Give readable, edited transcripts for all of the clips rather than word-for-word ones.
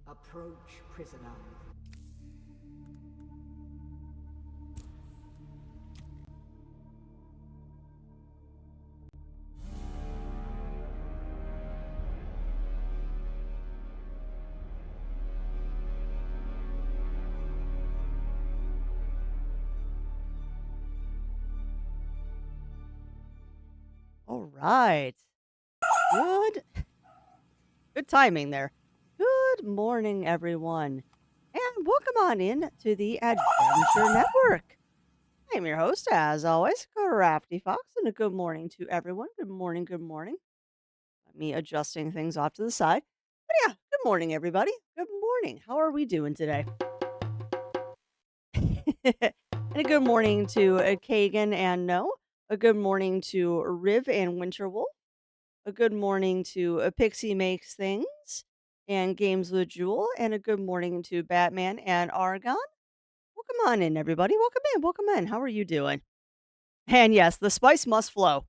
Approach, prisoner. All right. Good good timing there. Good morning, everyone. And welcome on in to the Adventure Network. I'm your host, as always, Crafty Fox, and a good morning to everyone. Good morning, good morning. Let me adjusting things off to the side. But yeah, good morning, everybody. Good morning. How are we doing today? And a good morning to Kagan and No. A good morning to Riv and Winterwolf. A good morning to Pixie Makes Things and Games with Jewel, and a good morning to Batman and Argon. Welcome on in, everybody. Welcome in. Welcome in. How are you doing? And yes, the spice must flow.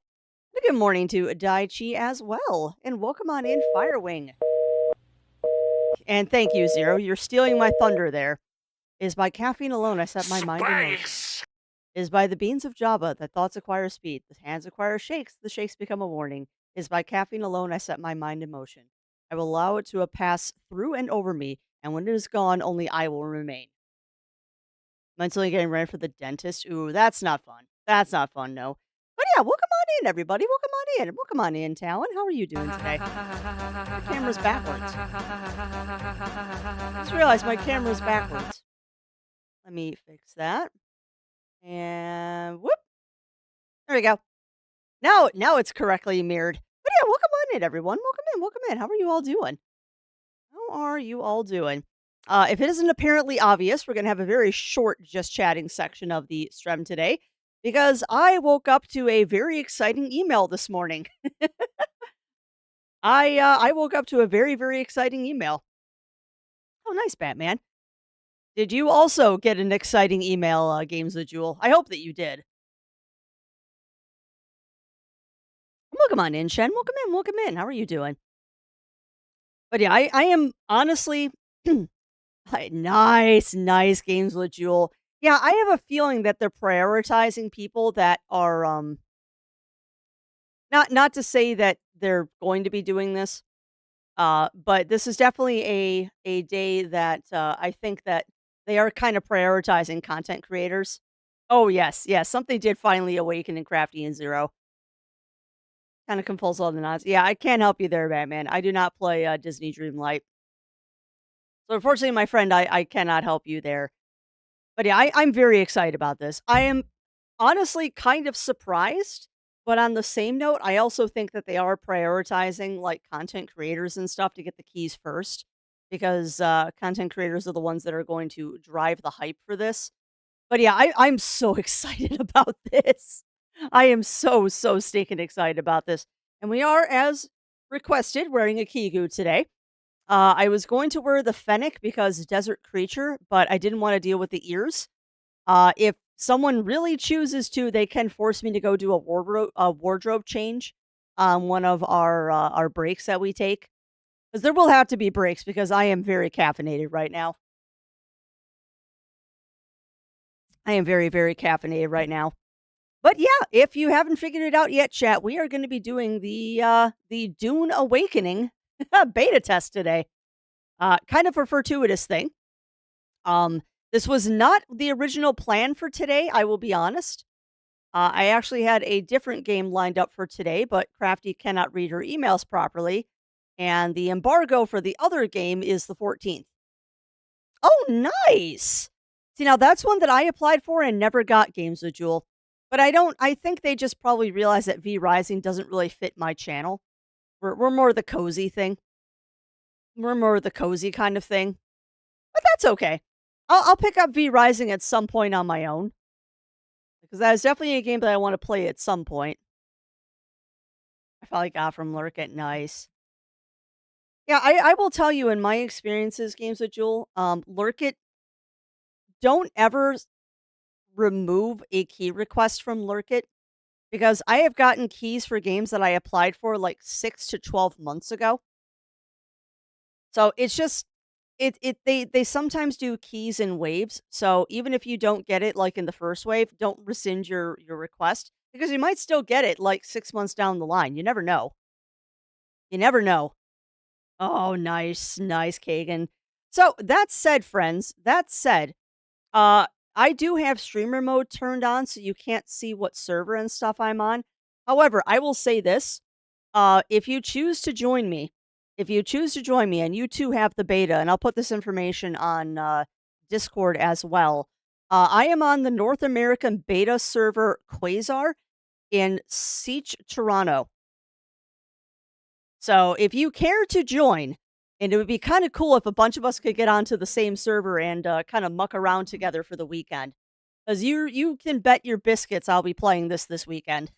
And a good morning to Dai Chi as well, and welcome on in, Firewing. And thank you, Zero. You're stealing my thunder there. Is by caffeine alone I set my mind in motion. Is by the beans of Java that thoughts acquire speed, the hands acquire shakes, the shakes become a warning. Is by caffeine alone I set my mind in motion. I will allow it to pass through and over me, and when it is gone, only I will remain. Mentally getting ready for the dentist. Ooh, that's not fun. That's not fun, no. But yeah, welcome on in, everybody. Welcome on in. Welcome on in, Talon. How are you doing today? My camera's backwards. Just realized my camera's backwards. Let me fix that. And whoop. There we go. Now it's correctly mirrored. But yeah, welcome on in, everyone. Welcome in, welcome in. How are you all doing? How are you all doing? If it isn't apparently obvious, we're gonna have a very short just chatting section of the stream today because I woke up to a very exciting email this morning. I woke up to a very, very exciting email. Oh, nice, Batman. Did you also get an exciting email, Games with Jewel? I hope that you did. Welcome on in, Shen. Welcome in, welcome in. How are you doing? But yeah, I am honestly nice, nice Games with Jewel. Yeah, I have a feeling that they're prioritizing people that are not to say that they're going to be doing this, but this is definitely a day that I think that they are kind of prioritizing content creators. Oh yes, yes, something did finally awaken in Crafty and Zero. Kind of compulse all the nods. Yeah, I can't help you there, Batman. I do not play Disney Dreamlight. So unfortunately, my friend, I cannot help you there. But yeah, I'm very excited about this. I am honestly kind of surprised, but on the same note, I also think that they are prioritizing like content creators and stuff to get the keys first because content creators are the ones that are going to drive the hype for this. But yeah, I'm so excited about this. I am so stinking excited about this. And we are, as requested, wearing a Kigu today. I was going to wear the Fennec because desert creature, but I didn't want to deal with the ears. If someone really chooses to, they can force me to go do a wardrobe change on one of our breaks that we take. Because there will have to be breaks because I am very caffeinated right now. I am very, very caffeinated right now. But yeah, if you haven't figured it out yet, chat, we are going to be doing the Dune Awakening beta test today. Kind of a fortuitous thing. This was not the original plan for today, I will be honest. I actually had a different game lined up for today, but Crafty cannot read her emails properly, and the embargo for the other game is the 14th. Oh, nice! See, now that's one that I applied for and never got Games with Jewel. But I think they just probably realized that V Rising doesn't really fit my channel. We're more the cozy thing. We're more the cozy kind of thing. But that's okay. I'll pick up V Rising at some point on my own. Because that is definitely a game that I want to play at some point. I probably got from Lurk at Nice. Yeah, I will tell you in my experiences, Games with Jewel, Lurk it, don't ever remove a key request from Lurk it. Because I have gotten keys for games that I applied for like 6 to 12 months ago. So it's just They sometimes do keys and waves, so even if you don't get it, like, in the first wave, don't rescind your request because you might still get it, like, 6 months down the line. You never know. You never know. Oh, nice, nice, Kagan. So, that said, friends, that said, uh, I do have streamer mode turned on so you can't see what server and stuff I'm on. However, I will say this, if you choose to join me if you choose to join me and you too have the beta, and I'll put this information on, Discord as well. I am on the North American beta server Quasar in Seach, Toronto. So, if you care to join, and it would be kinda cool if a bunch of us could get onto the same server and, kinda muck around together for the weekend. 'Cause you can bet your biscuits I'll be playing this weekend.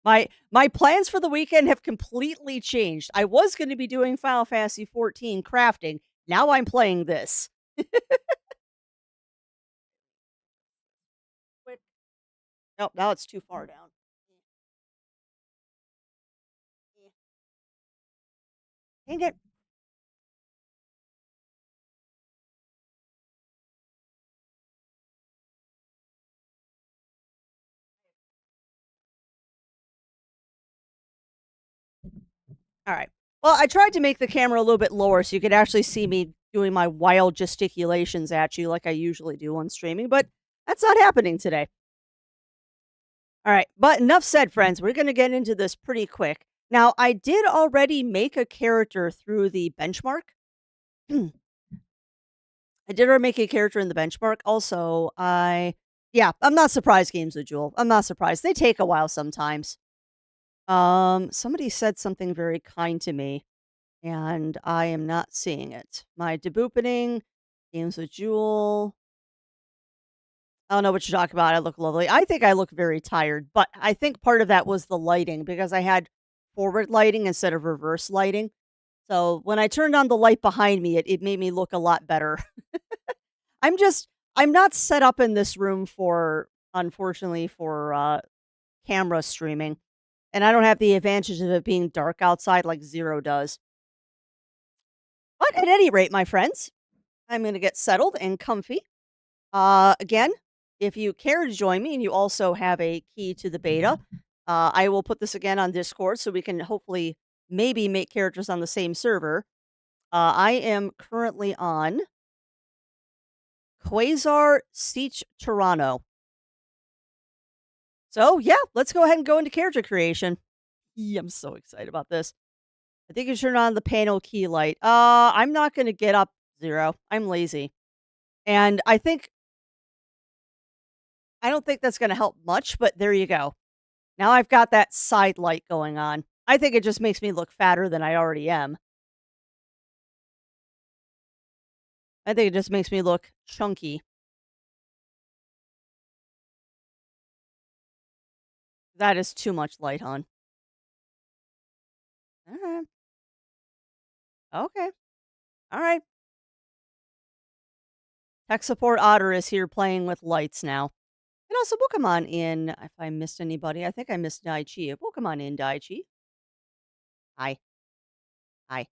My plans for the weekend have completely changed. I was gonna be doing Final Fantasy 14 crafting. Now I'm playing this. Quick. Nope, now it's too far down. Dang it. Alright. Well, I tried to make the camera a little bit lower so you could actually see me doing my wild gesticulations at you like I usually do on streaming, but that's not happening today. Alright, but enough said, friends. We're gonna get into this pretty quick. Now, I did already make a character through the benchmark. I did already make a character in the benchmark. Also, yeah, I'm not surprised, Games with Jewel. I'm not surprised. They take a while sometimes. Somebody said something very kind to me, and I am not seeing it. My deboopening, Games with Jewel. I don't know what you're talking about. I look lovely. I think I look very tired, but I think part of that was the lighting because I had forward lighting instead of reverse lighting. So when I turned on the light behind me, it made me look a lot better. I'm just I'm not set up in this room for unfortunately for camera streaming. And I don't have the advantage of it being dark outside like Zero does. But at any rate, my friends, I'm gonna get settled and comfy. Again, if you care to join me and you also have a key to the beta, I will put this again on Discord so we can hopefully maybe make characters on the same server. I am currently on Quasar Siege Toronto. So yeah, let's go ahead and go into character creation. I'm so excited about this. I think you turn on the panel key light. I'm not gonna get up Zero. I'm lazy. And I don't think that's gonna help much, but there you go. Now I've got that side light going on. I think it just makes me look fatter than I already am. I think it just makes me look chunky. That is too much light, hon. Alright. Okay. Alright. Tech support Otter is here playing with lights now. And also, welcome on in. If I missed anybody, I think I missed Daichi. Welcome on in, Daichi. Hi. Hi.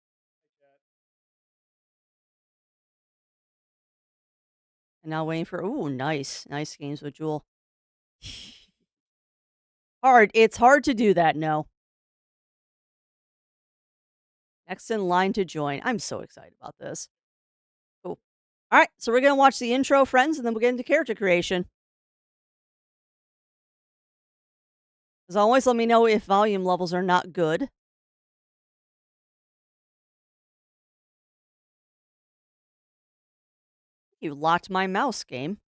And now waiting for, ooh, nice. Nice games with Jewel. Hard. It's hard to do that, no. Next in line to join. I'm so excited about this. Cool. All right, so we're gonna watch the intro, friends, and then we'll get into character creation. As always, let me know if volume levels are not good. You locked my mouse, game.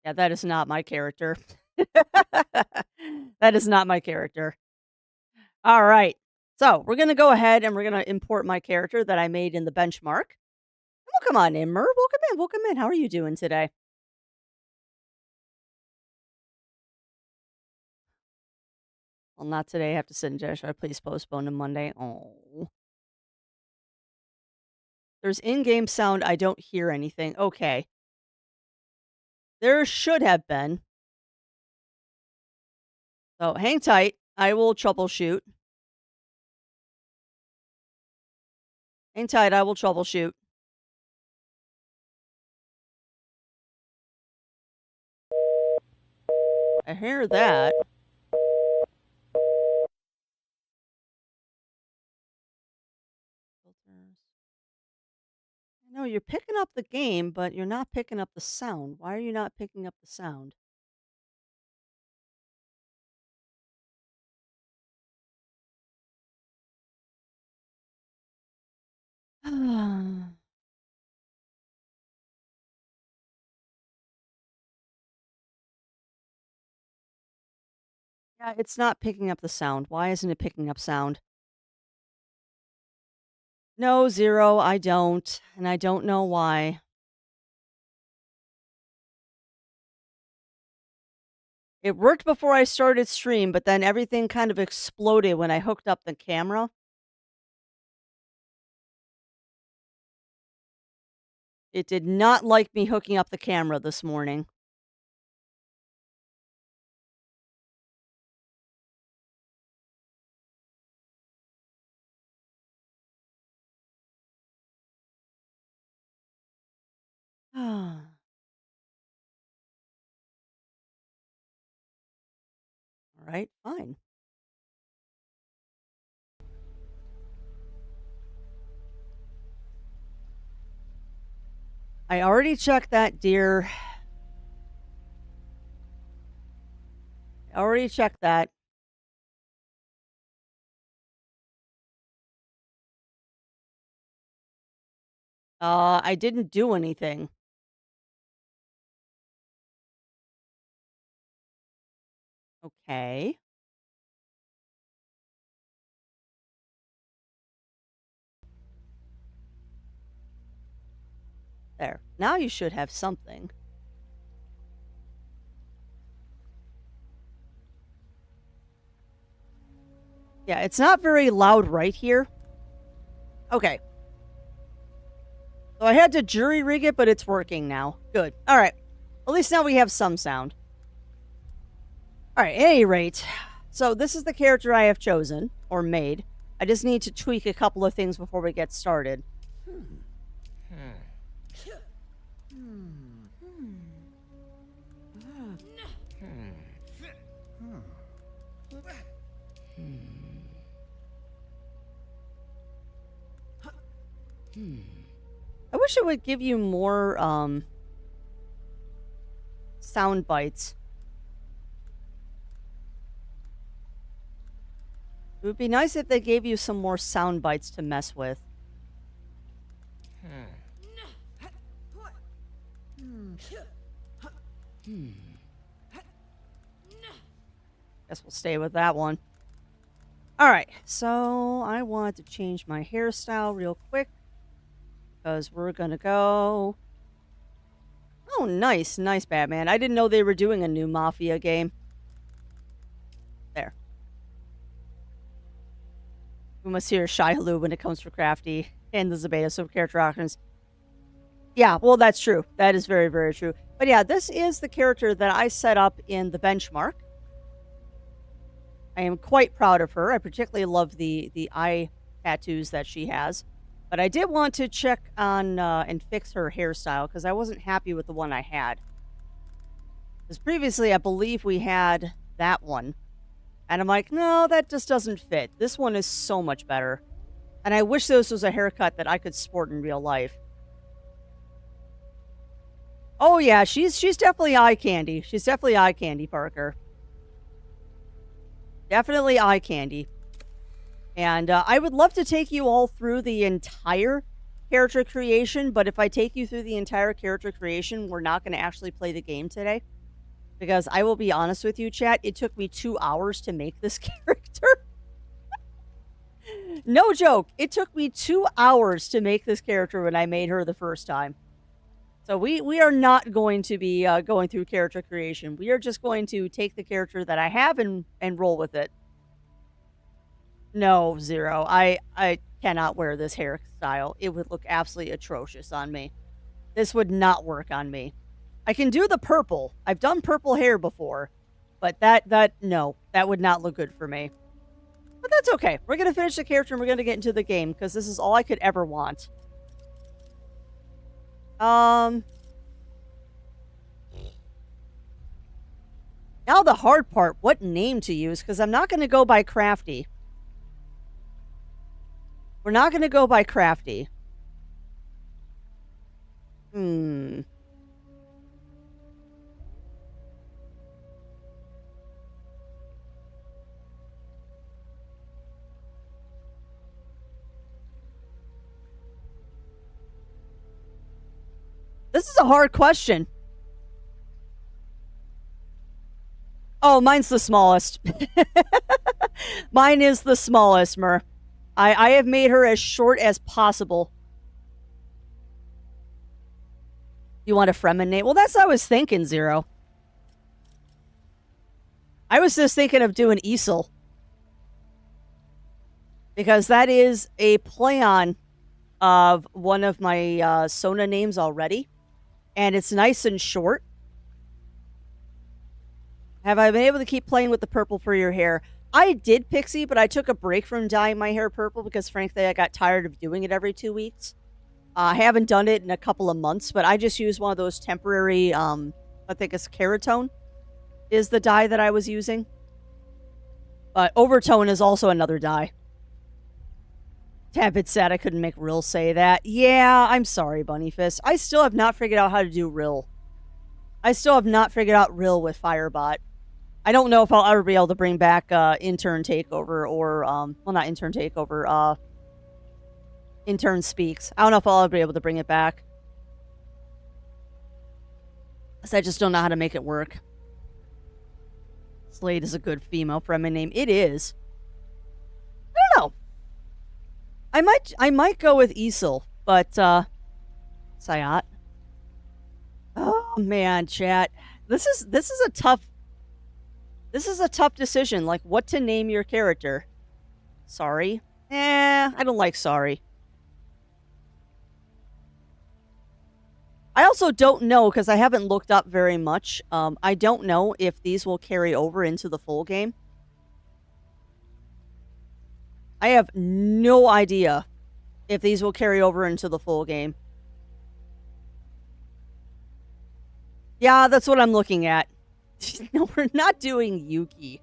Yeah, that is not my character. That is not my character. All right. So we're gonna go ahead and we're gonna import my character that I made in the benchmark. Welcome on in, Mer. Welcome in. Welcome in. How are you doing today? Well, not today. I have to sit in jail. Should I please postpone to Monday? Oh. There's in-game sound. I don't hear anything. Okay. There should have been. So hang tight. I will troubleshoot. Hang tight. I will troubleshoot. I hear that. Filters. No, you're picking up the game, but you're not picking up the sound. Why are you not picking up the sound? Yeah, it's not picking up the sound. Why isn't it picking up sound? No, zero. I don't. And I don't know why. It worked before I started stream, but then everything kind of exploded when I hooked up the camera. It did not like me hooking up the camera this morning. All right, fine. I already checked that, dear. I already checked that. I didn't do anything. Okay. There. Now you should have something. Yeah, it's not very loud right here. Okay. So I had to jury rig it, but it's working now. Good. All right. At least now we have some sound. All right. At any rate, so this is the character I have chosen or made. I just need to tweak a couple of things before we get started. I wish it would give you more sound bites. It would be nice if they gave you some more sound bites to mess with. Guess we'll stay with that one. All right, so I want to change my hairstyle real quick because we're gonna go. Oh, nice, nice, Batman. I didn't know they were doing a new Mafia game. There. We must hear Shai-Hulud when it comes for Crafty and the Zabeta sub character options. Yeah, well, that's true. That is very, very true. But yeah, this is the character that I set up in the benchmark. I am quite proud of her. I particularly love the eye tattoos that she has. But I did want to check on and fix her hairstyle because I wasn't happy with the one I had. Because previously, I believe we had that one. And I'm like, no, that just doesn't fit. This one is so much better. And I wish this was a haircut that I could sport in real life. Oh yeah, she's definitely eye candy. She's definitely eye candy, Parker. Definitely eye candy. And I would love to take you all through the entire character creation, but if I take you through the entire character creation, we're not going to actually play the game today. Because I will be honest with you, chat, it took me 2 hours to make this character. No joke. It took me 2 hours to make this character when I made her the first time. So we are not going to be going through character creation. We are just going to take the character that I have and roll with it. No, zero. I cannot wear this hairstyle. It would look absolutely atrocious on me. This would not work on me. I can do the purple. I've done purple hair before, but that no, that would not look good for me. But that's okay. We're gonna finish the character and we're gonna get into the game because this is all I could ever want. Um, Now the hard part, what name to use? Because I'm not gonna go by Crafty. We're not gonna go by Crafty. Hmm. This is a hard question. Oh, mine's the smallest. Mine is the smallest, Mer. I have made her as short as possible. You want a Fremen name? Well, that's what I was thinking, Zero. I was just thinking of doing Isel. Because that is a play on of one of my Sona names already. And it's nice and short. Have I been able to keep playing with the purple for your hair? I did, Pixie, but I took a break from dyeing my hair purple because, frankly, I got tired of doing it every 2 weeks. I haven't done it in a couple of months, but I just used one of those temporary, I think it's Keratone is the dye that I was using. But Overtone is also another dye. Tabit said I couldn't make Rill say that. Yeah, I'm sorry, Bunnyfist. I still have not figured out how to do Rill. I still have not figured out Rill with Firebot. I don't know if I'll ever be able to bring back Intern Takeover or, well, not Intern Takeover, Intern Speaks. I don't know if I'll ever be able to bring it back. Because I just don't know how to make it work. Slade is a good female Fremen name. It is. I don't know. I might go with Isel, but Sayat. Oh man, chat. This is a tough decision, like what to name your character. Sorry. I don't like sorry. I also don't know, because I haven't looked up very much. I don't know if these will carry over into the full game. I have no idea if these will carry over into the full game. Yeah, that's what I'm looking at. No, we're not doing Yuki.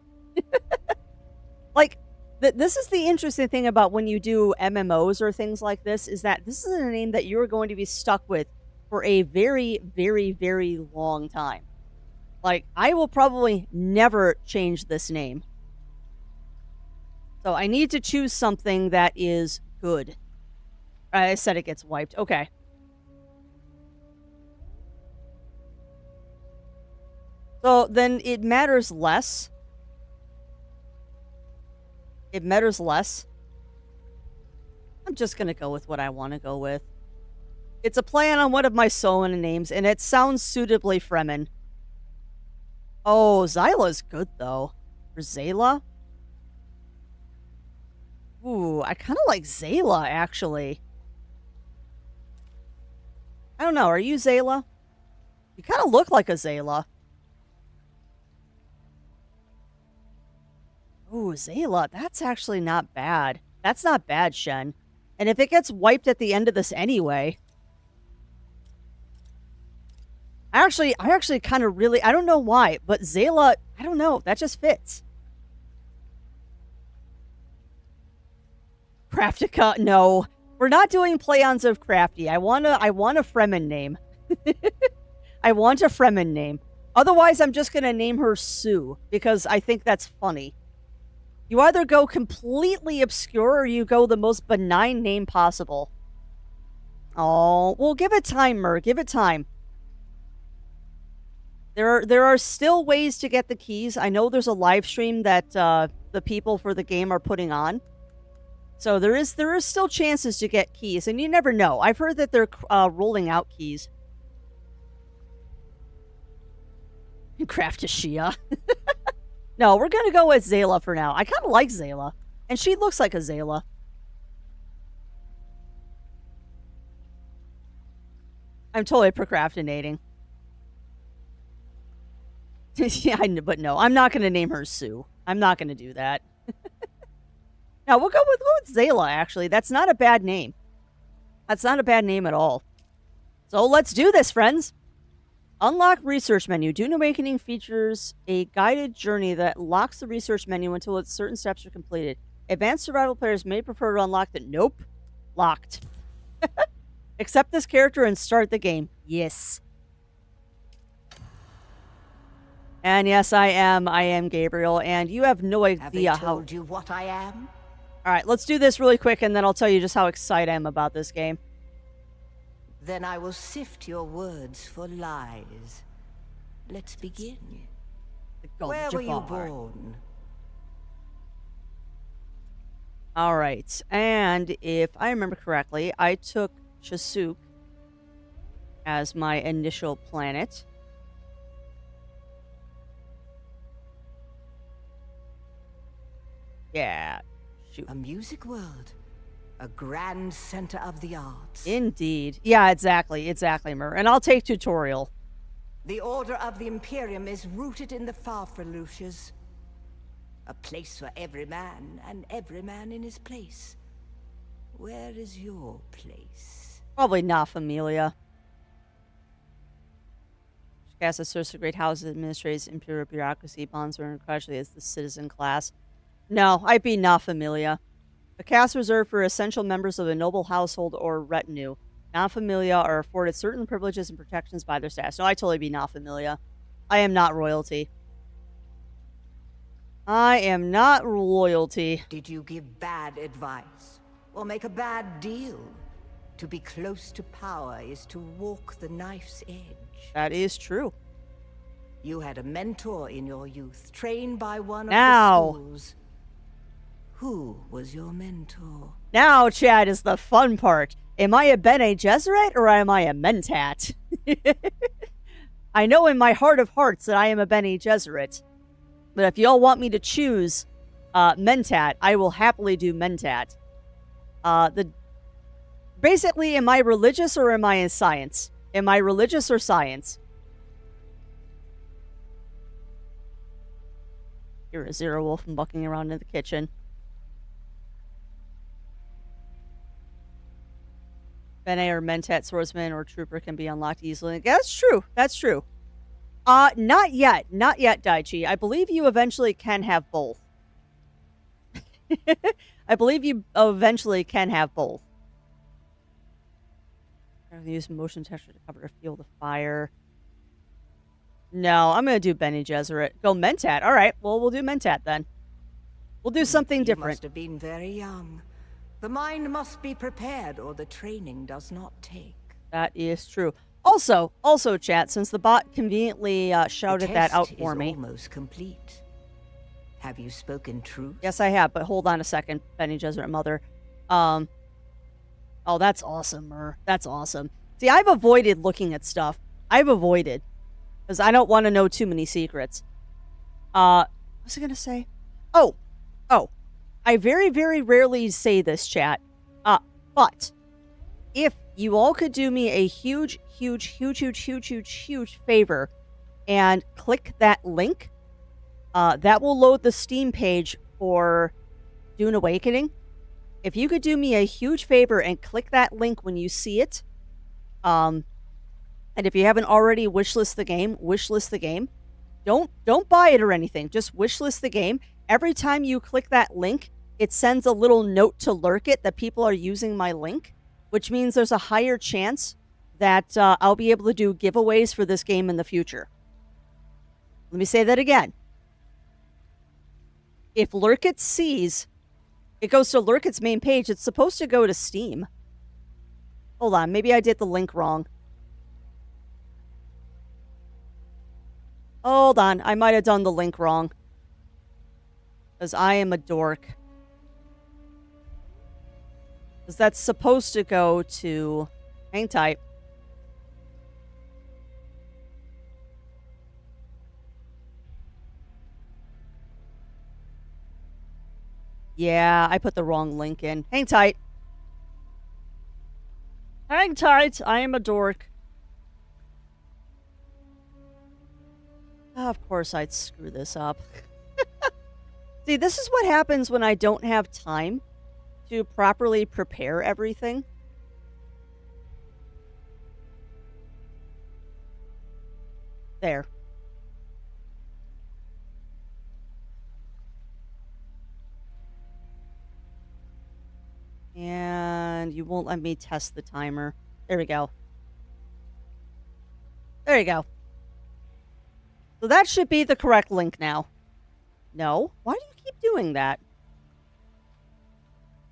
Like, this is the interesting thing about when you do MMOs or things like this, is that this is a name that you're going to be stuck with for a very, very, very long time. Like, I will probably never change this name. So I need to choose something that is good. I said it gets wiped. Okay. So then it matters less. It matters less. I'm just going to go with what I want to go with. It's a play on one of my Sona names, and it sounds suitably Fremen. Oh, Zyla's good, though. Or Zayla? Ooh, I kind of like Zayla, actually. I don't know. Are you Zayla? You kind of look like a Zayla. Ooh, Zayla. That's actually not bad. That's not bad, Shen. And if it gets wiped at the end of this anyway... I actually kind of really... I don't know why, but Zayla... I don't know. That just fits. Craftica, no. We're not doing play-ons of Crafty. I want a Fremen name. I want a Fremen name. Otherwise, I'm just going to name her Sue, because I think that's funny. You either go completely obscure, or you go the most benign name possible. Oh, well, give it time, Mer. Give it time. There are still ways to get the keys. I know there's a live stream that the people for the game are putting on. So there is still chances to get keys, and you never know. I've heard that they're rolling out keys. Craft a Shia. No, we're gonna go with Zayla for now. I kind of like Zayla, and she looks like a Zayla. I'm totally procrastinating. Yeah, but no, I'm not going to name her Sue. I'm not going to do that. Now, we'll go with Zayla, actually. That's not a bad name. That's not a bad name at all. So let's do this, friends. Unlock research menu. Dune Awakening features a guided journey that locks the research menu until its certain steps are completed. Advanced survival players may prefer to unlock it. Nope. Locked. Accept this character and start the game. Yes. And yes, I am Gabriel, and you have no idea Have I told you what I am? All right, let's do this really quick, and then I'll tell you just how excited I am about this game. Then I will sift your words for lies. Let's begin. Where were you born? All right, and if I remember correctly, I took Chasuk as my initial planet. Yeah, shoot. A music world. A grand center of the arts. Indeed. Yeah, exactly, Mer. And I'll take tutorial. The Order of the Imperium is rooted in the Farfaluches. A place for every man, and every man in his place. Where is your place? Probably not Familia. Casa serves the great houses, administrates imperial bureaucracy, bonds are gradually as the citizen class. No, I'd be not Familia. A caste reserved for essential members of a noble household or retinue. Non-familia are afforded certain privileges and protections by their status. No, I totally be not familia. I am not royalty. I am not royalty. Did you give bad advice? Or make a bad deal? To be close to power is to walk the knife's edge. That is true. You had a mentor in your youth, trained by one of the schools. Who was your mentor? Now, Chad, is the fun part. Am I a Bene Gesserit or am I a Mentat? I know in my heart of hearts that I am a Bene Gesserit. But if y'all want me to choose Mentat, I will happily do Mentat. Basically, am I religious or am I in science? Am I religious or science? You're a Zero Wolf and bucking around in the kitchen. Bene or Mentat swordsman or trooper can be unlocked easily. That's true. That's true. Not yet. Not yet, Daichi. I believe you eventually can have both. I believe you eventually can have both. Use motion texture to cover a field of fire. No, I'm going to do Bene Gesserit. Go Mentat. All right. Well, we'll do Mentat then. We'll do something different. You must have been very young. The mind must be prepared, or the training does not take. That is true. Also, chat, since the bot conveniently shouted that out for me. Almost complete. Have you spoken truth? Yes, I have, but hold on a second, Bene Gesserit Mother. Oh, that's awesome, Mer. That's awesome. See, I've avoided looking at stuff. I've avoided. Because I don't want to know too many secrets. What was I going to say? Oh. I very, very rarely say this, chat. But if you all could do me a huge favor and click that link, that will load the Steam page for Dune Awakening. If you could do me a huge favor and click that link when you see it, and if you haven't already wishlist the game. Don't buy it or anything. Just wishlist the game. Every time you click that link, it sends a little note to Lurk It that people are using my link, which means there's a higher chance that I'll be able to do giveaways for this game in the future. Let me say that again. If Lurk It sees, it goes to Lurk It's main page, it's supposed to go to Steam. Hold on, maybe I did the link wrong. Hold on, I might have done the link wrong. Because I am a dork. Because that's supposed to go to... Hang tight. Yeah, I put the wrong link in. Hang tight. Hang tight, I am a dork. Of course I'd screw this up. See, this is what happens when I don't have time to properly prepare everything. There. And you won't let me test the timer. There we go. There you go. So that should be the correct link now. No? Why do you keep doing that?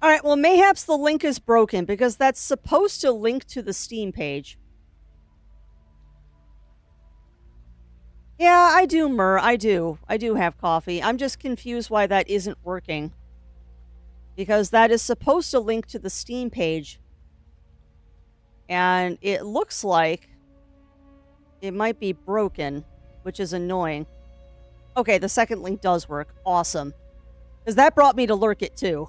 Alright, well, mayhaps the link is broken because that's supposed to link to the Steam page. Yeah, I do, Mur. I do. I do have coffee. I'm just confused why that isn't working. Because that is supposed to link to the Steam page. And it looks like it might be broken, which is annoying. Okay, the second link does work. Awesome. Because that brought me to Lurk It too.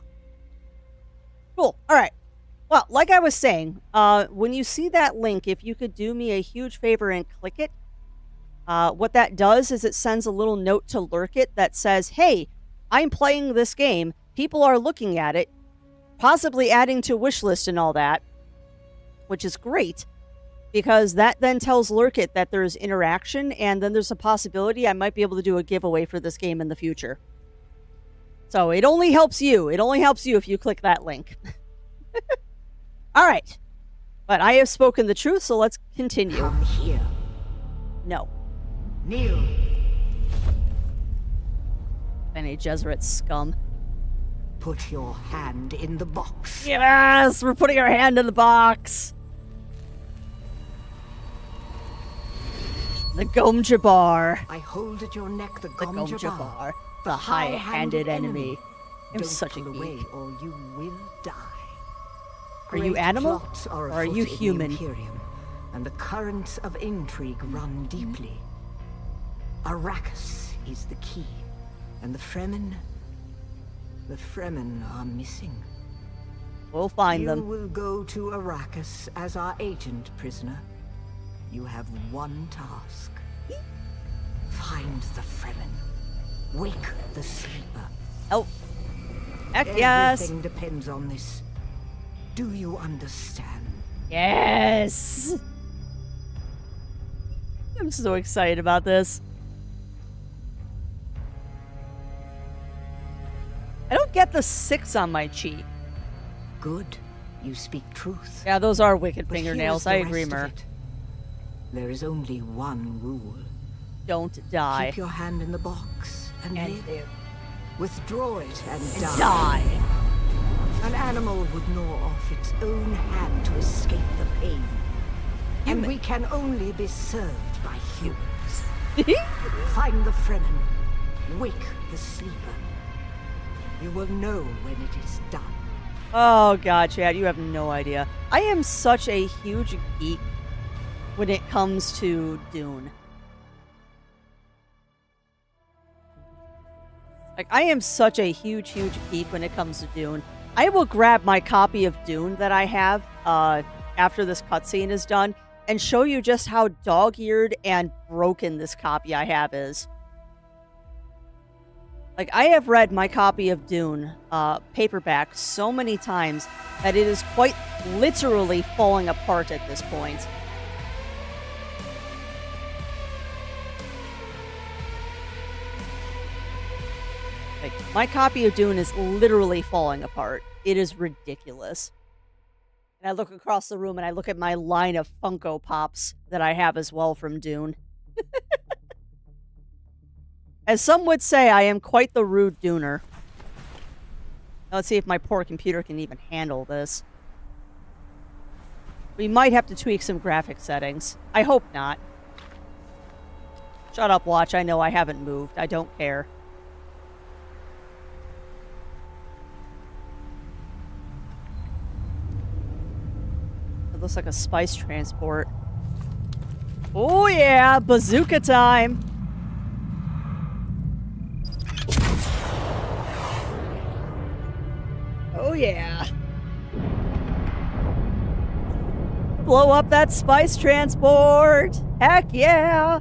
Cool. Alright. Well, like I was saying, when you see that link, if you could do me a huge favor and click it, what that does is it sends a little note to Lurk It that says, hey, I'm playing this game. People are looking at it, possibly adding to wishlist and all that, which is great, because that then tells Lurk It that there's interaction, and then there's a possibility I might be able to do a giveaway for this game in the future. So it only helps you. It only helps you if you click that link. All right. But I have spoken the truth, so let's continue. Come here. No. Kneel. Bene Gesserit scum. Put your hand in the box. Yes! We're putting our hand in the box! The Gom Jabbar. I hold at your neck the The Gom Gom Jabbar, Jabbar. The high-handed enemy. I'm Don't such a pull geek. away or you will die. Are you Great animal? plots Or are you afoot in the human? Imperium, and the currents of intrigue run deeply. Arrakis is the key, and the Fremen are missing. We'll find You them. will go to Arrakis as our agent, prisoner. You have one task. Find the Fremen. Wake the sleeper. Oh. Heck yes. Everything depends on this. Do you understand? Yes. I'm so excited about this. I don't get the 6 on my cheek. Good. You speak truth. Yeah, those are wicked But fingernails. here's I the agree, rest of Mer. it. There is only one rule. Don't die. Keep your hand in the box and live. live. Withdraw it and And die. die. An animal would gnaw off its own hand to escape the pain. And we can only be served by humans. Find the Fremen. Wake the sleeper. You will know when it is done. Oh, God, Chad, you have no idea. I am such a huge geek when it comes to Dune. Like, I am such a huge geek when it comes to Dune. I will grab my copy of Dune that I have after this cutscene is done and show you just how dog-eared and broken this copy I have is. Like, I have read my copy of Dune paperback so many times that it is quite literally falling apart at this point. Like, my copy of Dune is literally falling apart. It is ridiculous. And I look across the room and I look at my line of Funko Pops that I have as well from Dune. As some would say, I am quite the rude Duner. Let's see if my poor computer can even handle this. We might have to tweak some graphic settings. I hope not. Shut up, watch. I know I haven't moved. I don't care. It looks like a spice transport. Oh yeah, bazooka time! Oh yeah. Blow up that spice transport! Heck yeah!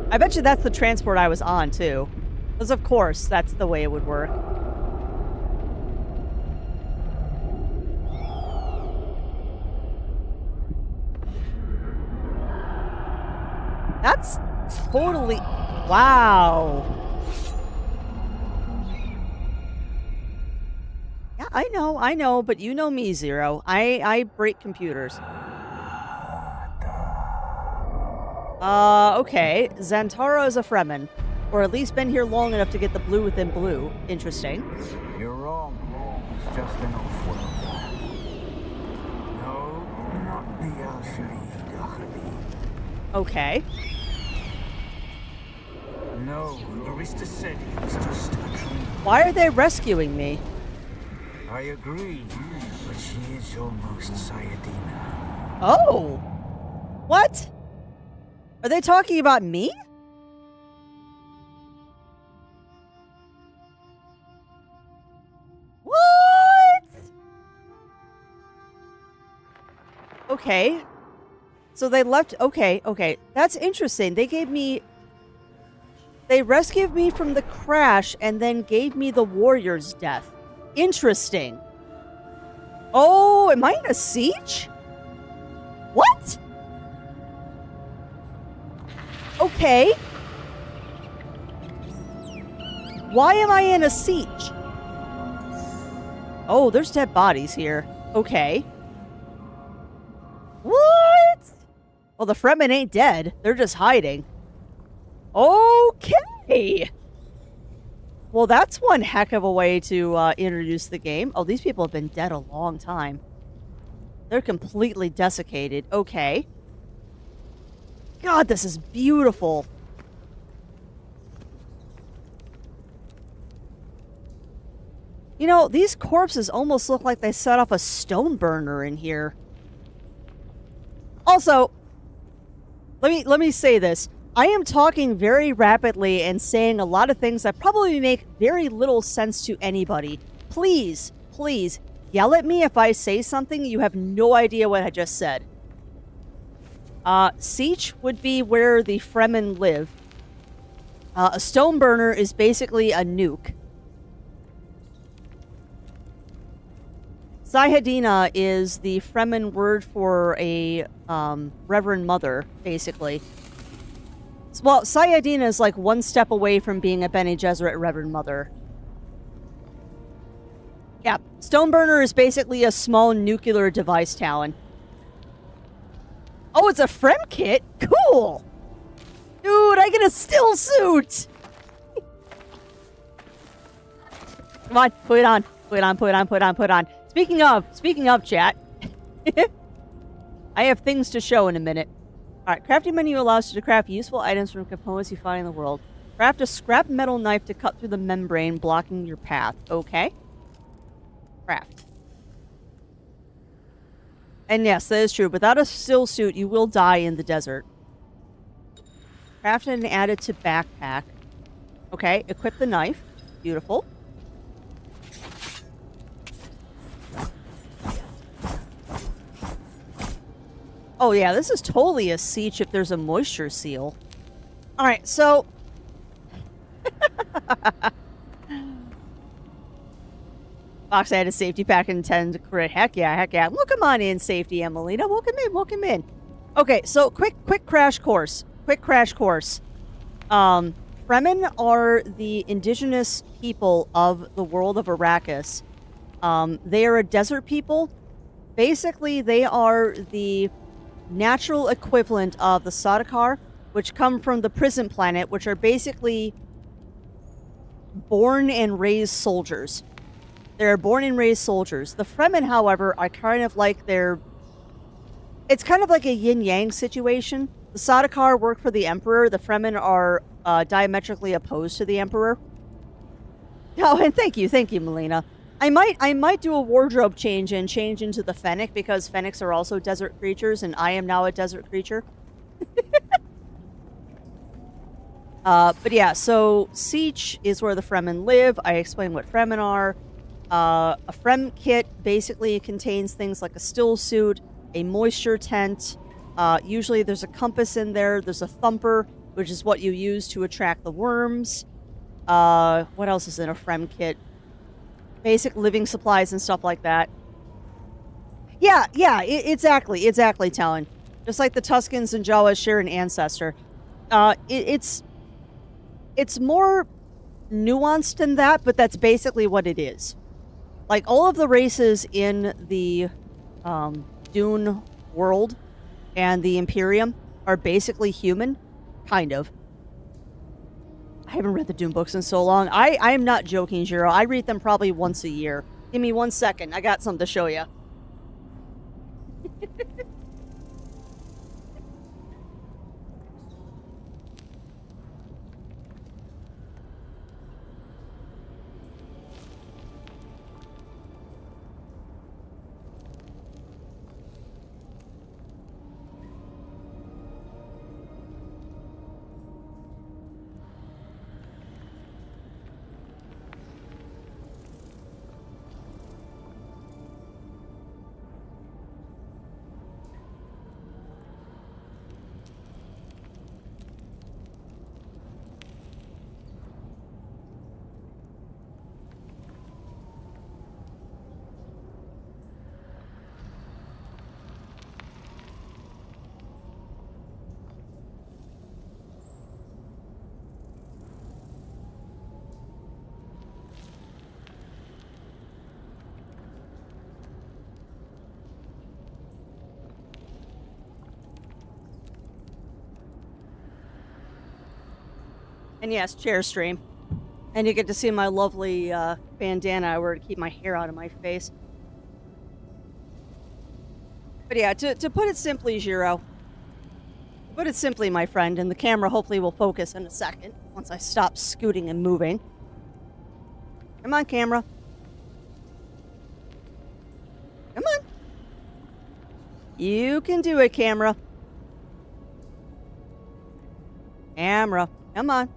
I bet you that's the transport I was on, too. Because, of course, that's the way it would work. That's totally... Wow. Yeah, I know, but you know me, Zero. I break computers. Okay. Xantara is a Fremen. Or at least been here long enough to get the blue within blue. Interesting. You're wrong. It's just an off-world. No, not the Al-Shaheed Ahadi. Okay. No, Arista said it was just a dream. Why are they rescuing me? I agree, but she is almost Sayadina. Oh! What? Are they talking about me? What? Okay. So they left... Okay. That's interesting. They rescued me from the crash and then gave me the warrior's death. Interesting. Oh, am I in a siege? What? Okay. Why am I in a siege? Oh, there's dead bodies here. Okay. What? Well, the Fremen ain't dead. They're just hiding. Okay. Well, that's one heck of a way to introduce the game. Oh, these people have been dead a long time. They're completely desiccated. Okay. God, this is beautiful. You know, these corpses almost look like they set off a stone burner in here. Also, let me say this. I am talking very rapidly and saying a lot of things that probably make very little sense to anybody. Please, please, yell at me if I say something you have no idea what I just said. Siege would be where the Fremen live. A stone burner is basically a nuke. Sayadina is the Fremen word for a Reverend Mother, basically. Well, Sayadina is like one step away from being a Bene Gesserit Reverend Mother. Yeah, stone burner is basically a small nuclear device, Talon. Oh, it's a Frem kit? Cool! Dude, I get a still suit! Come on, put it on. Put it on. Speaking of, chat. I have things to show in a minute. Alright, crafting menu allows you to craft useful items from components you find in the world. Craft a scrap metal knife to cut through the membrane, blocking your path. Okay. Craft. And yes, that is true. Without a still suit, you will die in the desert. Craft and add it to backpack. Okay, equip the knife. Beautiful. Oh yeah, this is totally a siege if there's a moisture seal. Alright, so... Fox had a safety pack and 10 to crit. Heck yeah. Welcome on in, Safety Emelina. Welcome in. Okay, so quick crash course. Fremen are the indigenous people of the world of Arrakis. They are a desert people. Basically, they are the natural equivalent of the Sardaukar, which come from the prison planet, which are basically born and raised soldiers. They're born and raised soldiers. The Fremen, however, are kind of like it's kind of like a yin-yang situation. The Sardaukar work for the Emperor. The Fremen are diametrically opposed to the Emperor. Oh, and thank you, Melina. I might do a wardrobe change and change into the Fennec, because Fennecs are also desert creatures, and I am now a desert creature. But yeah, so Siege is where the Fremen live. I explained what Fremen are. A Frem kit basically contains things like a still suit, a moisture tent, Usually there's a compass in there. There's a thumper, which is what you use to attract the worms. What else is in a Frem kit? Basic living supplies and stuff like that. Yeah, exactly, Talon. Just like the Tuscans and Jawas share an ancestor. It's more nuanced than that, but that's basically what it is. Like, all of the races in the Dune world and the Imperium are basically human. Kind of. I haven't read the Dune books in so long. I am not joking, Jiro. I read them probably once a year. Give me 1 second. I got something to show you. And yes, chair stream. And you get to see my lovely bandana I wear to keep my hair out of my face. But yeah, to put it simply, Jiro. Put it simply, my friend, and the camera hopefully will focus in a second once I stop scooting and moving. Come on, camera. Come on. You can do it, camera. Camera. Come on.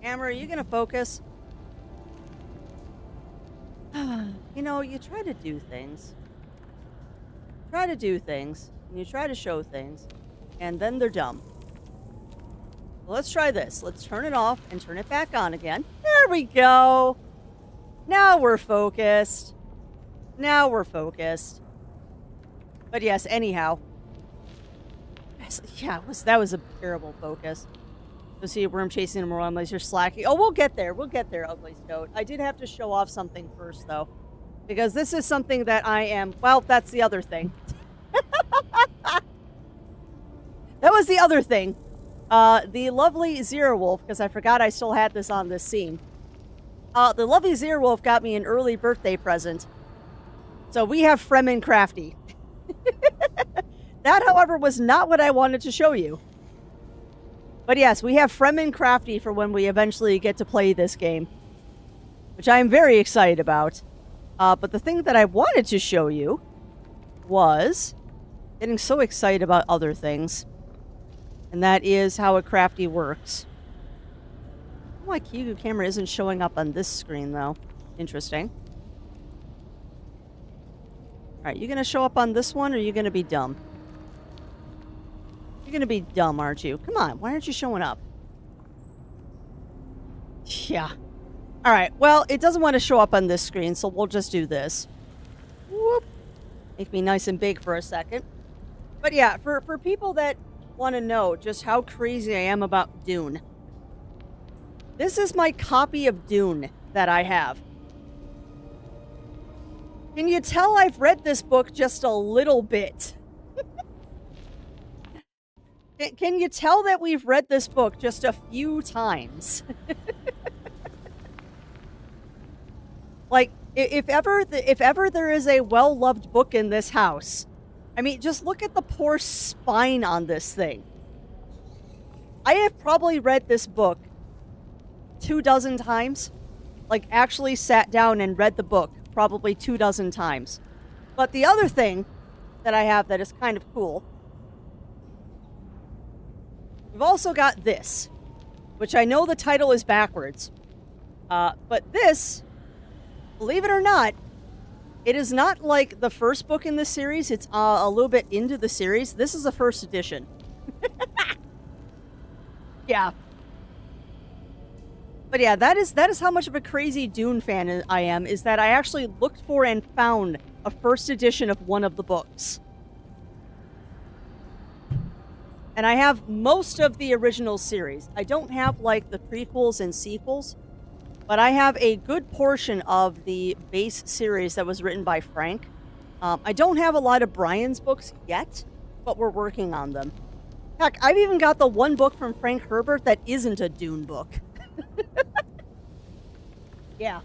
Camera, are you gonna focus? You know, you try to do things. And you try to show things, and then they're dumb. Well, let's try this. Let's turn it off and turn it back on again. There we go. Now we're focused. But yes, anyhow. Yeah, that was a terrible focus. To see a worm chasing him around unless you're slacking. Oh, we'll get there, Ugly Stoat. I did have to show off something first, though. Because this is something that I am... Well, that's the other thing. That was the other thing. The lovely Zero Wolf, because I forgot I still had this on this scene. The lovely Zero Wolf got me an early birthday present. So we have Fremen Crafty. That, however, was not what I wanted to show you. But yes, we have Fremen Crafty for when we eventually get to play this game. Which I am very excited about. But the thing that I wanted to show you was getting so excited about other things. And that is how a Crafty works. My Kigu camera isn't showing up on this screen, though. Interesting. Alright, you gonna show up on this one, or are you gonna be dumb? You're gonna be dumb, aren't you? Come on, why aren't you showing up? Yeah. Alright, well, it doesn't want to show up on this screen, so we'll just do this. Whoop. Make me nice and big for a second. But yeah, for people that want to know just how crazy I am about Dune. This is my copy of Dune that I have. Can you tell I've read this book just a little bit? Can you tell that we've read this book just a few times? Like, if ever there is a well-loved book in this house, I mean, just look at the poor spine on this thing. I have probably read this book 24 times. Like, actually sat down and read the book probably 24 times. But the other thing that I have that is kind of cool, we've also got this, which I know the title is backwards. But this, believe it or not, it is not like the first book in this series. It's a little bit into the series. This is the first edition. Yeah. But yeah, that is how much of a crazy Dune fan I am, is that I actually looked for and found a first edition of one of the books. And I have most of the original series. I don't have, like, the prequels and sequels, but I have a good portion of the base series that was written by Frank. I don't have a lot of Brian's books yet, but we're working on them. Heck, I've even got the one book from Frank Herbert that isn't a Dune book. Yeah.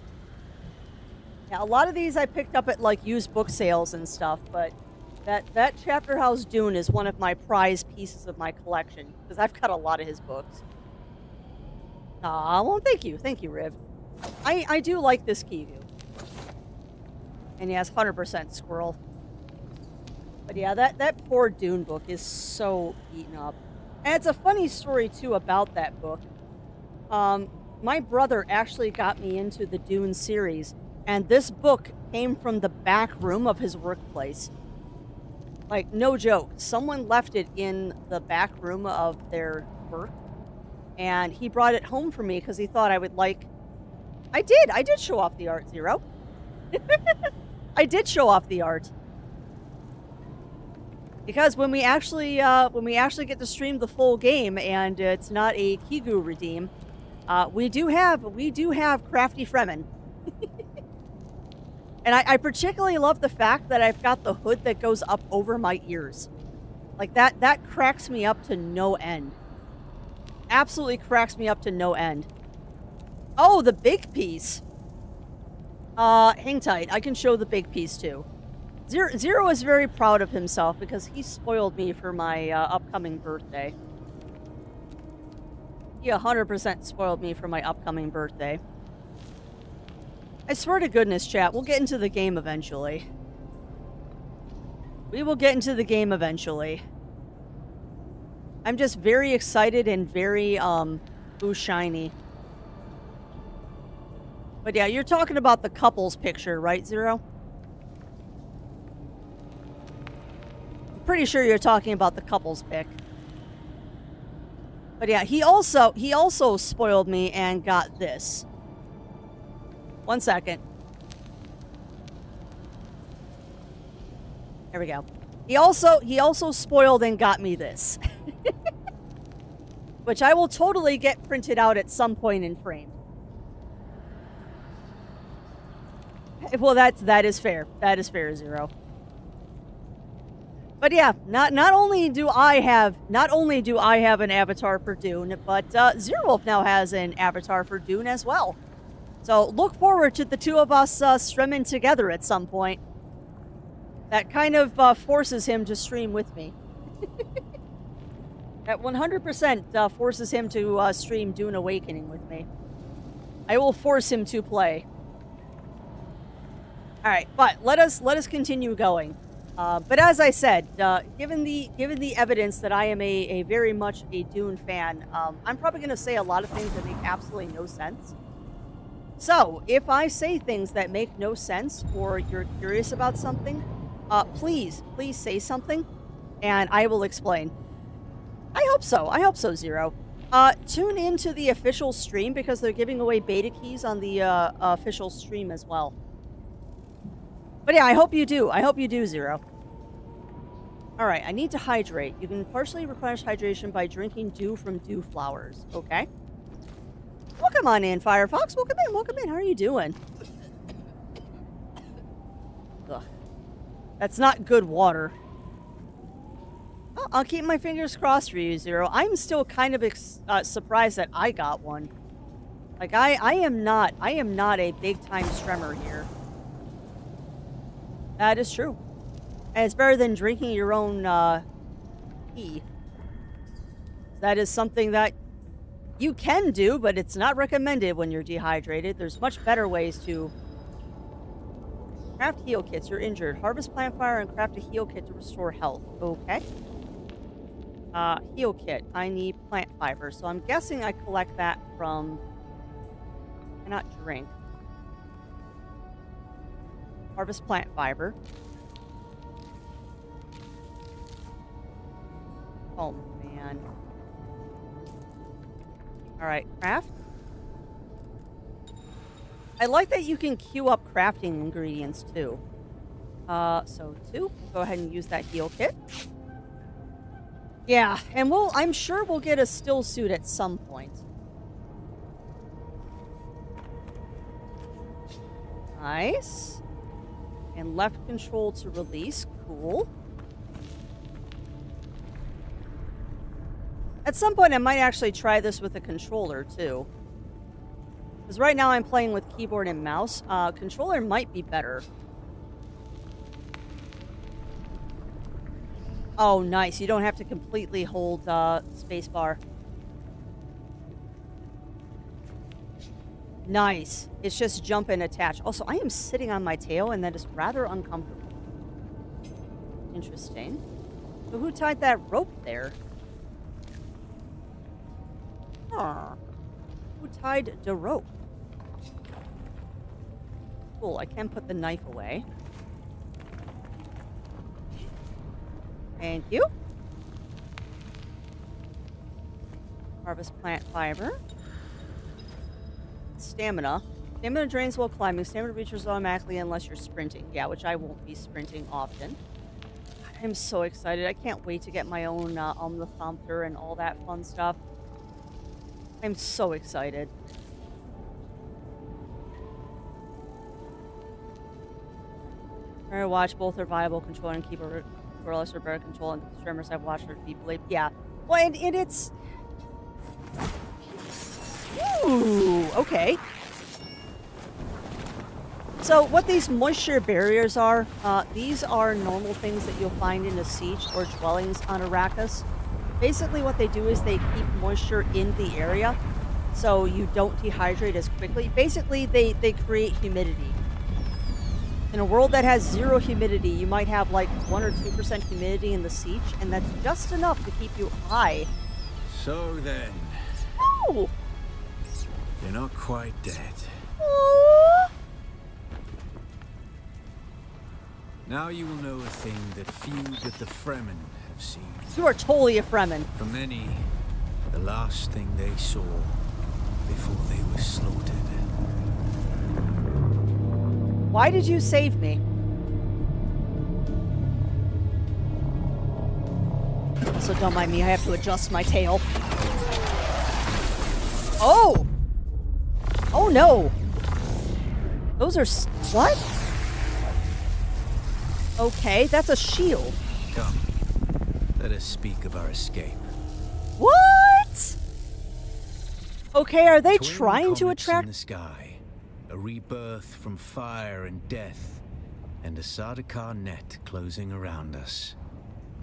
Yeah, a lot of these I picked up at, like, used book sales and stuff, but that Chapter House Dune is one of my prized pieces of my collection, because I've got a lot of his books. Aw, well, thank you, Riv. I do like this Kivu. And yes, 100% squirrel. But yeah, that poor Dune book is so beaten up. And it's a funny story, too, about that book. My brother actually got me into the Dune series, and this book came from the back room of his workplace. Like, no joke. Someone left it in the back room of their work, and he brought it home for me because he thought I would like... I did show off the art, Zero. I did show off the art. Because when we actually get to stream the full game and it's not a Kigu redeem, we do have Crafty Fremen. And I particularly love the fact that I've got the hood that goes up over my ears. Like, that cracks me up to no end. Absolutely cracks me up to no end. Oh, the big piece. Hang tight. I can show the big piece too. Zero is very proud of himself because he spoiled me for my upcoming birthday. He 100% spoiled me for my upcoming birthday. I swear to goodness, chat, we'll get into the game eventually. We will get into the game eventually. I'm just very excited and very, ooh, shiny. But yeah, you're talking about the couples picture, right, Zero? I'm pretty sure you're talking about the couples pic. But yeah, he also spoiled me and got this. 1 second. There we go. He also spoiled and got me this. Which I will totally get printed out at some point and framed. Well, that is fair. That is fair, Zero. But yeah, not only do I have an avatar for Dune, but Zero Wolf now has an avatar for Dune as well. So look forward to the two of us streaming together at some point. That kind of forces him to stream with me. That 100% forces him to stream Dune Awakening with me. I will force him to play. All right, but let us continue going. But as I said, given the evidence that I am a very much a Dune fan, I'm probably going to say a lot of things that make absolutely no sense. So, if I say things that make no sense or you're curious about something, please say something, and I will explain. I hope so, Zero. Tune into the official stream because they're giving away beta keys on the official stream as well. But yeah, I hope you do, Zero. Alright, I need to hydrate. You can partially replenish hydration by drinking dew from dew flowers. Okay. Welcome on in, Firefox. Welcome in. How are you doing? Ugh. That's not good water. Oh, I'll keep my fingers crossed for you, Zero. I'm still kind of surprised that I got one. Like, I am not a big-time stremmer here. That is true. And it's better than drinking your own, pee. That is something that you can do, but it's not recommended when you're dehydrated. There's much better ways to craft heal kits. You're injured. Harvest plant fire and craft a heal kit to restore health. Okay. Heal kit. I need plant fiber. So I'm guessing I collect that from... Cannot drink. Harvest plant fiber. Oh, man. Alright, craft. I like that you can queue up crafting ingredients, too. So 2. We'll go ahead and use that heal kit. Yeah, and I'm sure we'll get a still suit at some point. Nice. And left control to release. Cool. At some point, I might actually try this with a controller, too. Because right now I'm playing with keyboard and mouse. Controller might be better. Oh, nice. You don't have to completely hold spacebar. Nice. It's just jump and attach. Also, I am sitting on my tail, and that is rather uncomfortable. Interesting. So who tied that rope there? Huh. Who tied the rope? Cool, I can put the knife away. Thank you. Harvest plant fiber. Stamina. Stamina drains while climbing. Stamina recharges automatically unless you're sprinting. Yeah, which I won't be sprinting often. I'm so excited. I can't wait to get my own Omnithompter and all that fun stuff. I'm so excited. I watch both are viable. Control and keyboard wireless or better control, and the streamers I've watched are people. Yeah. Well, and it's... Ooh, okay. So what these moisture barriers are, these are normal things that you'll find in a siege or dwellings on Arrakis. Basically what they do is they keep moisture in the area so you don't dehydrate as quickly. Basically, they create humidity. In a world that has zero humidity, you might have like 1 or 2% humidity in the siege, and that's just enough to keep you high. So then... Oh! You're not quite dead. Aww. Now you will know a thing that few but the Fremen have seen. You are totally a Fremen. For many, the last thing they saw before they were slaughtered. Why did you save me? Also, don't mind me, I have to adjust my tail. Oh! Oh no! Those are... What? Okay, that's a shield. Come, let us speak of our escape. What? Okay, are they Twin trying to comets attract... in the sky, a rebirth from fire and death, and a Sardaukar net closing around us.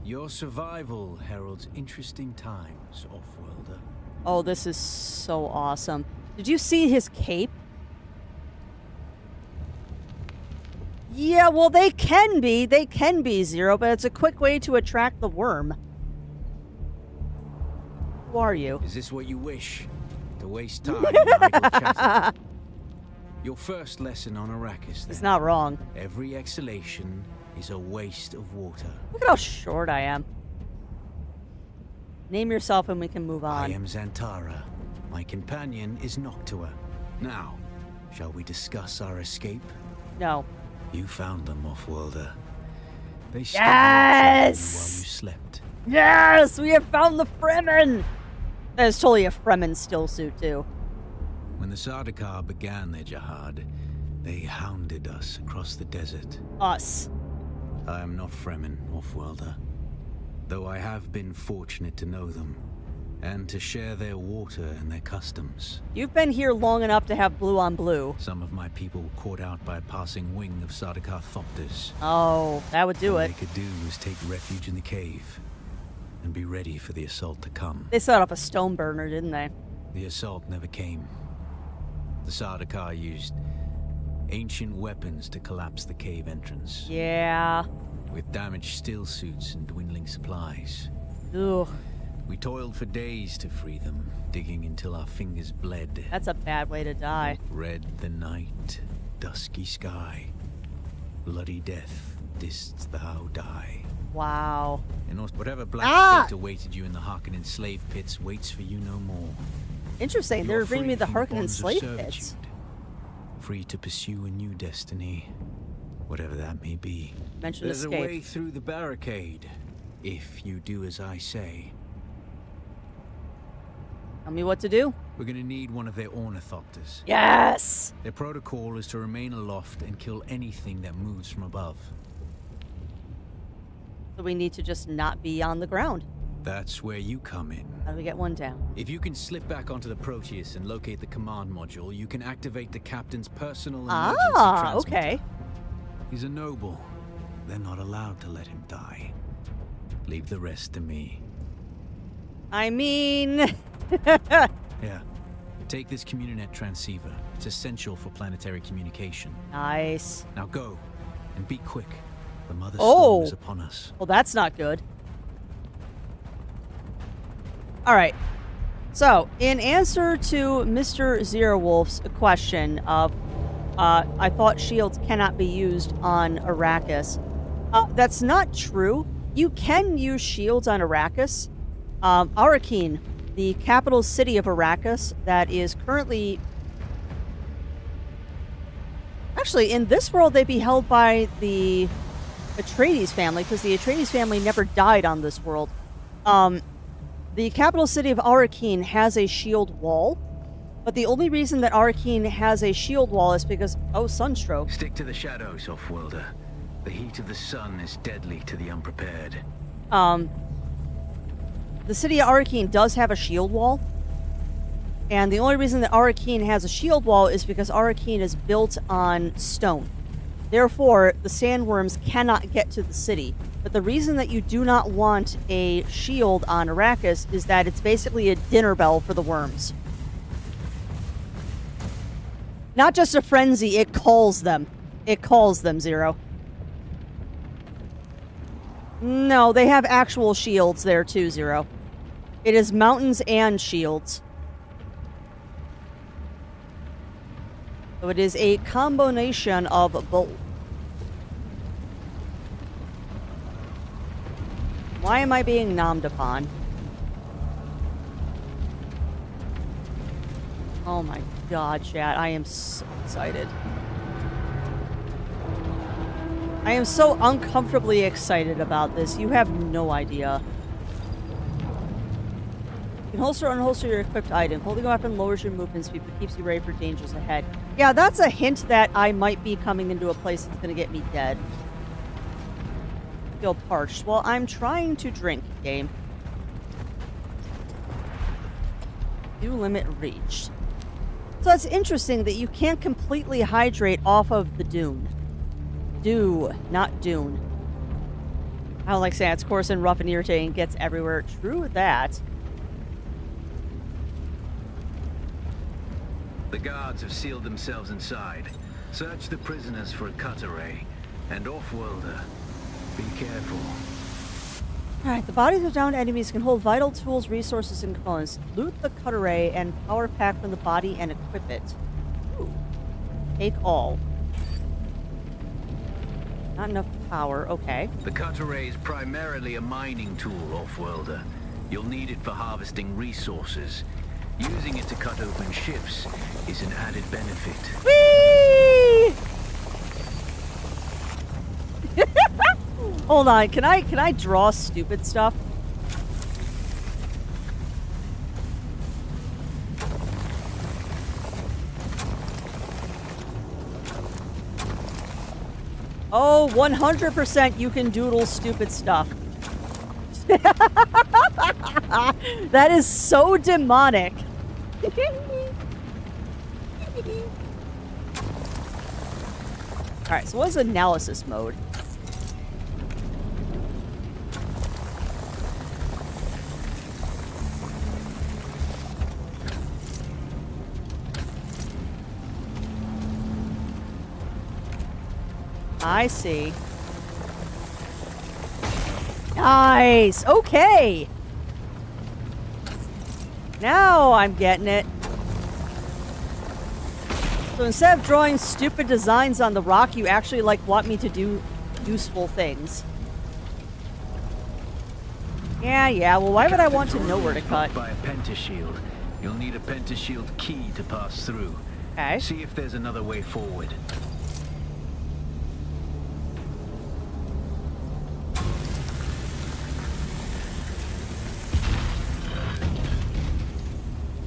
Your survival heralds interesting times, Offworlder. Oh, this is so awesome. Did you see his cape? Yeah, well, they can be, Zero, but it's a quick way to attract the worm. Who are you? Is this what you wish? To waste time in idle chatter? Your first lesson on Arrakis, then. He's not wrong. Every exhalation is a waste of water. Look at how short I am. Name yourself and we can move on. I am Xantara. My companion is Noctua. Now, shall we discuss our escape? No. You found them, Offworlder. They Yes! while you slept. Yes! We have found the Fremen! That is totally a Fremen still suit, too. When the Sardaukar began their jihad, they hounded us across the desert. Us. I am not Fremen, Offworlder, though I have been fortunate to know them, and to share their water and their customs. You've been here long enough to have blue on blue. Some of my people were caught out by a passing wing of Sardaukar thopters. Oh, that would do All it. they could do was take refuge in the cave, and be ready for the assault to come. They set up a stone burner, didn't they? The assault never came. The Sardaukar used ancient weapons to collapse the cave entrance. Yeah. With damaged steel suits and dwindling supplies. Ugh. We toiled for days to free them, digging until our fingers bled. That's a bad way to die. Red the night, dusky sky, bloody death, didst thou die. Wow. And whatever black fate awaited you in the Harkonnen slave pits waits for you no more. Interesting. You They're are bringing me free the from Harkonnen bonds of slave servitude, pits. free to pursue a new destiny, whatever that may be. Mention There's escape. a way through the barricade, if you do as I say. Tell me what to do. We're gonna need one of their ornithopters. Yes! Their protocol is to remain aloft and kill anything that moves from above. So we need to just not be on the ground. That's where you come in. How do we get one down? If you can slip back onto the Proteus and locate the command module, you can activate the captain's personal emergency transmitter. Okay. He's a noble. They're not allowed to let him die. Leave the rest to me. I mean... Yeah. Take this Communinet transceiver. It's essential for planetary communication. Nice. Now go, and be quick. The Mother Oh. Storm is upon us. Well, that's not good. All right. So, in answer to Mr. Zerowolf's question of, I thought shields cannot be used on Arrakis. That's not true. You can use shields on Arrakis. Arrakeen, the capital city of Arrakis, that is currently... Actually, in this world, they'd be held by the Atreides family, because the Atreides family never died on this world. The capital city of Arrakeen has a shield wall, but the only reason that Arrakeen has a shield wall is because, oh, sunstroke. Stick to the shadows, Offworlder. The heat of the sun is deadly to the unprepared. The city of Arrakeen does have a shield wall, and the only reason that Arrakeen has a shield wall is because Arrakeen is built on stone. Therefore, the sandworms cannot get to the city. But the reason that you do not want a shield on Arrakis is that it's basically a dinner bell for the worms. Not just a frenzy, it calls them. It calls them, Zero. No, they have actual shields there too, Zero. It is mountains and shields. So it is a combination of both. Why am I being nommed upon? Oh my god, chat. I am so excited. I am so uncomfortably excited about this. You have no idea. You can holster or unholster your equipped item. Holding a weapon lowers your movement speed, but keeps you ready for dangers ahead. Yeah, that's a hint that I might be coming into a place that's going to get me dead. I feel parched. Well, I'm trying to drink, game. Dew limit reached. So it's interesting that you can't completely hydrate off of the dune. Dew, not dune. I don't like saying it's coarse and rough and irritating, gets everywhere. True that. The guards have sealed themselves inside. Search the prisoners for a cut array. And Offworlder, be careful. Alright, the bodies of downed enemies can hold vital tools, resources, and components. Loot the cut array and power pack from the body and equip it. Ooh. Take all. Not enough power, okay. The cut array is primarily a mining tool, Offworlder. You'll need it for harvesting resources. Using it to cut open ships is an added benefit. Whee! Hold on, can I draw stupid stuff? Oh, 100% you can doodle stupid stuff. That is so demonic. Alright, so what is analysis mode? I see. Nice. Okay. Now I'm getting it. So instead of drawing stupid designs on the rock, you actually like want me to do useful things. Yeah. Well, why would I want to know where to cut? By a pentashield. You'll need a pentashield key to pass through. Okay. See if there's another way forward.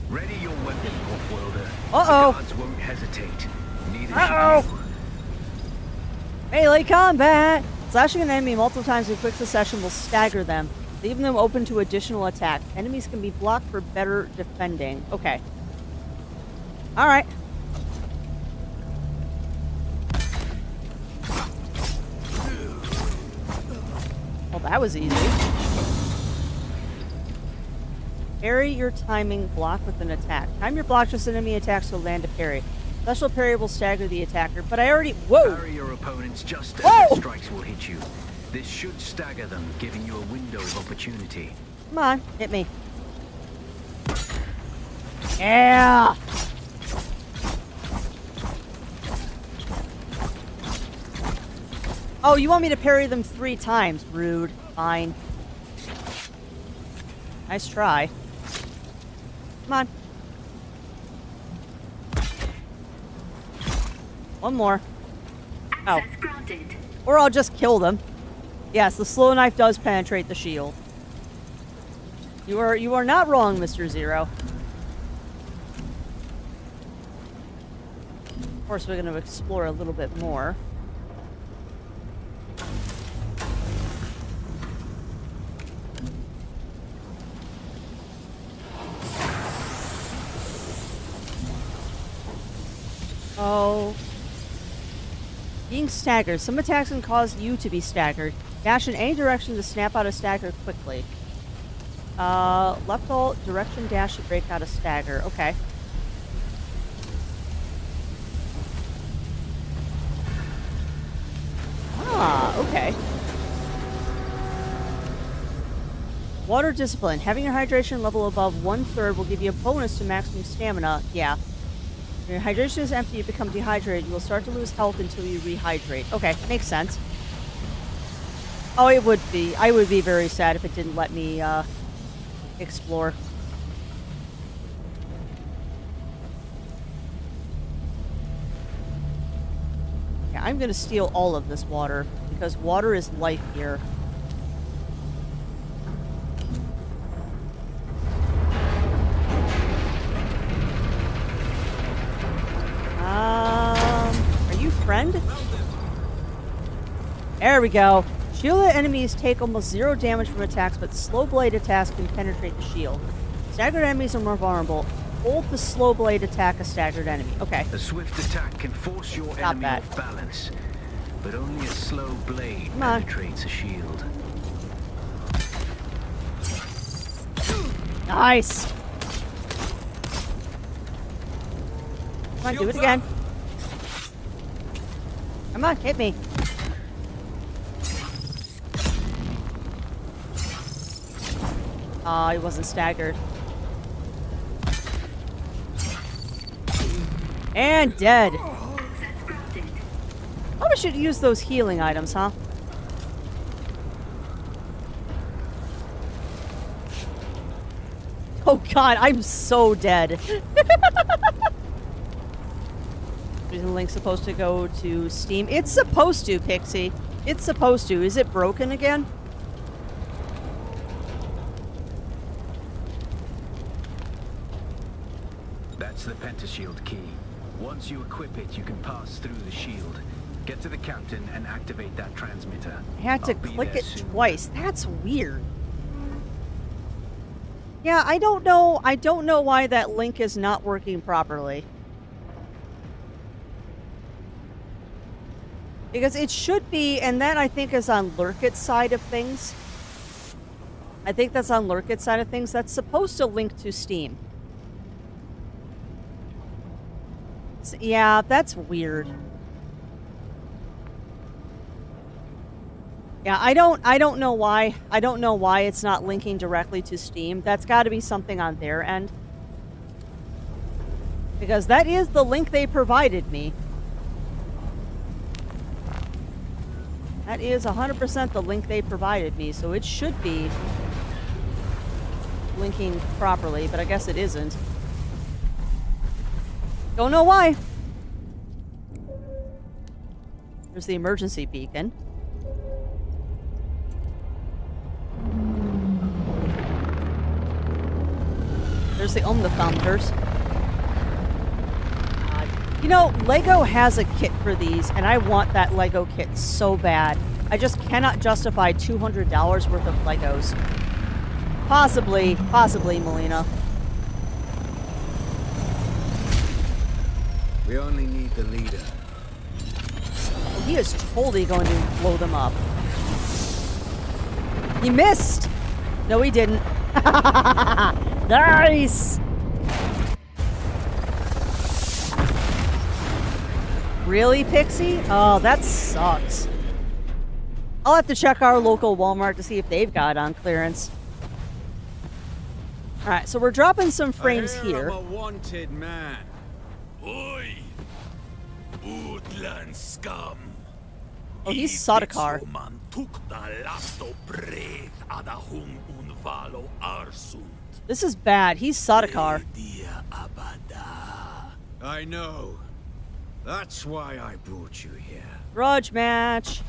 Ready your weapon, off-worlder. Uh-oh. The guards won't hesitate. Neither Uh-oh. should you. Melee combat! Slashing an enemy multiple times in quick succession will stagger them, leaving them open to additional attack. Enemies can be blocked for better defending. Okay. Alright. Well, that was easy. Parry your timing block with an attack. Time your block just enemy attacks to land a parry. Special parry will stagger the attacker, but I already... Whoa! Parry your opponents just as Whoa! their strikes will hit you. This should stagger them, giving you a window of opportunity. Come on, hit me. Yeah! Oh, you want me to parry them 3 times? Rude. Fine. Nice try. Come on. One more. Oh. Or I'll just kill them. Yes, the slow knife does penetrate the shield. You are not wrong, Mr. Zero. Of course, we're going to explore a little bit more. Oh. Being staggered. Some attacks can cause you to be staggered. Dash in any direction to snap out a stagger quickly. Left alt, direction dash to break out a stagger. Okay. Ah, okay. Water discipline. Having your hydration level above 1/3 will give you a bonus to maximum stamina. Yeah. When your hydration is empty, you become dehydrated. You will start to lose health until you rehydrate. Okay, makes sense. Oh, it would be. I would be very sad if it didn't let me, explore. Yeah, I'm gonna steal all of this water, because water is life here. Are you friend? There we go. Shielded enemies take almost 0 damage from attacks, but slow blade attacks can penetrate the shield. Staggered enemies are more vulnerable. Hold the slow blade attack a staggered enemy. Okay. A swift attack can force your enemy off balance, but only a slow blade penetrates a shield. Nice. Come on, do it again. Come on, hit me. He wasn't staggered. And dead. Probably should use those healing items, huh? Oh god, I'm so dead. Is the link supposed to go to Steam? It's supposed to, Pixie. It's supposed to. Is it broken again? That's the pentashield key. Once you equip it, you can pass through the shield. Get to the captain and activate that transmitter. I had to click it twice. That's weird. Yeah, I don't know. I don't know why that link is not working properly. Because it should be, and that I think is on Lurkit's side of things. I think that's on Lurkit's side of things. That's supposed to link to Steam. So, yeah, that's weird. Yeah, I don't know why. I don't know why it's not linking directly to Steam. That's got to be something on their end. Because that is the link they provided me. That is 100% the link they provided me, so it should be linking properly, but I guess it isn't. Don't know why. There's the emergency beacon. There's the omnithometers. You know, Lego has a kit for these, and I want that Lego kit so bad. I just cannot justify $200 worth of Legos. Possibly, Melina. We only need the leader. Well, he is totally going to blow them up. He missed! No, he didn't. Nice! Really, Pixie? Oh, that sucks. I'll have to check our local Walmart to see if they've got it on clearance. Alright, so we're dropping some frames here. I'm a wanted man. Oi! Woodland scum! Oh, he's Sardaukar. Man tukta lasto breath adahum unvalo arsund. This is bad. He's Sardaukar. Dia abada. I know. That's why I brought you here. Grudge match.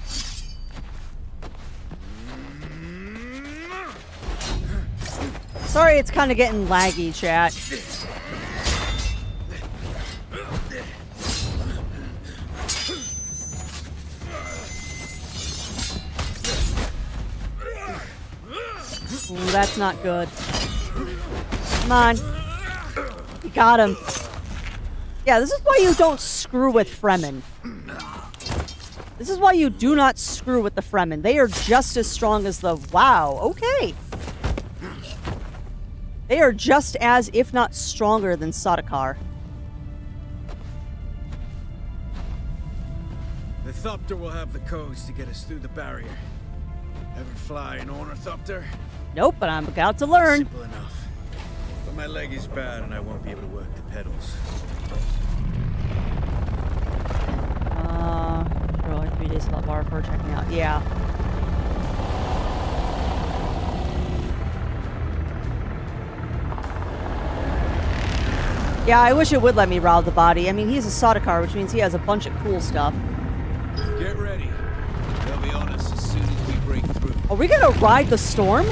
Sorry, it's kind of getting laggy, chat. Ooh, that's not good. Come on. You got him. Yeah, this is why you don't screw with Fremen. This is why you do not screw with the Fremen. They are just as strong as the... Wow, okay. They are just as, if not stronger than Sardaukar. The Thopter will have the codes to get us through the barrier. Ever fly an ornithopter? Nope, but I'm about to learn. Simple enough. But my leg is bad and I won't be able to work the pedals. For like 3 days without bar for checking out. Yeah. Yeah, I wish it would let me rob the body. I mean, he's a Sardaukar, which means he has a bunch of cool stuff. Get ready. They'll be on us as soon as we break through. Are we gonna ride the storm?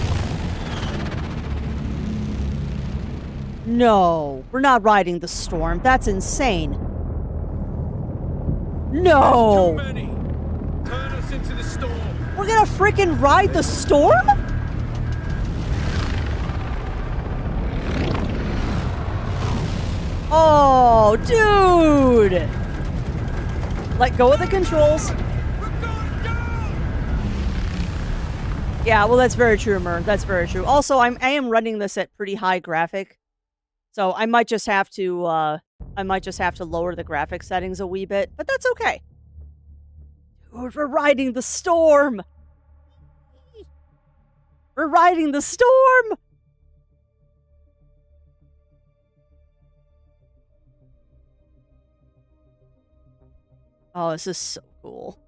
No, we're not riding the storm. That's insane. No! Too many. Turn us into the storm. We're gonna freaking ride the storm? Oh, dude! Let go of the controls. Yeah, well, that's very true, Mer. That's very true. Also, I am running this at pretty high graphic, so I might just have to lower the graphic settings a wee bit, but that's okay. Dude, we're riding the storm. We're riding the storm. Oh, this is so cool.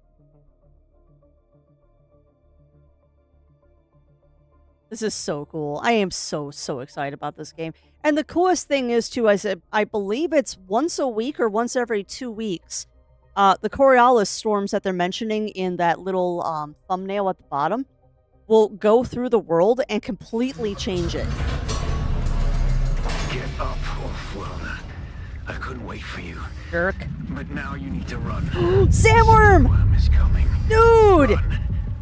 This is so cool. I am so excited about this game. And the coolest thing is, too, I believe it's once a week or once every 2 weeks. The Coriolis storms that they're mentioning in that little thumbnail at the bottom will go through the world and completely change it. Get up, Off-Worlder. I couldn't wait for you. Jerk. But now you need to run. Sandworm! Worm is coming. Dude! Run.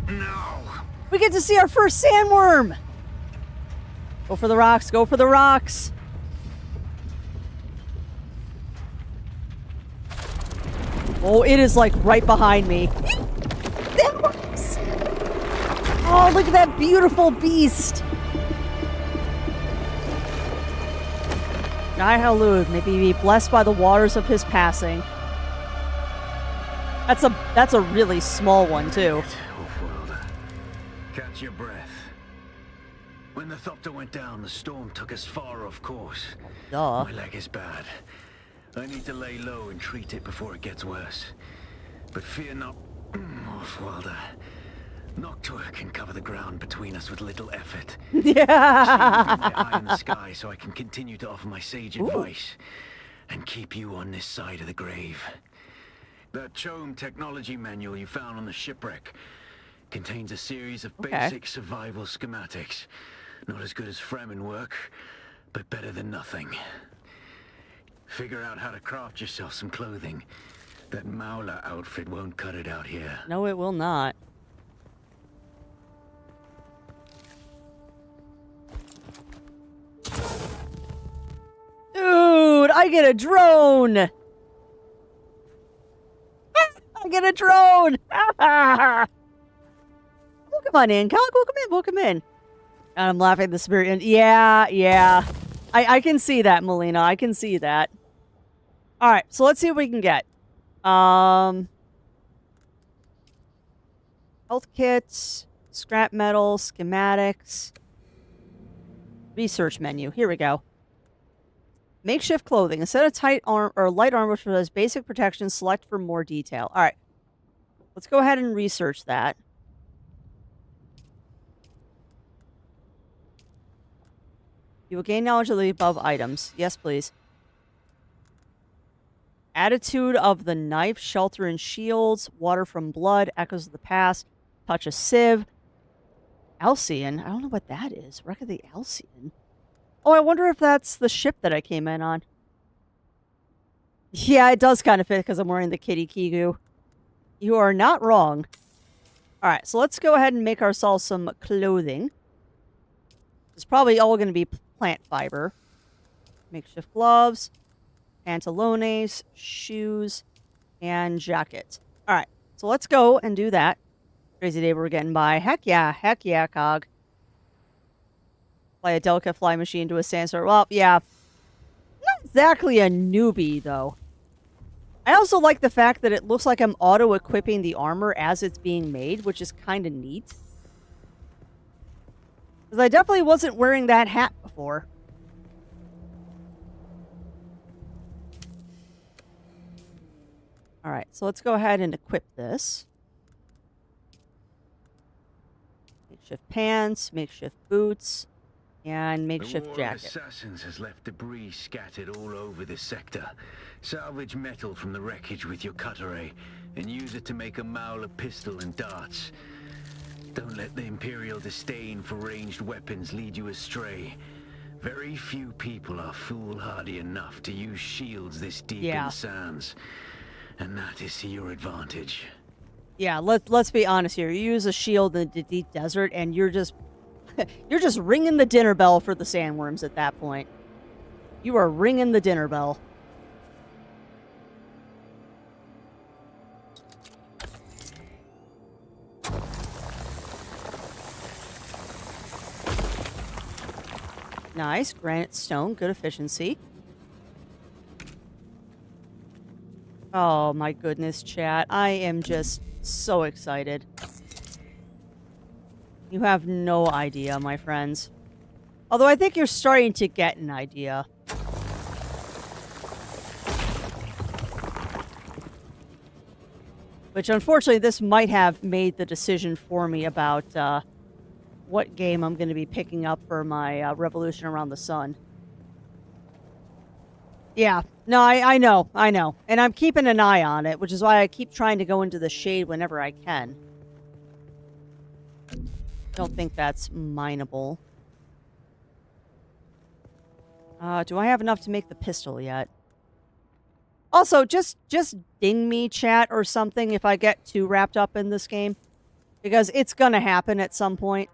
No! We get to see our first sandworm! Go for the rocks, go for the rocks! Oh, it is like right behind me. Sandworms! Oh, look at that beautiful beast! Jai Halud, may he be blessed by the waters of his passing. That's a really small one, too. Catch your breath. When the Thopter went down, the storm took us far off course. Duh. My leg is bad. I need to lay low and treat it before it gets worse. But fear not, Oswalder. Noctua can cover the ground between us with little effort. Yeah. My eye in the sky so I can continue to offer my sage advice and keep you on this side of the grave. That Chome technology manual you found on the shipwreck contains a series of basic survival schematics. Not as good as Fremen work, but better than nothing. Figure out how to craft yourself some clothing. That Maula outfit won't cut it out here. No, it will not. Dude, I get a drone! I get a drone! Welcome on in, Cog. Welcome in. And I'm laughing at the spirit. And yeah. I can see that, Melina. I can see that. Alright, so let's see what we can get. Health kits, scrap metal, schematics, research menu. Here we go. Makeshift clothing. Instead of tight arm or light armor, which has basic protection, select for more detail. All right, let's go ahead and research that. You will gain knowledge of the above items. Yes, please. Attitude of the knife, shelter and shields, water from blood, echoes of the past, touch a sieve. Alcyon. I don't know what that is. Wreck of the Alcyon. Oh, I wonder if that's the ship that I came in on. Yeah, it does kind of fit because I'm wearing the Kitty Kigu. You are not wrong. Alright, so let's go ahead and make ourselves some clothing. It's probably all going to be plant fiber. Makeshift gloves, pantalones, shoes, and jacket. Alright, so let's go and do that. Crazy day we're getting by. Heck yeah, Cog. Fly a delicate fly machine to a sandstorm. Well, yeah. Not exactly a newbie, though. I also like the fact that it looks like I'm auto-equipping the armor as it's being made, which is kind of neat. Because I definitely wasn't wearing that hat before. Alright, so let's go ahead and equip this. Makeshift pants, makeshift boots, and makeshift jacket. The War of Assassins has left debris scattered all over this sector. Salvage metal from the wreckage with your cutlery, and use it to make a Maula pistol and darts. Don't let the Imperial disdain for ranged weapons lead you astray. Very few people are foolhardy enough to use shields this deep in the sands, and that is to your advantage. Yeah, let's be honest here. You use a shield in the deep desert, and you're just ringing the dinner bell for the sandworms at that point. You are ringing the dinner bell. Nice. Granite stone. Good efficiency. Oh my goodness, chat. I am just so excited. You have no idea, my friends. Although I think you're starting to get an idea. Which, unfortunately, this might have made the decision for me about what game I'm going to be picking up for my Revolution Around the Sun. Yeah. No, I know. And I'm keeping an eye on it, which is why I keep trying to go into the shade whenever I can. Don't think that's mineable. Do I have enough to make the pistol yet? Also, just ding me, chat, or something if I get too wrapped up in this game. Because it's gonna happen at some point.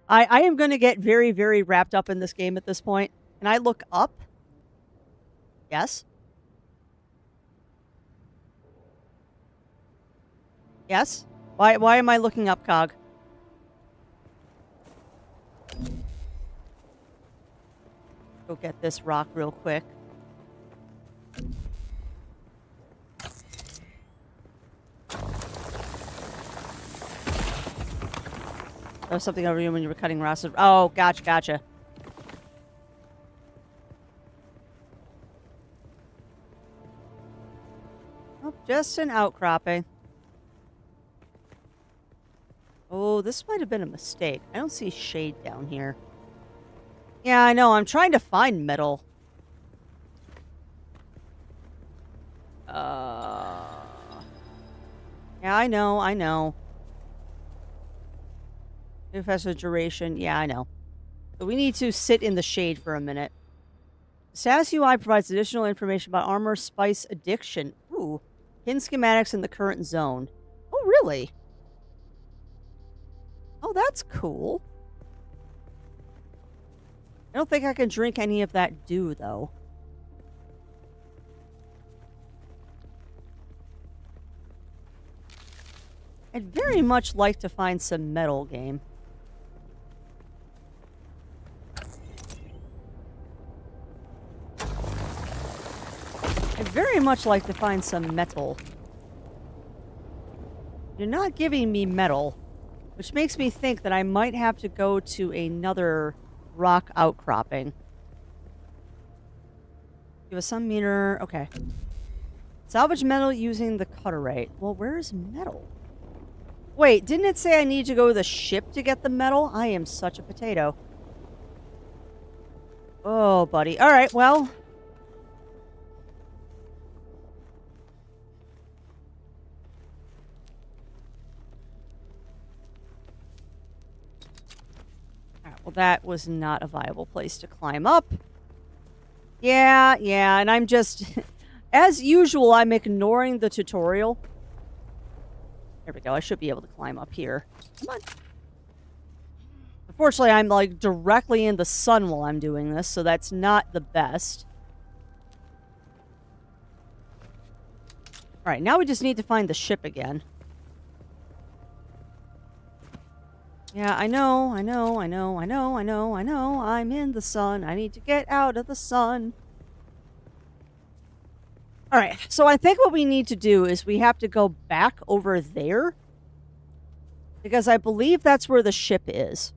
I am gonna get very, very wrapped up in this game at this point. Can I look up? Yes? Yes? Why am I looking up, Cog? Go get this rock real quick. There was something over here when you were cutting rocks. Oh, gotcha. just an outcropping. Oh, this might have been a mistake. I don't see shade down here. Yeah, I know. I'm trying to find metal. Yeah, I know. Professor duration. Yeah, I know. So we need to sit in the shade for a minute. Status UI provides additional information about armor spice addiction. Ooh. Hidden schematics in the current zone. Oh, really? Oh, that's cool. I don't think I can drink any of that dew, though. I'd very much like to find some metal, game. I'd very much like to find some metal. You're not giving me metal, which makes me think that I might have to go to another rock outcropping. Give us some meter. Okay. Salvage metal using the cutter rate. Well, where's metal? Wait, didn't it say I need to go to the ship to get the metal? I am such a potato. Oh, buddy. All right, well. All right, well, that was not a viable place to climb up. Yeah, and I'm just... As usual, I'm ignoring the tutorial. There we go. I should be able to climb up here. Come on. Unfortunately, I'm like directly in the sun while I'm doing this, so that's not the best. Alright, now we just need to find the ship again. Yeah, I know. I'm in the sun. I need to get out of the sun. Alright, so I think what we need to do is we have to go back over there. Because I believe that's where the ship is.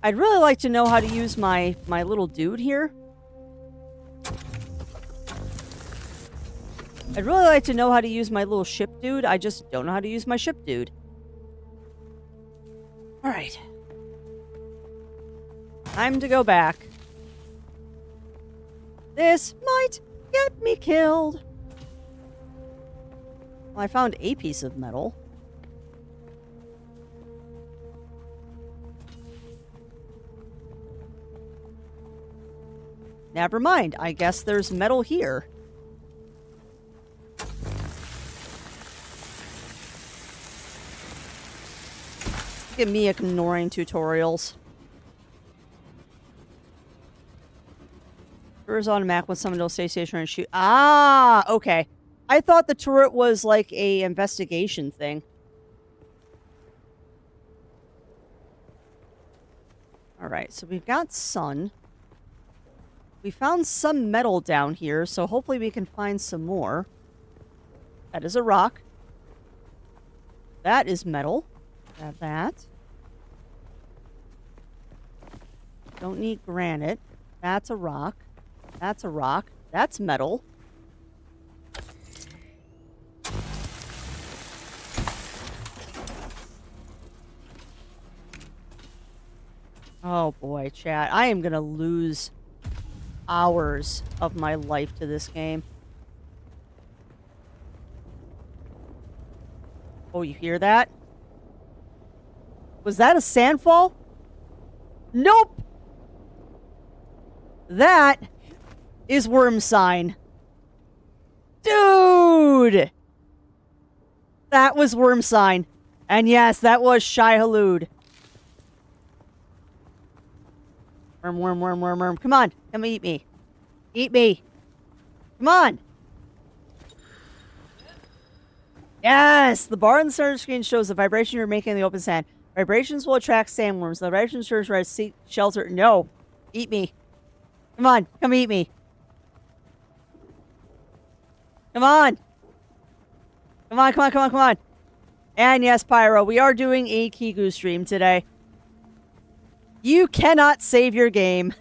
I'd really like to know how to use my little dude here. I'd really like to know how to use my little ship dude. I just don't know how to use my ship dude. Alright. Time to go back. This might get me killed. Well, I found a piece of metal. Never mind. I guess there's metal here. Look at me ignoring tutorials. Turret's on a map when someone will stay stationary and shoot. Ah, okay. I thought the turret was like a investigation thing. Alright, so we've got sun. We found some metal down here, so hopefully we can find some more. That is a rock. That is metal. Grab that. Don't need granite. That's a rock. That's a rock. That's metal. Oh boy, chat. I am gonna lose hours of my life to this game. Oh, you hear that? Was that a sandfall? Nope! That is worm sign. Dude! That was worm sign. And yes, that was Shai Halud. Worm. Come on. Come eat me. Eat me. Come on. Yes! The bar on the center screen shows the vibration you're making in the open sand. Vibrations will attract sandworms. The vibration serves as seek shelter. No. Eat me. Come on. Come eat me. Come on. Come on. And yes, Pyro, we are doing a Kiku stream today. You cannot save your game.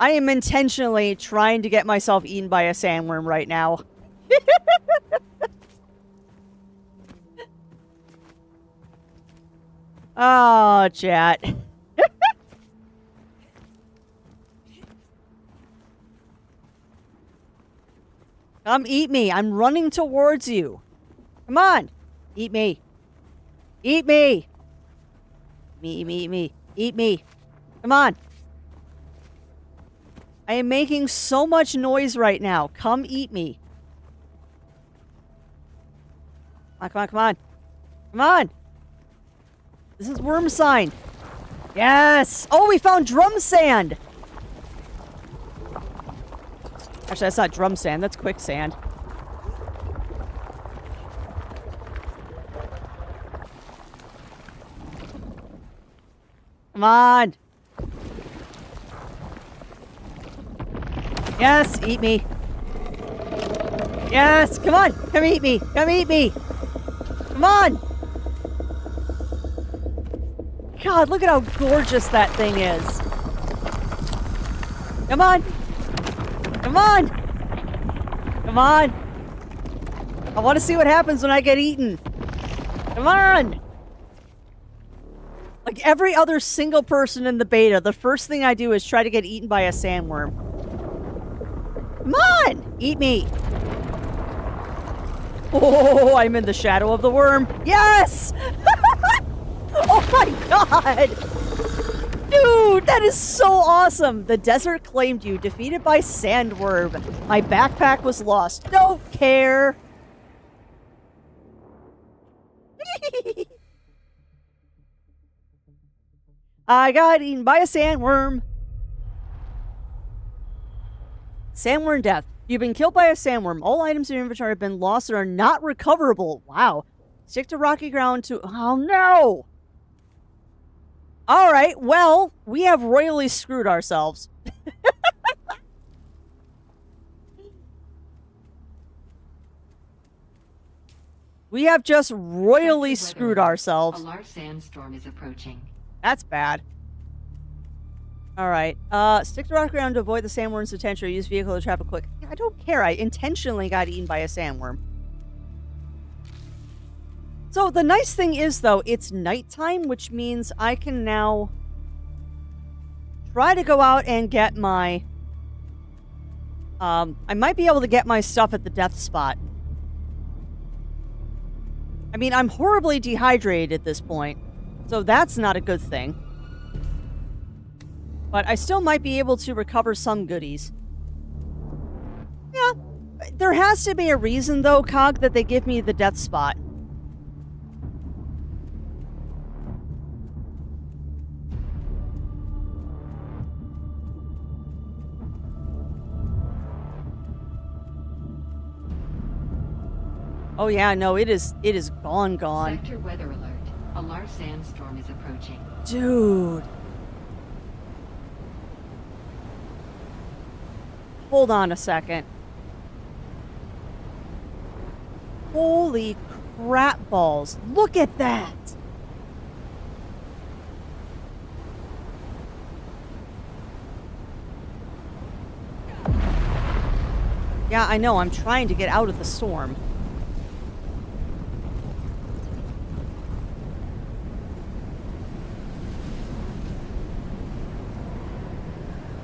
I am intentionally trying to get myself eaten by a sandworm right now. Oh, chat. Come eat me. I'm running towards you. Come on. Eat me. Eat me. Eat me, eat me. Eat me. Come on. I am making so much noise right now. Come eat me. Come on, come on, come on. Come on. This is worm sign. Yes. Oh, we found drum sand. Actually, that's not drum sand. That's quicksand. Come on. Yes, eat me. Yes, come on. Come eat me. Come eat me. Come on. God, look at how gorgeous that thing is. Come on. Come on. Come on. I want to see what happens when I get eaten. Come on. Like every other single person in the beta, the first thing I do is try to get eaten by a sandworm. Come on! Eat me! Oh, I'm in the shadow of the worm. Yes! Oh my god! Dude, that is so awesome! The desert claimed you, defeated by sandworm. My backpack was lost. Don't care. I got eaten by a sandworm. Sandworm death. You've been killed by a sandworm. All items in your inventory have been lost and are not recoverable. Wow. Stick to rocky ground to... Oh, no! Alright, well, we have royally screwed ourselves. We have just royally screwed ourselves. A large sandstorm is approaching. That's bad. Alright. Stick to rock ground to avoid the sandworm's attention or use vehicle to travel quick. I don't care. I intentionally got eaten by a sandworm. So the nice thing is, though, it's nighttime, which means I can now try to go out and get my... I might be able to get my stuff at the death spot. I mean, I'm horribly dehydrated at this point, so that's not a good thing. But I still might be able to recover some goodies. Yeah, there has to be a reason, though, Cog, that they give me the death spot. Oh yeah, no, it is gone. Sector weather alert. A large sandstorm is approaching. Dude. Hold on a second. Holy crap balls. Look at that. Yeah, I know. I'm trying to get out of the storm.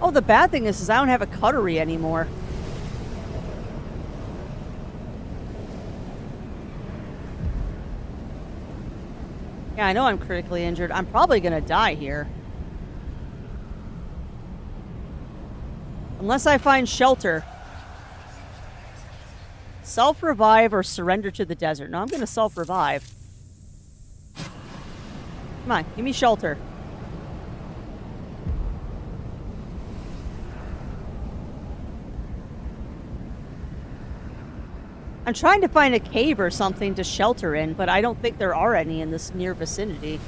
Oh, the bad thing is I don't have a cutlery anymore. Yeah, I know I'm critically injured. I'm probably gonna die here. Unless I find shelter. Self-revive or surrender to the desert. No, I'm gonna self-revive. Come on, give me shelter. I'm trying to find a cave or something to shelter in, but I don't think there are any in this near vicinity.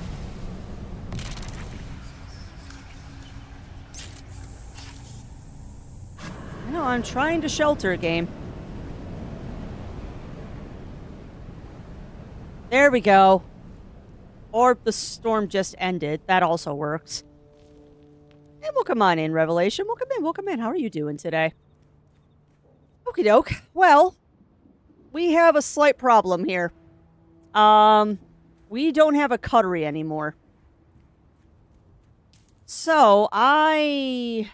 No, I'm trying to shelter, game. There we go. Or the storm just ended. That also works. And welcome on in, Revelation. Welcome in, welcome in. How are you doing today? Okie doke. Well, we have a slight problem here. We don't have a cutlery anymore. So, I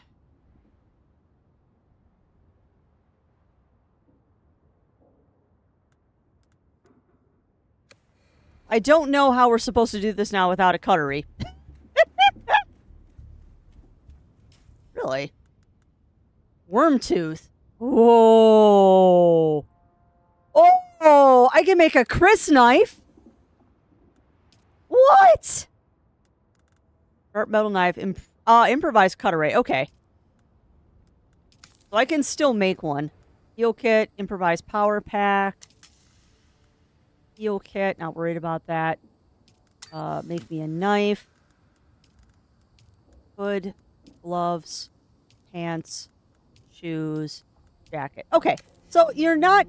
don't know how we're supposed to do this now without a cutlery. Really? Worm tooth. Whoa. Oh, I can make a Chris knife. What? Sharp metal knife. Improvised cutlery. Okay. So I can still make one. Heal kit. Improvised power pack. Heal kit. Not worried about that. Make me a knife. Hood. Gloves. Pants. Shoes. Jacket. Okay. So you're not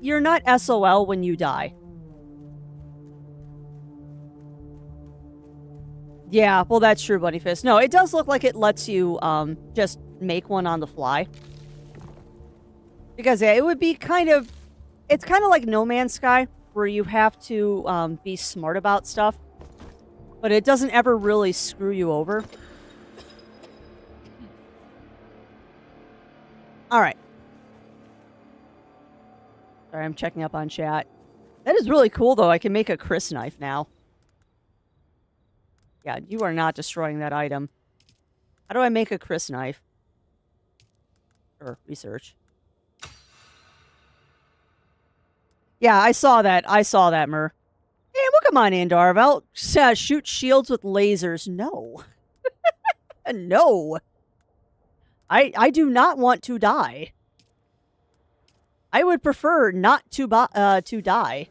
SOL when you die. Yeah, well that's true, Bunny Fist. No, it does look like it lets you just make one on the fly. Because yeah, it would be it's kind of like No Man's Sky, where you have to be smart about stuff. But it doesn't ever really screw you over. Alright. Sorry, I'm checking up on chat. That is really cool, though. I can make a Chris knife now. Yeah, you are not destroying that item. How do I make a Chris knife? Or research. Yeah, I saw that. I saw that, Mur. Hey, well, come on in, Darvel. Shoot shields with lasers. No. No. I do not want to die. I would prefer not to die.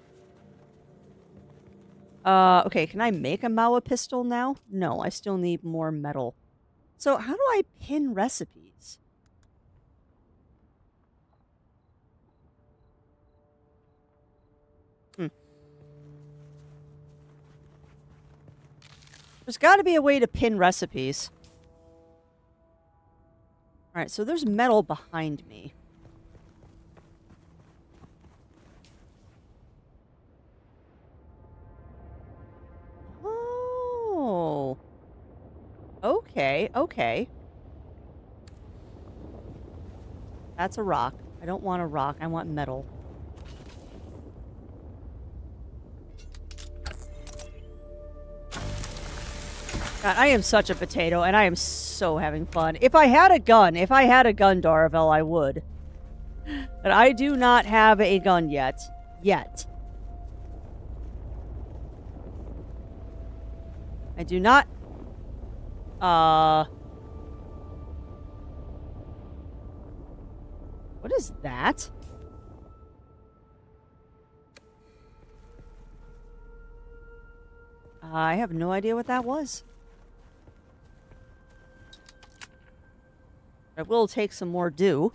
Okay, can I make a Mawa pistol now? No, I still need more metal. So, how do I pin recipes? There's got to be a way to pin recipes. Alright, so there's metal behind me. Oh. Okay, okay. That's a rock. I don't want a rock. I want metal. God, I am such a potato, and I am so having fun. If I had a gun, Darvel, I would. But I do not have a gun yet. I do not... What is that? I have no idea what that was. I will take some more dew.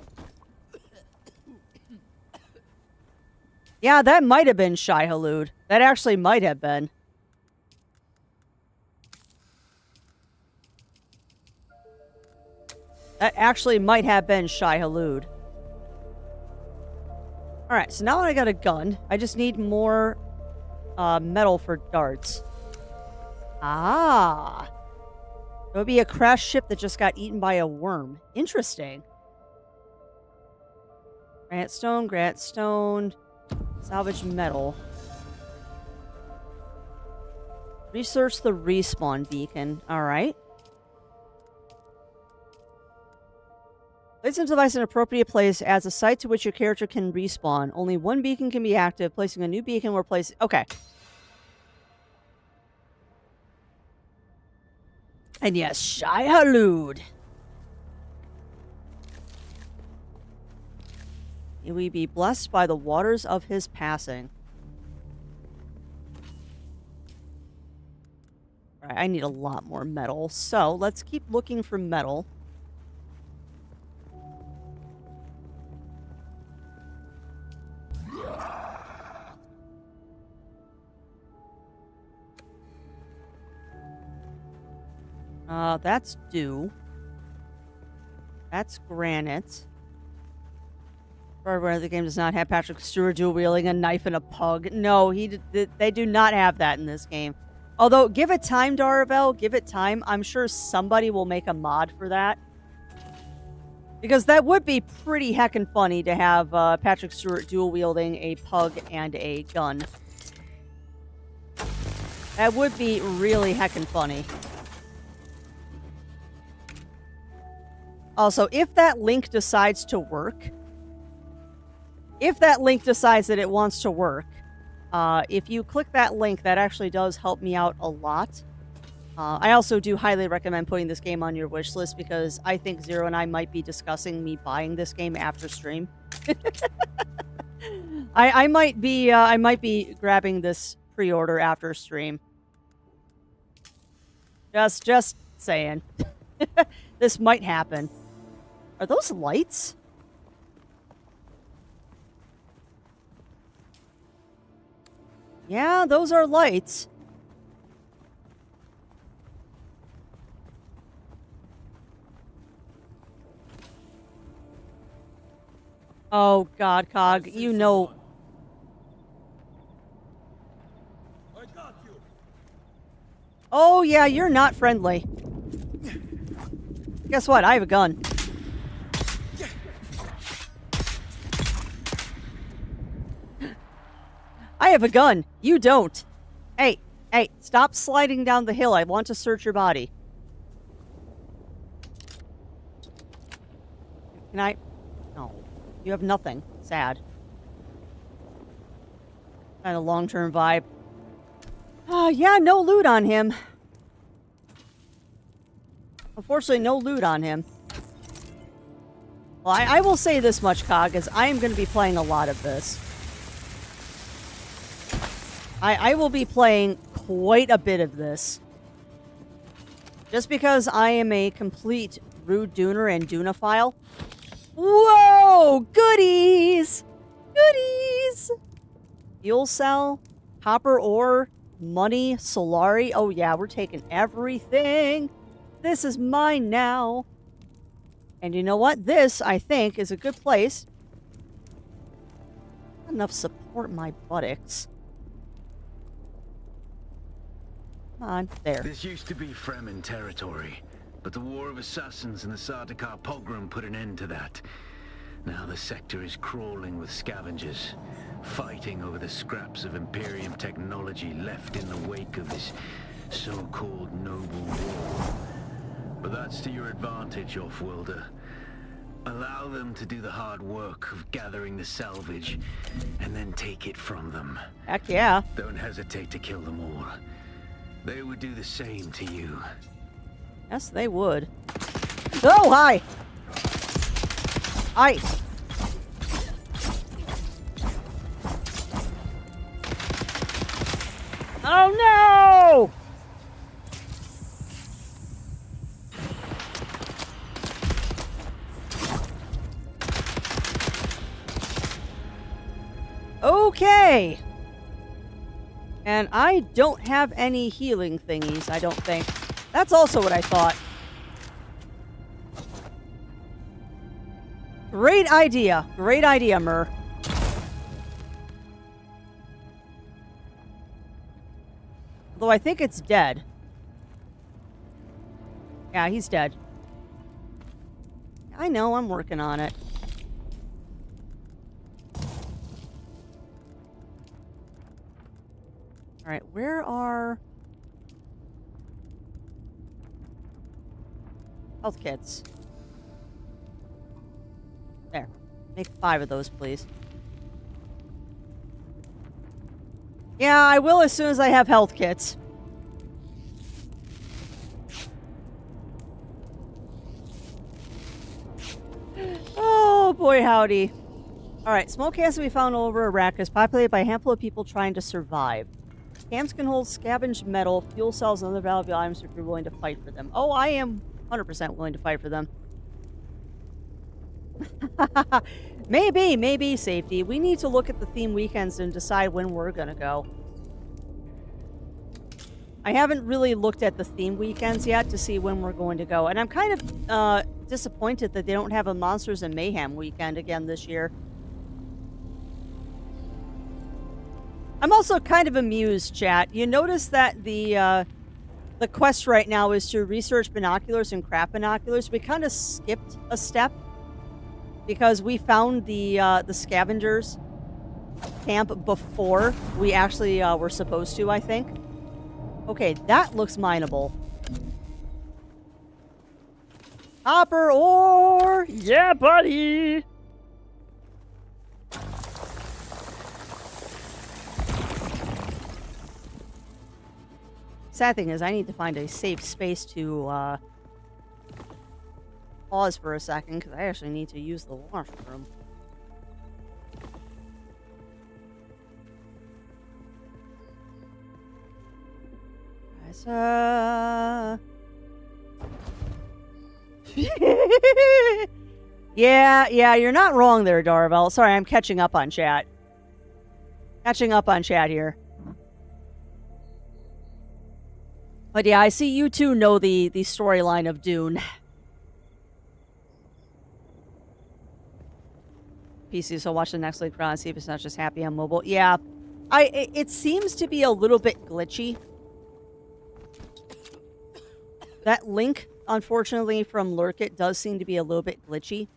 Yeah, that might have been Shai Hulud. That actually might have been. That actually might have been Shai Hulud. Alright, so now I got a gun. I just need more metal for darts. Ah. It would be a crashed ship that just got eaten by a worm. Interesting. Granite stone. Salvage metal. Research the respawn beacon. Alright. Place this device in an appropriate place as a site to which your character can respawn. Only one beacon can be active. Placing a new beacon where place... Okay. And yes, Shai Hulud. May we be blessed by the waters of his passing. Alright, I need a lot more metal. So, let's keep looking for metal. That's dew. That's granite. Where the game does not have Patrick Stewart dual wielding a knife and a pug. No, they do not have that in this game. Although, give it time, Daravel. Give it time. I'm sure somebody will make a mod for that. Because that would be pretty heckin' funny to have Patrick Stewart dual wielding a pug and a gun. That would be really heckin' funny. Also, if that link decides to work, if that link decides that it wants to work, if you click that link, that actually does help me out a lot. I also do highly recommend putting this game on your wish list because I think Zero and I might be discussing me buying this game after stream. I might be grabbing this pre-order after stream. Just saying. This might happen. Are those lights? Yeah, those are lights. Oh, God, Cog, you know... I got you. Oh, yeah, you're not friendly. Guess what? I have a gun. I have a gun. You don't. Hey, stop sliding down the hill. I want to search your body. Can I? No. You have nothing. Sad. Kind of long-term vibe. Yeah, no loot on him. Unfortunately, no loot on him. Well, I will say this much, Cog, as I am going to be playing a lot of this. I will be playing quite a bit of this. Just because I am a complete rude Duner and Dunophile. Whoa! Goodies! Goodies! Fuel cell, copper ore, money, Solari. Oh yeah, we're taking everything. This is mine now. And you know what? This, I think, is a good place. Not enough support my buttocks. Come on, there. This used to be Fremen territory, but the War of Assassins and the Sardaukar pogrom put an end to that. Now the sector is crawling with scavengers, fighting over the scraps of Imperium technology left in the wake of this so-called noble war. But that's to your advantage, Offworlder. Allow them to do the hard work of gathering the salvage, and then take it from them. Heck yeah. Don't hesitate to kill them all. They would do the same to you. Yes, they would. Oh, hi! Hi! Oh, no! Okay. And I don't have any healing thingies, I don't think. That's also what I thought. Great idea. Great idea, Mur. Although I think it's dead. Yeah, he's dead. I know, I'm working on it. Alright, where are... health kits? There. Make 5 of those, please. Yeah, I will as soon as I have health kits. Oh, boy howdy. Alright, smoke has to be found all over Arrakis, populated by a handful of people trying to survive. Camps can hold scavenged metal, fuel cells, and other valuable items if you're willing to fight for them. Oh, I am 100% willing to fight for them. Maybe safety. We need to look at the theme weekends and decide when we're gonna go. I haven't really looked at the theme weekends yet to see when we're going to go, and I'm kind of disappointed that they don't have a Monsters and Mayhem weekend again this year. I'm also kind of amused, chat. You notice that the quest right now is to research binoculars and craft binoculars. We kind of skipped a step because we found the scavengers camp before we actually were supposed to, I think. Okay, that looks mineable. Copper ore! Yeah, buddy! Sad thing is, I need to find a safe space to pause for a second, because I actually need to use the washroom. Yeah, you're not wrong there, Darvel. Sorry, I'm catching up on chat. Catching up on chat here. But yeah, I see you two know the storyline of Dune. PC, so watch the next league round and see if it's not just happy on mobile. Yeah, it seems to be a little bit glitchy. That link, unfortunately, from Lurkit does seem to be a little bit glitchy.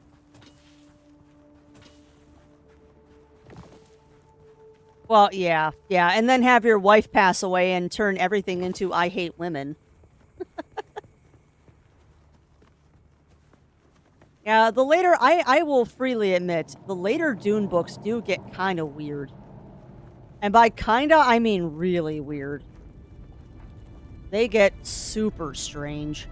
Well, yeah, and then have your wife pass away and turn everything into I hate women. Yeah, the later, I will freely admit, the later Dune books do get kind of weird. And by kinda, I mean really weird. They get super strange.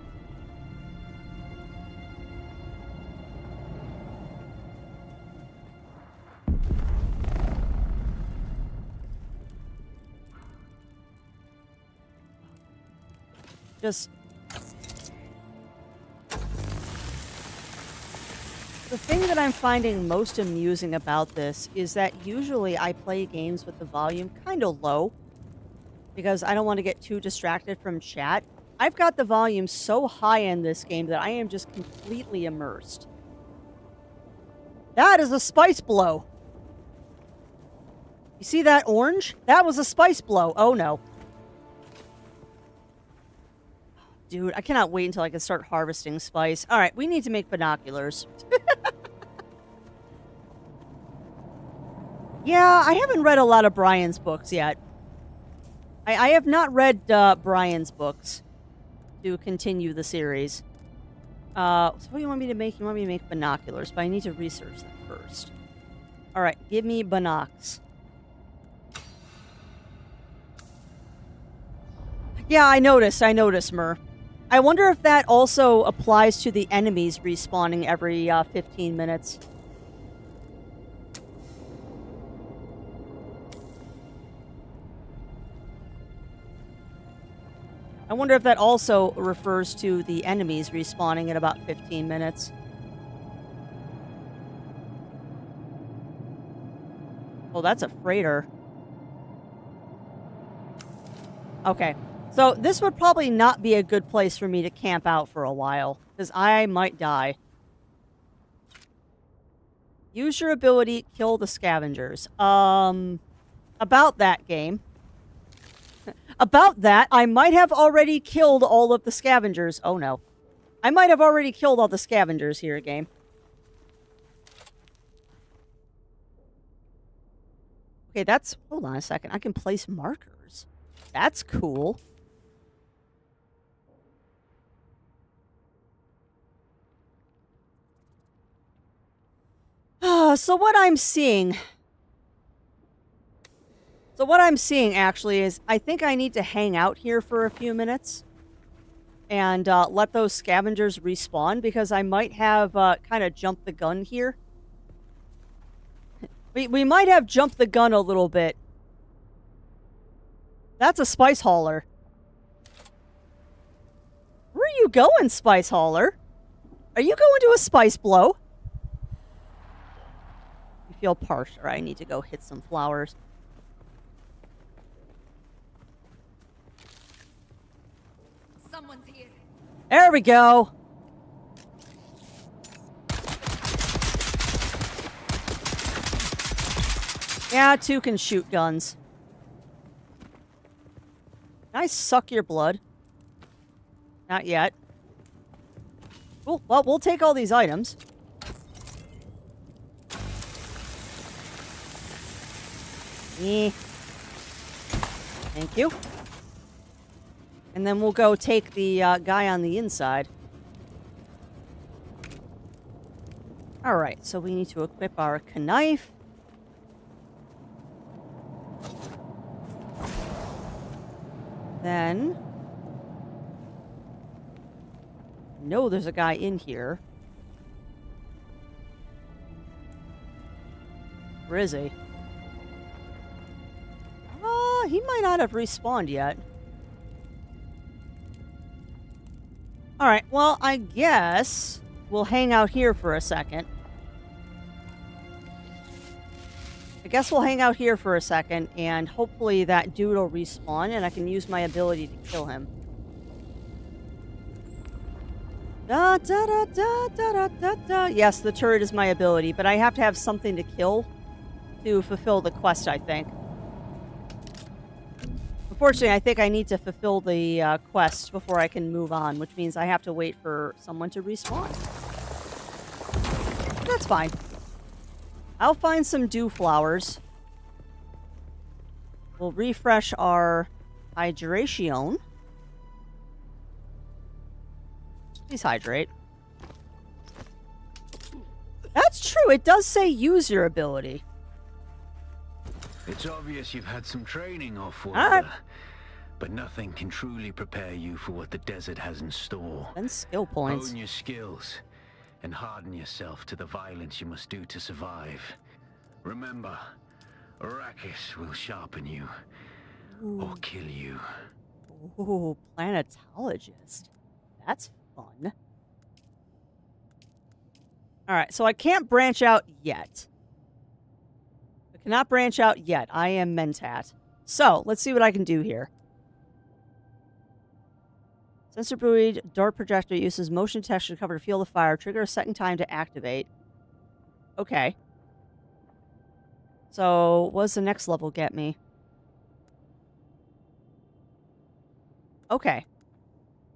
Just... The thing that I'm finding most amusing about this is that usually I play games with the volume kind of low because I don't want to get too distracted from chat. I've got the volume so high in this game that I am just completely immersed. That is a spice blow. You see that orange? That was a spice blow. Oh no. Dude, I cannot wait until I can start harvesting spice. All right, we need to make binoculars. Yeah, I haven't read a lot of Brian's books yet. I have not read Brian's books to continue the series. So what do you want me to make? You want me to make binoculars, but I need to research them first. All right, give me binocs. Yeah, I noticed, Mur. I wonder if that also applies to the enemies respawning every 15 minutes. I wonder if that also refers to the enemies respawning at about 15 minutes. Oh, that's a freighter. Okay. So this would probably not be a good place for me to camp out for a while, because I might die. Use your ability, kill the scavengers. About that game. About that, I might have already killed all of the scavengers. Oh no. I might have already killed all the scavengers here, game. Okay, that's... Hold on a second. I can place markers. That's cool. So what I'm seeing... So what I'm seeing, actually, is I think I need to hang out here for a few minutes and let those scavengers respawn, because I might have kind of jumped the gun here. We might have jumped the gun a little bit. That's a spice hauler. Where are you going, spice hauler? Are you going to a spice blow? You feel parched, or I need to go hit some flowers. There we go. Yeah, 2 can shoot guns. Can I suck your blood? Not yet. Cool. Well, we'll take all these items. Thank you. And then we'll go take the guy on the inside. Alright, so we need to equip our knife. Then... No, there's a guy in here. Where is he? He might not have respawned yet. Alright, well, I guess we'll hang out here for a second. And hopefully that dude will respawn, and I can use my ability to kill him. Da, da, da, da, da, da, da. Yes, the turret is my ability, but I have to have something to kill to fulfill the quest, I think. Unfortunately, I think I need to fulfill the quest before I can move on, which means I have to wait for someone to respawn. That's fine. I'll find some dew flowers. We'll refresh our hydration. Please hydrate. That's true. It does say use your ability. It's obvious you've had some training off-world, Alright. but nothing can truly prepare you for what the desert has in store. And skill points. Hone your skills and harden yourself to the violence you must do to survive. Remember, Arrakis will sharpen you or kill you. Ooh, planetologist. That's fun. Alright, so I can't branch out yet. I cannot branch out yet. I am Mentat. So, let's see what I can do here. Sensor buoyed dart projector uses motion detection to cover the field of fire. Trigger a second time to activate. Okay. So, what does the next level get me? Okay.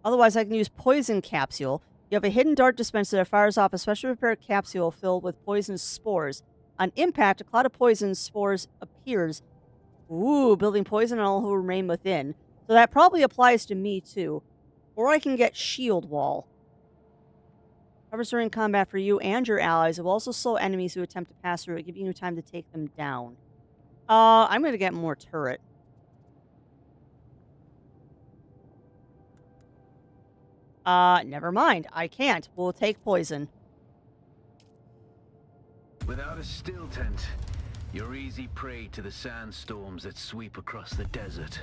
Otherwise, I can use poison capsule. You have a hidden dart dispenser that fires off a specially prepared capsule filled with poisonous spores. On impact, a cloud of poison spores appears. Ooh, building poison on all who remain within. So that probably applies to me, too. Or I can get shield wall. Covers during combat for you and your allies. It will also slow enemies who attempt to pass through it, giving you time to take them down. I'm going to get more turret. Never mind. I can't. We'll take poison. Without a still tent, you're easy prey to the sandstorms that sweep across the desert.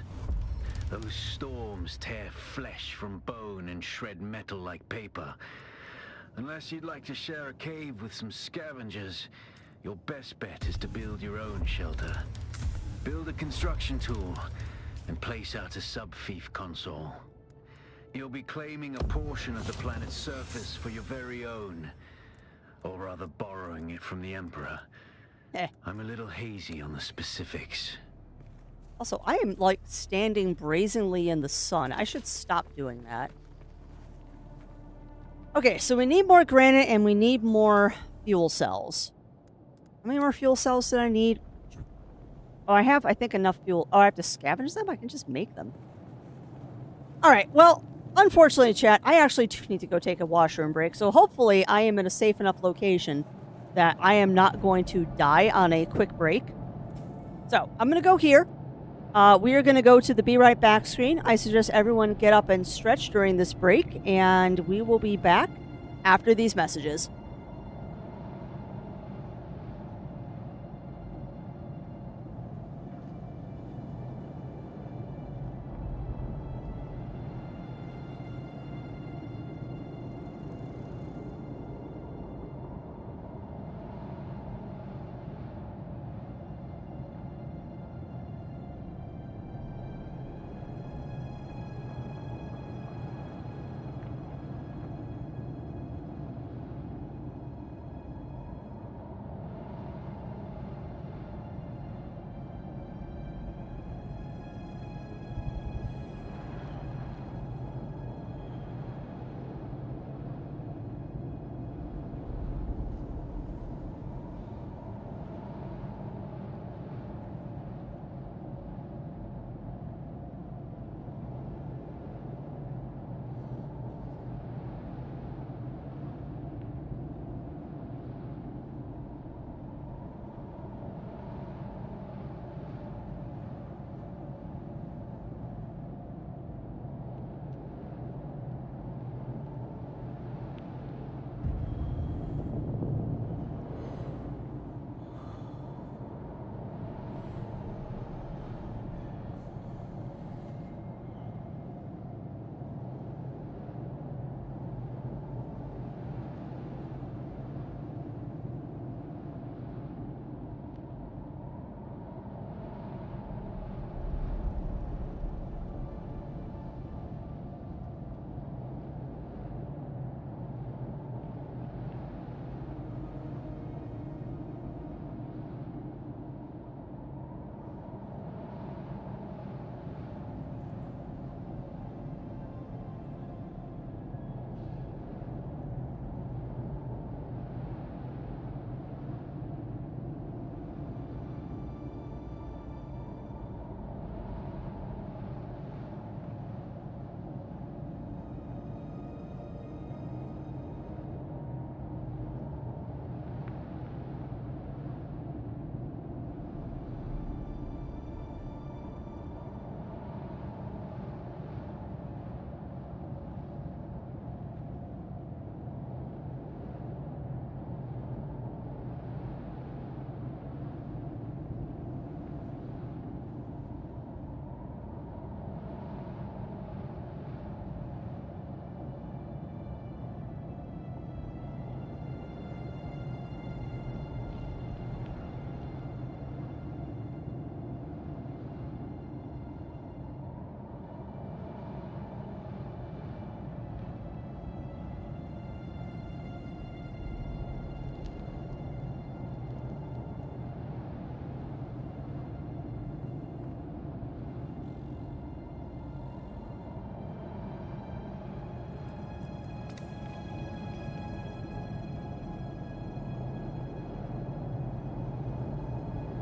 Those storms tear flesh from bone and shred metal like paper. Unless you'd like to share a cave with some scavengers, your best bet is to build your own shelter. Build a construction tool and place out a sub-fief console. You'll be claiming a portion of the planet's surface for your very own. Or rather borrowing it from the Emperor. I'm a little hazy on the specifics. Also, I am, like, standing brazenly in the sun. I should stop doing that. Okay, so we need more granite and we need more fuel cells. How many more fuel cells did I need? Oh, I have, I think, enough fuel. Oh, I have to scavenge them? I can just make them. Alright, well, unfortunately, chat, I actually do need to go take a washroom break. So hopefully I am in a safe enough location that I am not going to die on a quick break. So, I'm going to go here. We are going to go to the Be Right Back screen. I suggest everyone get up and stretch during this break, and we will be back after these messages.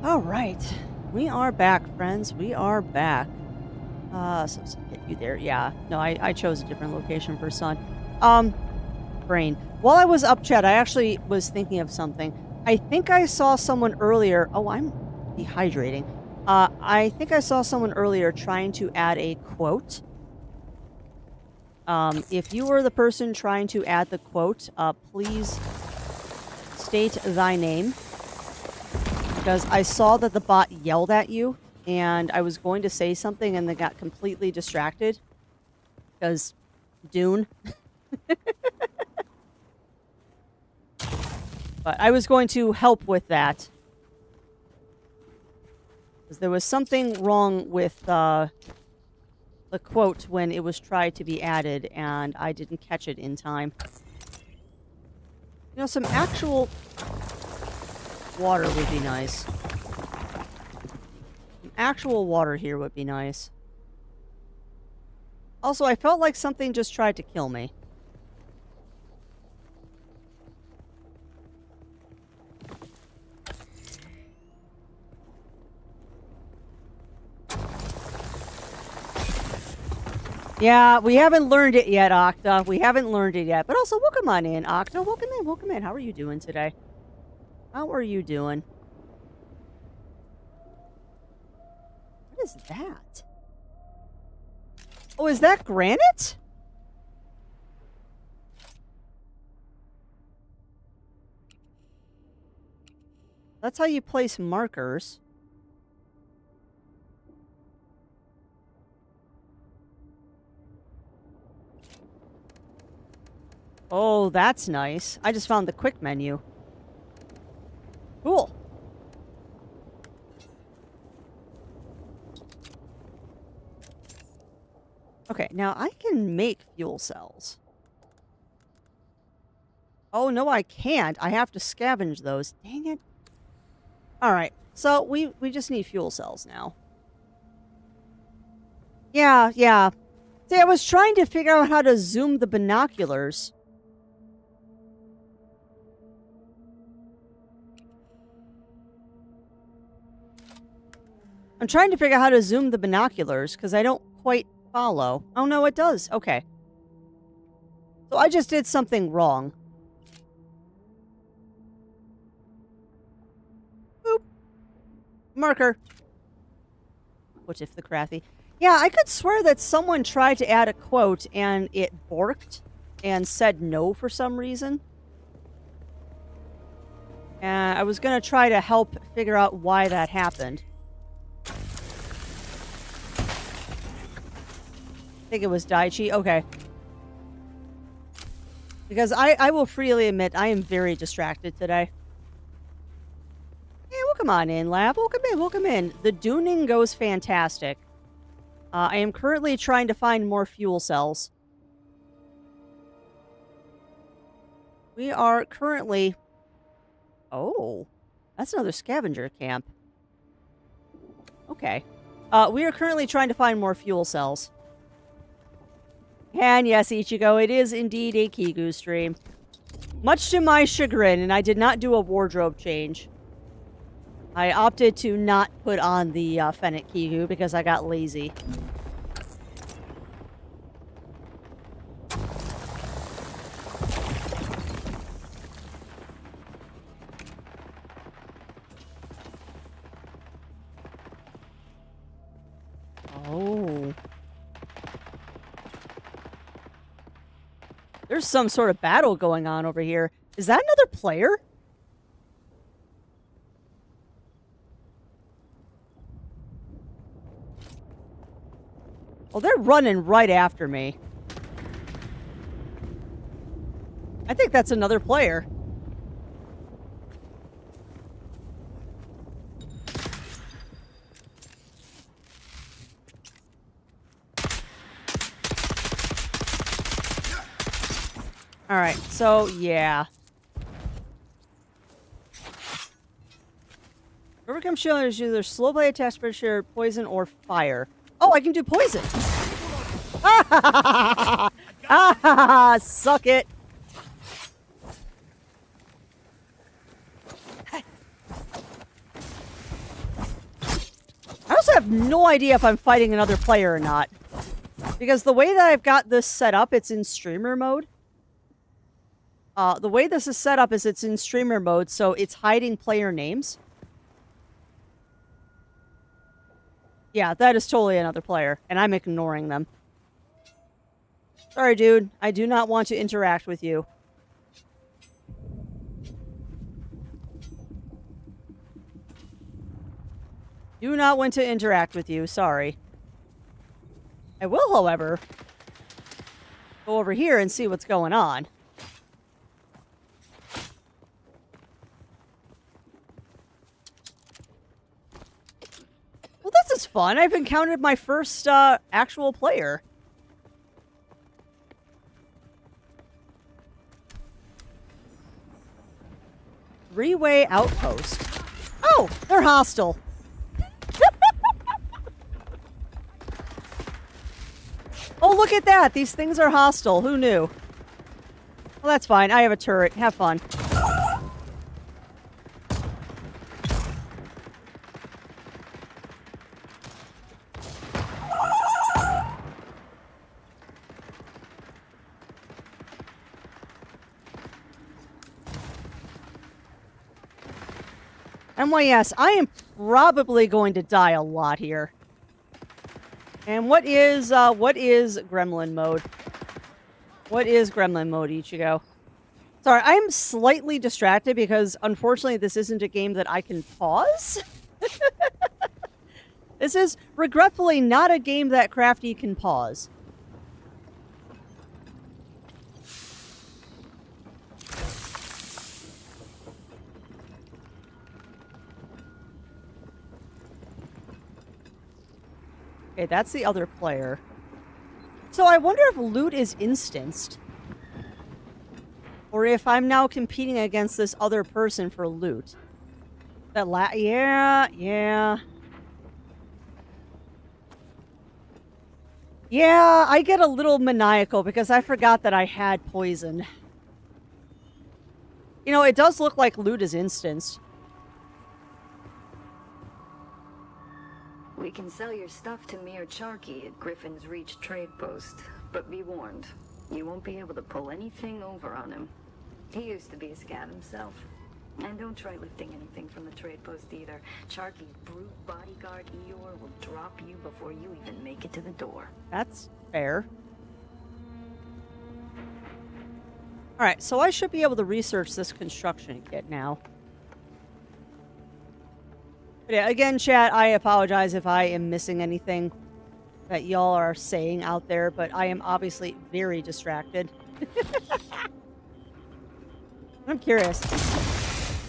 All right. We are back, friends. We are back. So let's get you there. Yeah. No, I chose a different location for Sun. Brain. While I was up, Chad, I actually was thinking of something. I think I saw someone earlier. Oh, I'm dehydrating. I think I saw someone earlier trying to add a quote. If you were the person trying to add the quote, please state thy name. Because I saw that the bot yelled at you, and I was going to say something and then got completely distracted. Because Dune. But I was going to help with that. Because there was something wrong with the quote when it was tried to be added, and I didn't catch it in time. You know, some actual water would be nice. Some actual water here would be nice. Also, I felt like something just tried to kill me. Yeah, we haven't learned it yet, Octa. We haven't learned it yet. But also, welcome on in, Octa. Welcome in, welcome in. How are you doing today? How are you doing? What is that? Oh, is that granite? That's how you place markers. Oh, that's nice. I just found the quick menu. Cool. Okay, now I can make fuel cells. Oh, no, I can't. I have to scavenge those. Dang it. Alright, so we just need fuel cells now. Yeah. See, I was trying to figure out how to zoom the binoculars. I'm trying to figure out how to zoom the binoculars, because I don't quite follow. Oh, no, it does. Okay. So I just did something wrong. Boop. Marker. What if the Crathy? Yeah, I could swear that someone tried to add a quote, and it borked and said no for some reason. And I was going to try to help figure out why that happened. I think it was Daichi. Okay. Because I will freely admit I am very distracted today. Hey, welcome on in, Lab. Welcome in, welcome in. The Duning goes fantastic. I am currently trying to find more fuel cells. We are currently... Oh, that's another scavenger camp. Okay. We are currently trying to find more fuel cells. And yes, Ichigo, it is indeed a Kigu stream. Much to my chagrin, and I did not do a wardrobe change. I opted to not put on the Fennec Kigu because I got lazy. Oh. There's some sort of battle going on over here. Is that another player? Oh, they're running right after me. I think that's another player. Alright, so, yeah. Overcome shield is either slow play attack, pressure, poison, or fire. Oh, I can do poison! Ah, suck it! have no idea if I'm fighting another player or not. Because the way that I've got this set up, it's in streamer mode. The way this is set up is it's in streamer mode, so it's hiding player names. Yeah, that is totally another player, and I'm ignoring them. Sorry, dude. I do not want to interact with you. Do not want to interact with you. Sorry. I will, however, go over here and see what's going on. Well, this is fun. I've encountered my first actual player. Three-way outpost. Oh, they're hostile. Oh, look at that. These things are hostile. Who knew? Well, that's fine. I have a turret. Have fun. And why, yes, I am probably going to die a lot here. And what is gremlin mode? What is gremlin mode, Ichigo? Sorry, I'm slightly distracted because, unfortunately, this isn't a game that I can pause. This is, regretfully, not a game that Crafty can pause. Okay, that's the other player. So I wonder if loot is instanced. Or if I'm now competing against this other person for loot. Yeah. Yeah, I get a little maniacal because I forgot that I had poison. You know, it does look like loot is instanced. We can sell your stuff to Mir Charky at Griffin's Reach trade post, but be warned, you won't be able to pull anything over on him. He used to be a scat himself. And don't try lifting anything from the trade post either. Charky's brute bodyguard Eeyore will drop you before you even make it to the door. That's fair. Alright, so I should be able to research this construction kit now. But yeah, again, chat, I apologize if I am missing anything that y'all are saying out there, but I am obviously very distracted. I'm curious.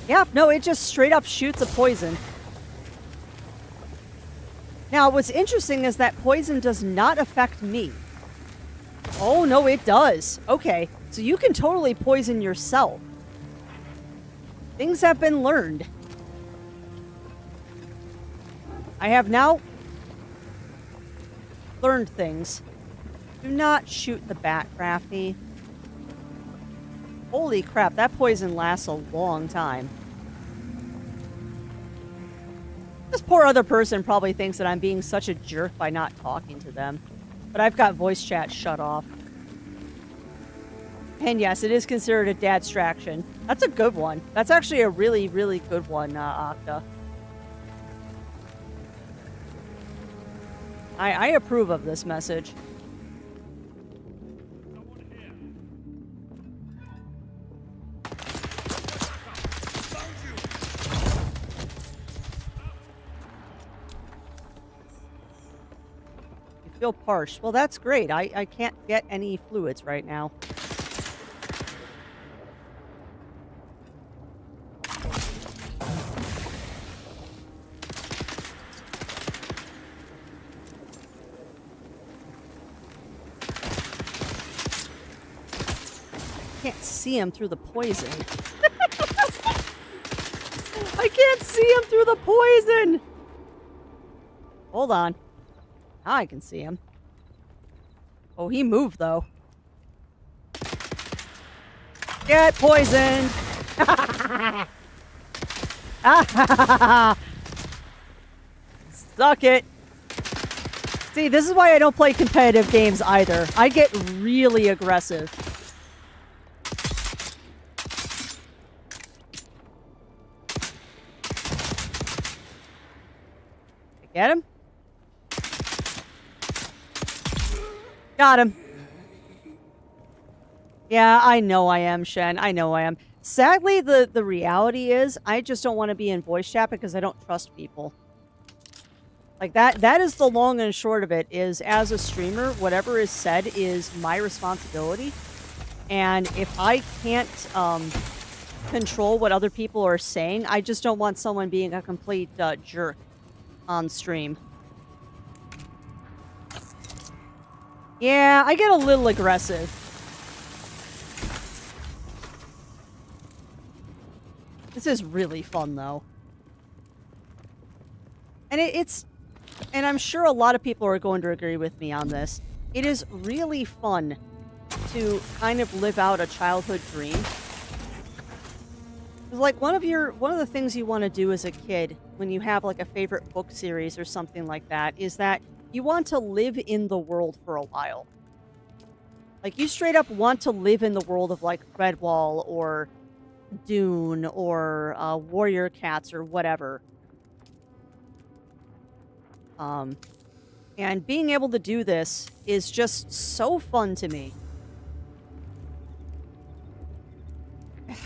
Yeah, no, it just straight up shoots a poison. Now, what's interesting is that poison does not affect me. Oh, no, it does. Okay, so you can totally poison yourself. Things have been learned. I have now learned things. Do not shoot the bat, Crafty. Holy crap, that poison lasts a long time. This poor other person probably thinks that I'm being such a jerk by not talking to them. But I've got voice chat shut off. And yes, it is considered a dad distraction. That's a good one. That's actually a really, really good one, Octa. I approve of this message. You feel parched. Well, that's great. I can't get any fluids right now. Can't see him through the poison. I can't see him through the poison. Hold on. Now I can see him. Oh, he moved though. Get poisoned. Suck it. See, this is why I don't play competitive games either. I get really aggressive. Get him? Got him. Yeah, I know I am, Shen. I know I am. Sadly, the reality is I just don't want to be in voice chat because I don't trust people. Like, that is the long and short of it, is as a streamer, whatever is said is my responsibility. And if I can't control what other people are saying, I just don't want someone being a complete jerk on stream. Yeah, I get a little aggressive. This is really fun, though. And and I'm sure a lot of people are going to agree with me on this. It is really fun to kind of live out a childhood dream. Like, one of the things you want to do as a kid when you have like a favorite book series or something like that is that you want to live in the world for a while. Like, you straight up want to live in the world of like Redwall or Dune or Warrior Cats or whatever. And being able to do this is just so fun to me.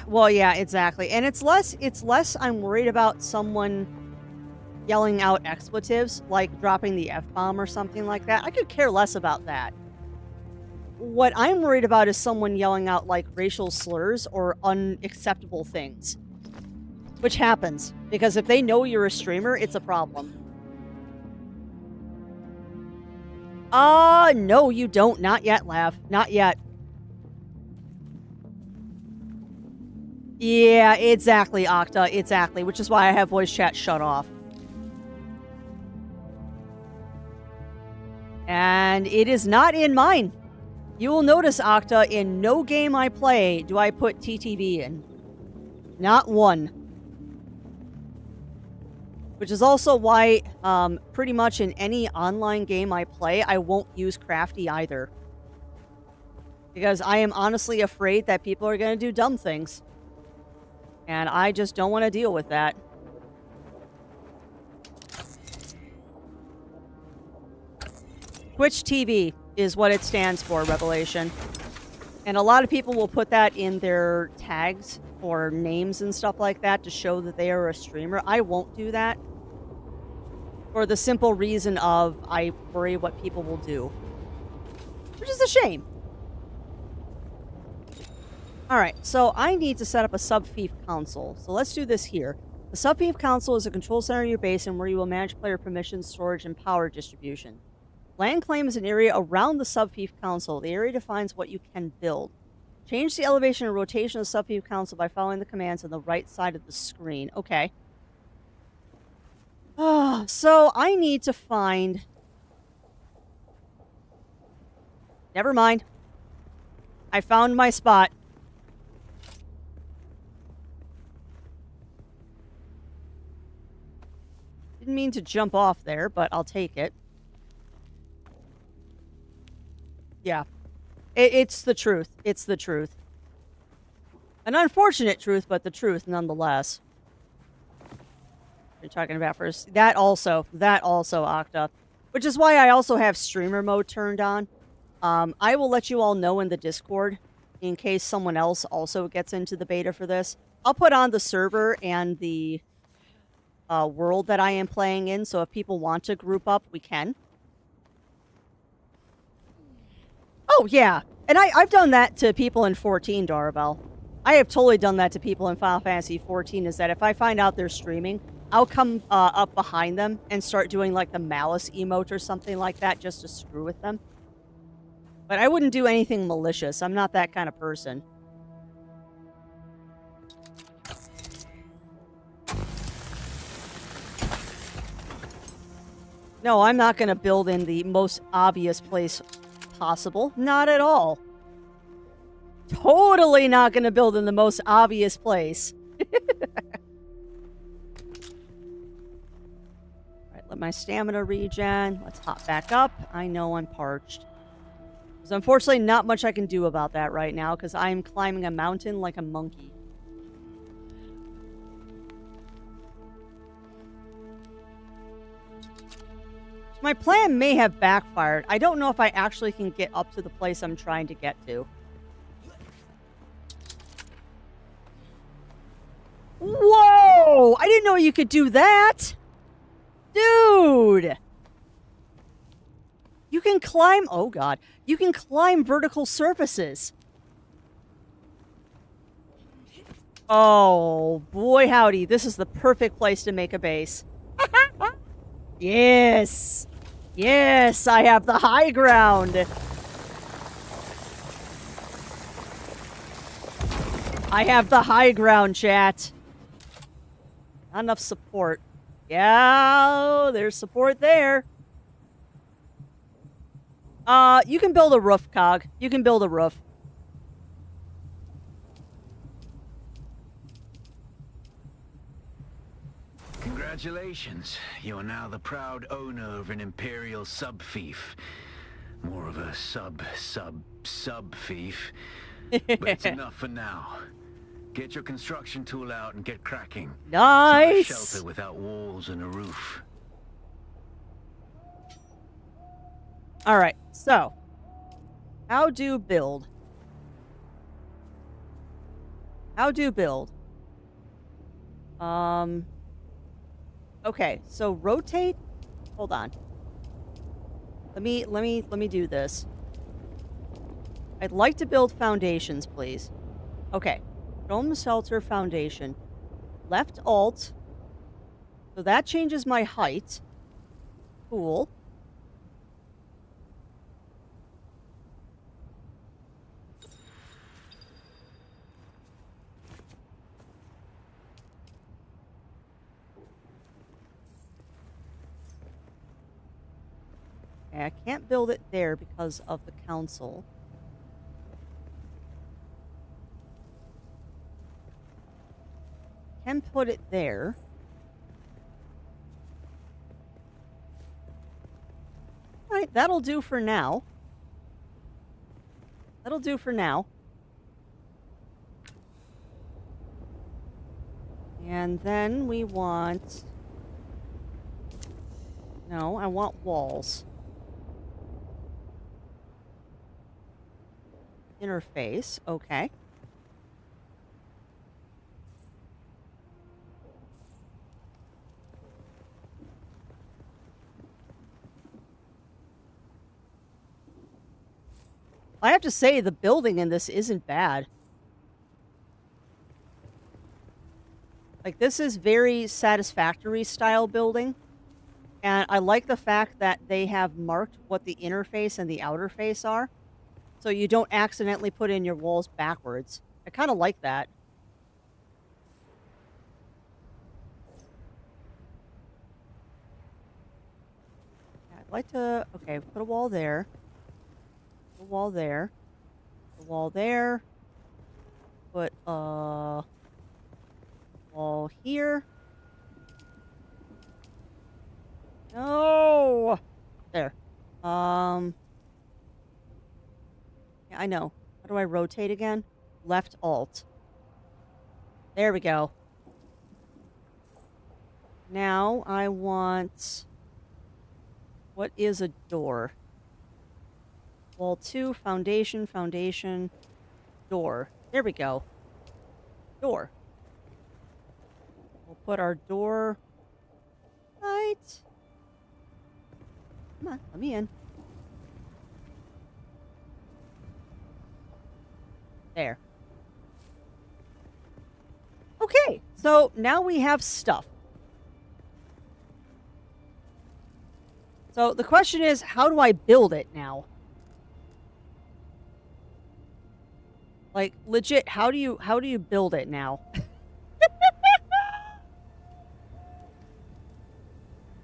Well, yeah, exactly. And it's less I'm worried about someone yelling out expletives, like dropping the F-bomb or something like that. I could care less about that. What I'm worried about is someone yelling out, like, racial slurs or unacceptable things. Which happens, because if they know you're a streamer, it's a problem. No, you don't. Not yet, Lav. Not yet. Yeah, exactly, Octa. Exactly. Which is why I have voice chat shut off. And it is not in mine. You will notice, Octa, in no game I play do I put TTV in. Not one. Which is also why, pretty much in any online game I play, I won't use Crafty either. Because I am honestly afraid that people are going to do dumb things. And I just don't want to deal with that. Twitch TV is what it stands for, Revelation. And a lot of people will put that in their tags or names and stuff like that to show that they are a streamer. I won't do that. For the simple reason of I worry what people will do. Which is a shame. Alright, so I need to set up a sub-fief council. So let's do this here. The sub-fief council is a control center of your base and where you will manage player permissions, storage, and power distribution. Land claim is an area around the sub-fief council. The area defines what you can build. Change the elevation and rotation of the sub-fief council by following the commands on the right side of the screen. Okay. So I need to find... Never mind. I found my spot. Didn't mean to jump off there, but I'll take it. Yeah. It's the truth. It's the truth. An unfortunate truth, but the truth nonetheless. What are you talking about first? That also, Octa. Which is why I also have streamer mode turned on. I will let you all know in the Discord in case someone else also gets into the beta for this. I'll put on the server and the world that I am playing in, so if people want to group up, we can. Oh, yeah. And I've done that to people in 14, Darabelle. I have totally done that to people in Final Fantasy 14, is that if I find out they're streaming, I'll come up behind them and start doing, like, the malice emote or something like that just to screw with them. But I wouldn't do anything malicious. I'm not that kind of person. No, I'm not going to build in the most obvious place possible. Not at all. Totally not going to build in the most obvious place. Alright, let Let my stamina regen. Let's hop back up. I know I'm parched. There's unfortunately not much I can do about that right now because I'm climbing a mountain like a monkey. My plan may have backfired. I don't know if I actually can get up to the place I'm trying to get to. Whoa! I didn't know you could do that! Dude! You can climb... Oh, God. You can climb vertical surfaces. Oh, boy howdy. This is the perfect place to make a base. Yes! Yes, I have the high ground! I have the high ground, chat. Not enough support. Yeah, there's support there. You can build a roof, Cog. You can build a roof. Congratulations. You're now the proud owner of an Imperial sub-fief. More of a sub-fief. But it's enough for now. Get your construction tool out and get cracking. Nice! It's not a shelter without walls and a roof. Alright, so. How do build? How do build? Okay, so rotate. Hold on. Let me do this. I'd like to build foundations, please. Okay. Dome shelter foundation. Left alt. So that changes my height. Cool. Okay, I can't build it there because of the council. Can put it there. Alright, that'll do for now. That'll do for now. And then we want... No, I want walls. Interface, okay. I have to say, the building in this isn't bad. Like, this is very satisfactory style building. And I like the fact that they have marked what the inner face and the outer face are. So you don't accidentally put in your walls backwards. I kind of like that. I'd like to... Okay, put a wall there. A wall there. A wall there. Put a wall here. No! There. Yeah, I know. How do I rotate again? Left alt. There we go. Now I want... What is a door? Wall 2, foundation, foundation, door. There we go. Door. We'll put our door right. Come on, let me in. There. Okay, so now we have stuff. So the question is, how do I build it now? Like, legit, how do you build it now?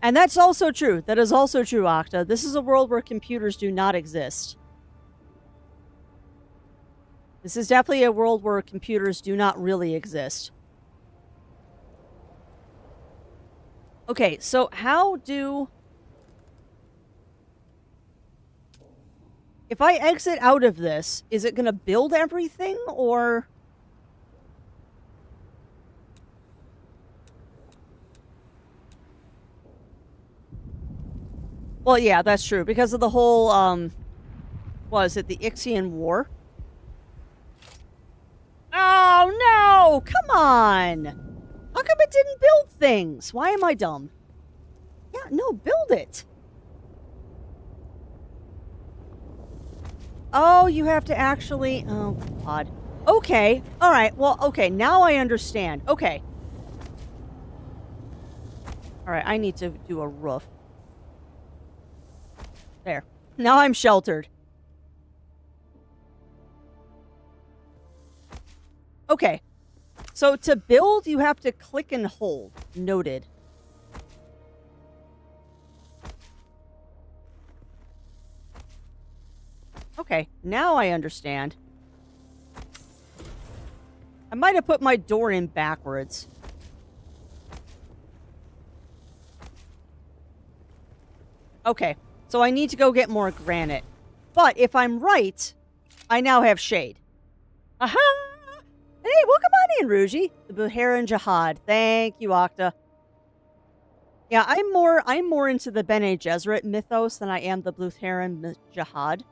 And that's also true. That is also true, Octa. This is a world where computers do not exist. This is definitely a world where computers do not really exist. Okay, so how do... If I exit out of this, is it going to build everything, or... Well, yeah, that's true. Because of the whole, what is it, the Ixian War? Oh, no! Come on! How come it didn't build things? Why am I dumb? Yeah, no, build it! Oh, you have to actually... Oh, God. Okay, alright, well, okay, now I understand. Okay. Alright, I need to do a roof. There. Now I'm sheltered. Okay. So to build, you have to click and hold. Noted. Okay, now I understand. I might have put my door in backwards. Okay, so I need to go get more granite. But if I'm right, I now have shade. Aha! Hey, welcome on in, Ruji. The Buharan Jihad. Thank you, Octa. Yeah, I'm more into the Bene Gesserit mythos than I am the Buharan Jihad.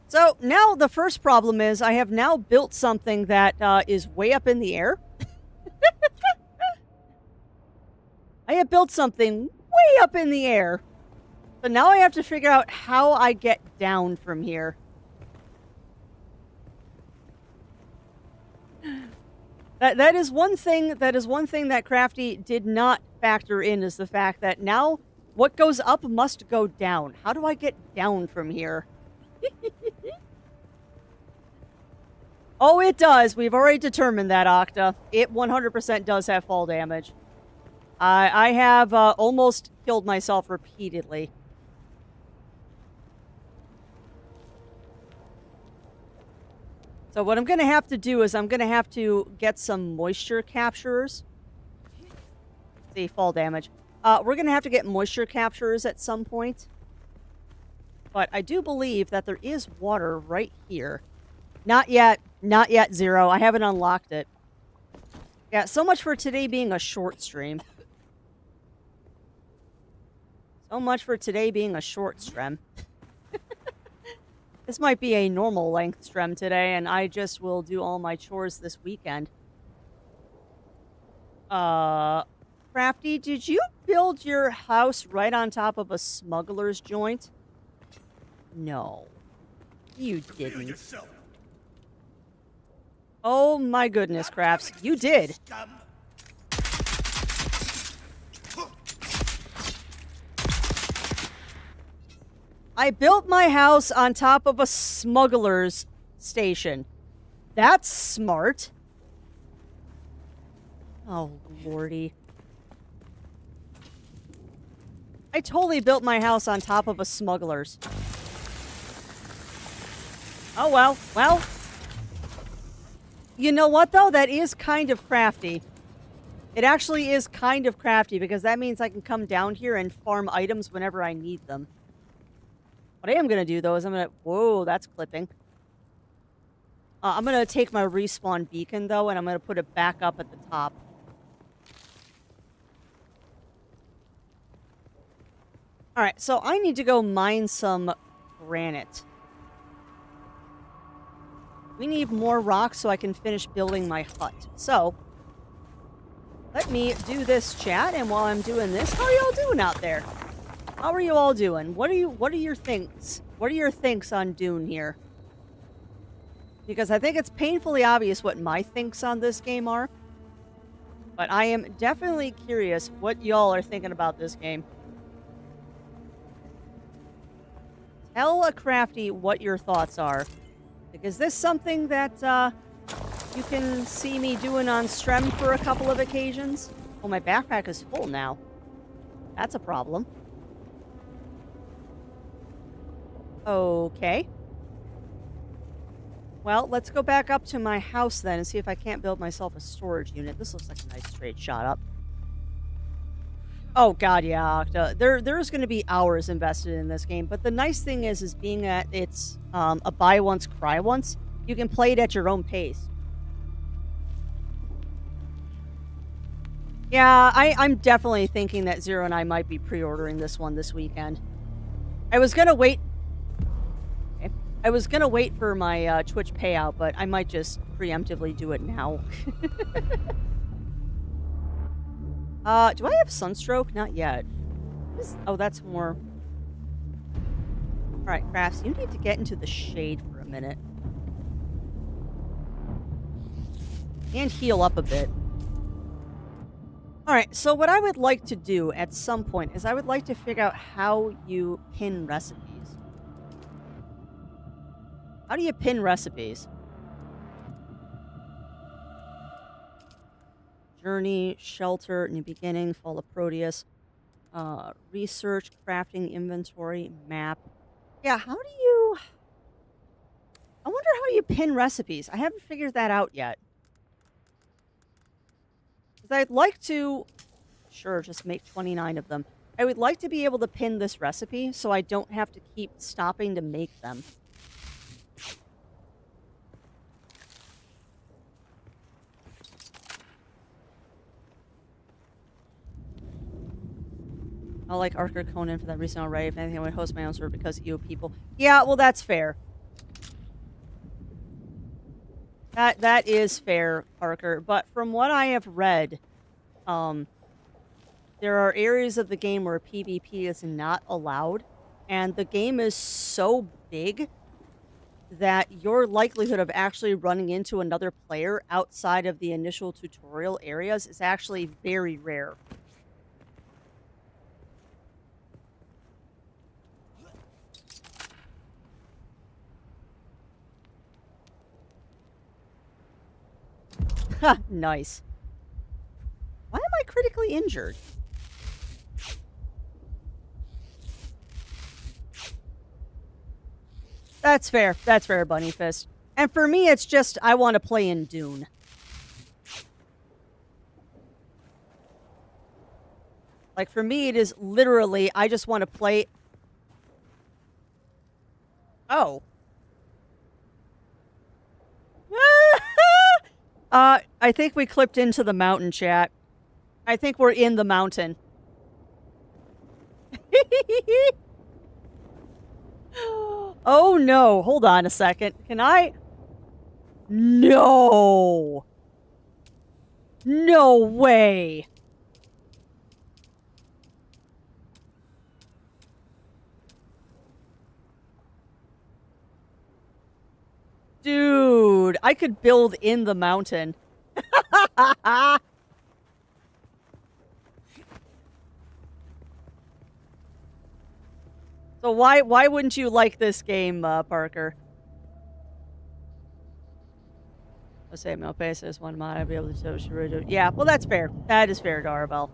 So now the first problem is I have now built something that is way up in the air. I have built something way up in the air. So now I have to figure out how I get down from here. That is one thing that Crafty did not factor in, is the fact that now what goes up must go down. How do I get down from here? Oh, it does. We've already determined that, Octa. It 100% does have fall damage. I have almost killed myself repeatedly. So what I'm going to have to do is I'm going to have to get some moisture capturers. See, fall damage. We're going to have to get moisture capturers at some point. But I do believe that there is water right here. Not yet. Not yet, Zero. I haven't unlocked it. Yeah, so much for today being a short stream. So much for today being a short stream. This might be a normal length stream today, and I just will do all my chores this weekend. Crafty, did you build your house right on top of a smuggler's joint? No. You didn't. Oh my goodness, Crafts. You did. I built my house on top of a smuggler's station. That's smart. Oh, lordy. I totally built my house on top of a smuggler's. Oh, well. Well. You know what, though? That is kind of crafty. It actually is kind of crafty, because that means I can come down here and farm items whenever I need them. What I am going to do, though, is I'm going to... Whoa, that's clipping. I'm going to take my respawn beacon, though, and I'm going to put it back up at the top. Alright, so I need to go mine some granite. We need more rocks so I can finish building my hut. So, let me do this, chat, and while I'm doing this, how are y'all doing out there? How are you all doing? What are your thinks? What are your thinks on Dune here? Because I think it's painfully obvious what my thinks on this game are. But I am definitely curious what y'all are thinking about this game. Tell a Crafty what your thoughts are. Like, is this something that you can see me doing on stream for a couple of occasions? Oh, my backpack is full now. That's a problem. Okay. Well, let's go back up to my house then and see if I can't build myself a storage unit. This looks like a nice straight shot up. Oh god, yeah. There's going to be hours invested in this game, but the nice thing is being that it's a buy once, cry once, you can play it at your own pace. Yeah, I'm definitely thinking that Zero and I might be pre-ordering this one this weekend. I was gonna wait. Okay. I was gonna wait for my Twitch payout, but I might just preemptively do it now. Do I have Sunstroke? Not yet. Oh, that's more. All right, Crafts, you need to get into the shade for a minute and heal up a bit. All right, so what I would like to do at some point is I would like to figure out how you pin recipes. How do you pin recipes? Journey, shelter, new beginning, fall of Proteus, research, crafting, inventory, map. Yeah, how do you... I wonder how you pin recipes. I haven't figured that out yet. I'd like to, sure, just make 29 of them. I would like to be able to pin this recipe so I don't have to keep stopping to make them. I like Archer Conan for that reason already. If anything, I would host my own server because you people. Yeah, well, that's fair. That is fair, Parker. But from what I have read, there are areas of the game where PvP is not allowed, and the game is so big that your likelihood of actually running into another player outside of the initial tutorial areas is actually very rare. Ha, nice. Why am I critically injured? That's fair. That's fair, Bunny Fist. And for me, it's just, I want to play in Dune. Like, for me, it is literally, I just want to play... Oh. I think we clipped into the mountain, chat. I think we're in the mountain. Oh no, hold on a second. Can I? No. No way. Dude, I could build in the mountain. So why wouldn't you like this game, Parker? Let's say no basis one mod I'd be able to do. Yeah, well that's fair. That is fair, Darabelle.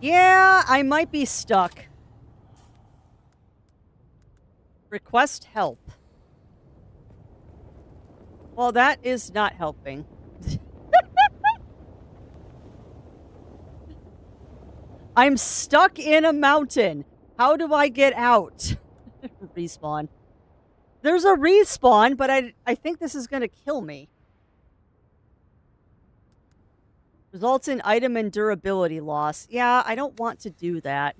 Yeah, I might be stuck. Request help. Well, that is not helping. I'm stuck in a mountain. How do I get out? Respawn. There's a respawn, but I think this is going to kill me. Results in item and durability loss. Yeah, I don't want to do that.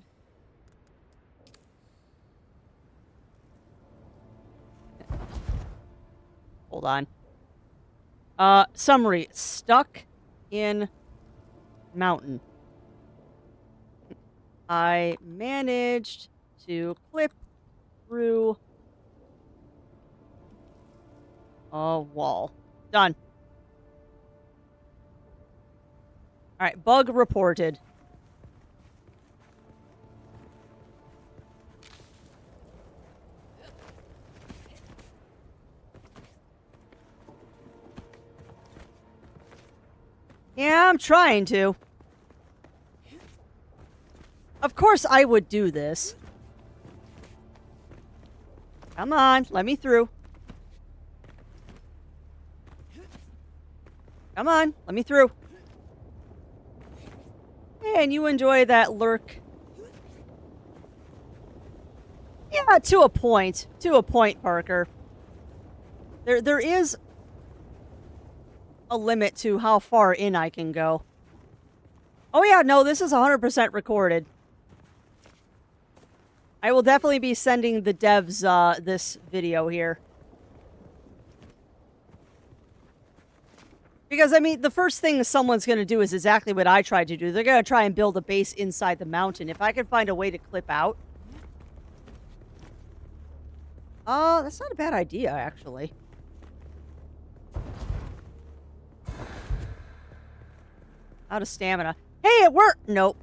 Hold on. Summary. Stuck in mountain. I managed to clip through a wall. Done. Alright, bug reported. Yeah, I'm trying to. Of course I would do this. Come on, let me through. Come on, let me through. And you enjoy that lurk. Yeah, to a point. To a point, Parker. There is a limit to how far in I can go. Oh yeah, no, this is 100% recorded. I will definitely be sending the devs this video here. Because, I mean, the first thing someone's going to do is exactly what I tried to do. They're going to try and build a base inside the mountain. If I can find a way to clip out. That's not a bad idea, actually. Out of stamina. Hey, it worked! Nope.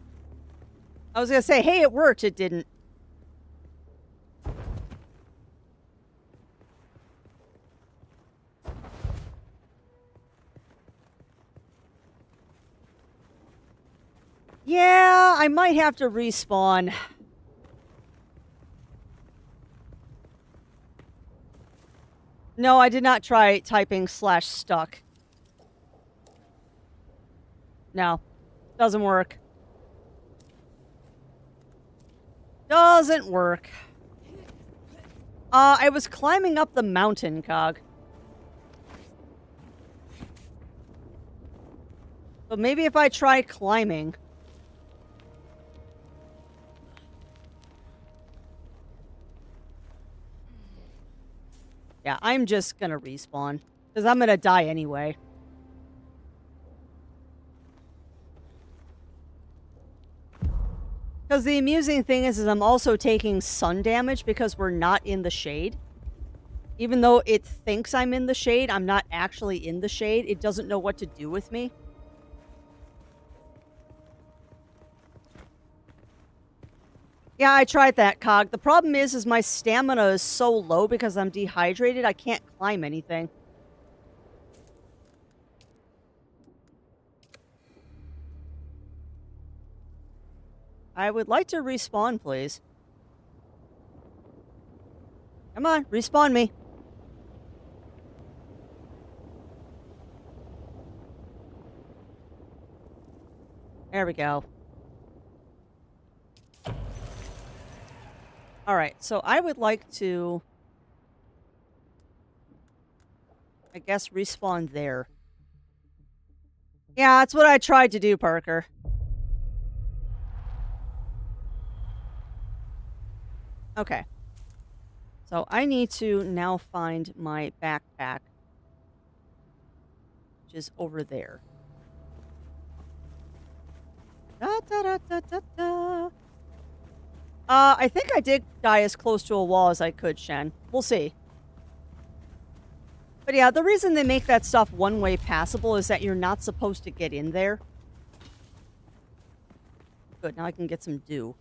I was going to say, hey, it worked. It didn't. Yeah, I might have to respawn. No, I did not try typing /stuck. No. Doesn't work. Doesn't work. I was climbing up the mountain, Cog. So maybe if I try climbing... Yeah, I'm just gonna respawn. Because I'm gonna die anyway. Because the amusing thing is I'm also taking sun damage because we're not in the shade. Even though it thinks I'm in the shade, I'm not actually in the shade. It doesn't know what to do with me. Yeah, I tried that, Cog. The problem is my stamina is so low because I'm dehydrated, I can't climb anything. I would like to respawn, please. Come on, respawn me. There we go. Alright, so I would like to... I guess respawn there. Yeah, that's what I tried to do, Parker. Okay. So I need to now find my backpack. Which is over there. Da, da, da, da, da, da. I think I did die as close to a wall as I could, Shen. We'll see. But yeah, the reason they make that stuff one-way passable is that you're not supposed to get in there. Good, now I can get some dew.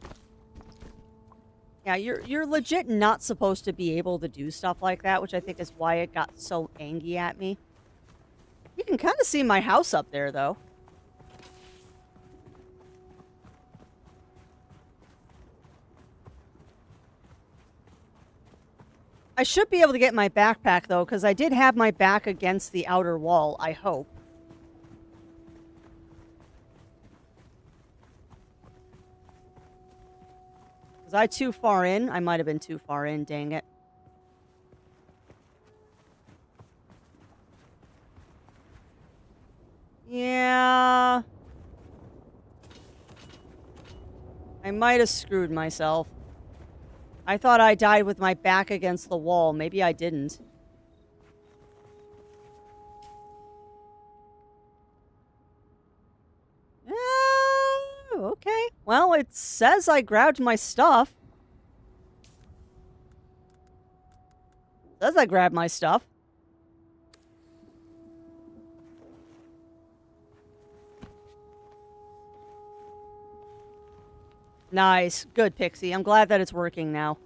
Yeah, you're legit not supposed to be able to do stuff like that, which I think is why it got so angry at me. You can kind of see my house up there, though. I should be able to get my backpack, though, because I did have my back against the outer wall, I hope. Was I too far in? I might have been too far in, dang it. Yeah. I might have screwed myself. I thought I died with my back against the wall. Maybe I didn't. Oh, okay. Well, it says I grabbed my stuff. It says I grabbed my stuff. Nice. Good, Pixie. I'm glad that it's working now.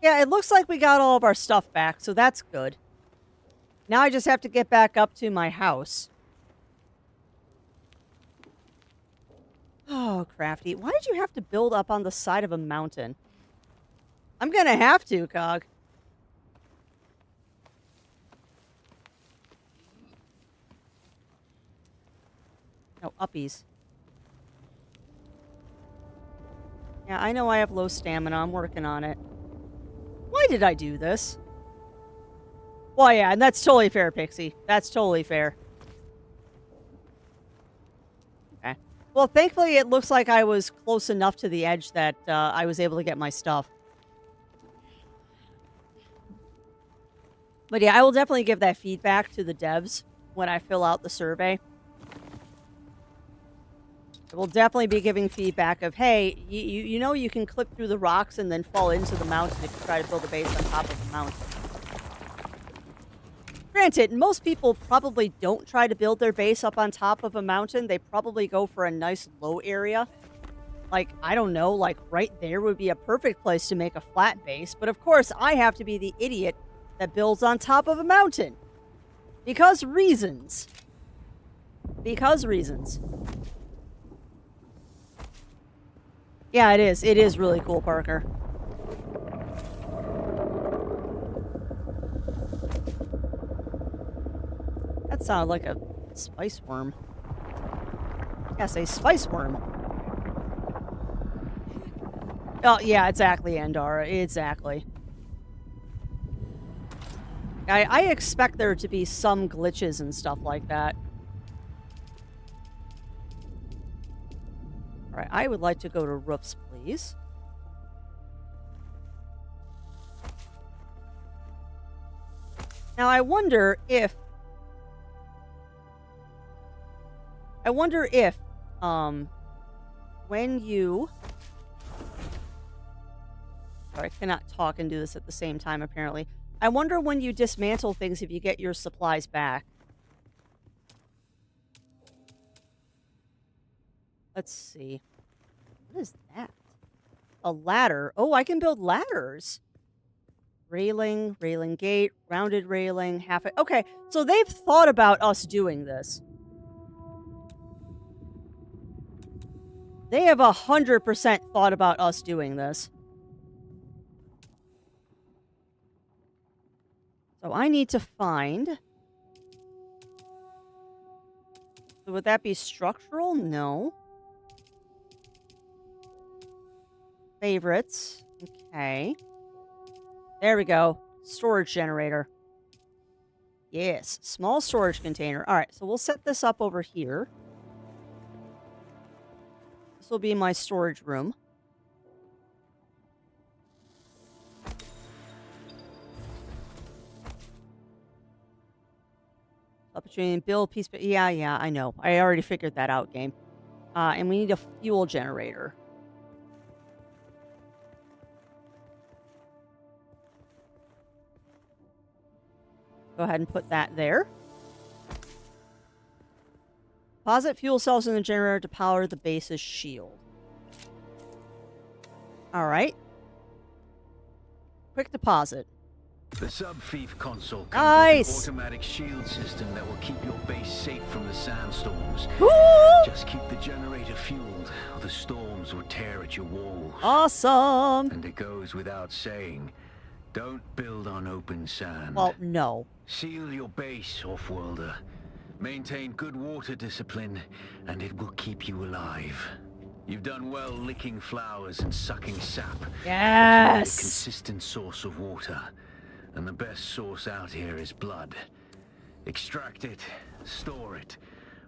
Yeah, it looks like we got all of our stuff back, so that's good. Now I just have to get back up to my house. Oh, Crafty. Why did you have to build up on the side of a mountain? I'm gonna have to, Cog. No, uppies. Yeah, I know I have low stamina. I'm working on it. Why did I do this? Well, yeah, and that's totally fair, Pixie. That's totally fair. Okay. Well, thankfully, it looks like I was close enough to the edge that I was able to get my stuff. But yeah, I will definitely give that feedback to the devs when I fill out the survey. I will definitely be giving feedback of, hey, you know you can clip through the rocks and then fall into the mountain if you try to build a base on top of the mountain. Granted, most people probably don't try to build their base up on top of a mountain. They probably go for a nice low area. Like, I don't know, like right there would be a perfect place to make a flat base. But of course, I have to be the idiot that builds on top of a mountain. Because reasons. Because reasons. Yeah, it is. It is really cool, Parker. That sounded like a spice worm. Yes, a spice worm. Oh, yeah, exactly, Andara. Exactly. I expect there to be some glitches and stuff like that. Alright, I would like to go to roofs, please. Now, I wonder if, when you... Sorry, I cannot talk and do this at the same time, apparently. I wonder when you dismantle things if you get your supplies back. Let's see. What is that? A ladder. Oh, I can build ladders. Railing, railing gate, rounded railing, half a... Okay, so they've thought about us doing this. They have 100% thought about us doing this. So I need to find... So would that be structural? No. Favorites. Okay. There we go. Storage generator. Yes. Small storage container. All right. So we'll set this up over here. This will be my storage room. Opportunity to build piece. Yeah, I know. I already figured that out, game. And we need a fuel generator. Go ahead and put that there. Deposit fuel cells in the generator to power the base's shield. Alright. Quick deposit. The sub-thief console comes Nice. with an automatic shield system that will keep your base safe from the sandstorms. Woo! Just keep the generator fueled, or the storms will tear at your walls. Awesome. And it goes without saying, don't build on open sand. Well, no. Seal your base, off-worlder. Maintain good water discipline, and it will keep you alive. You've done well licking flowers and sucking sap. Yes. But you need a consistent source of water. And the best source out here is blood. Extract it, store it,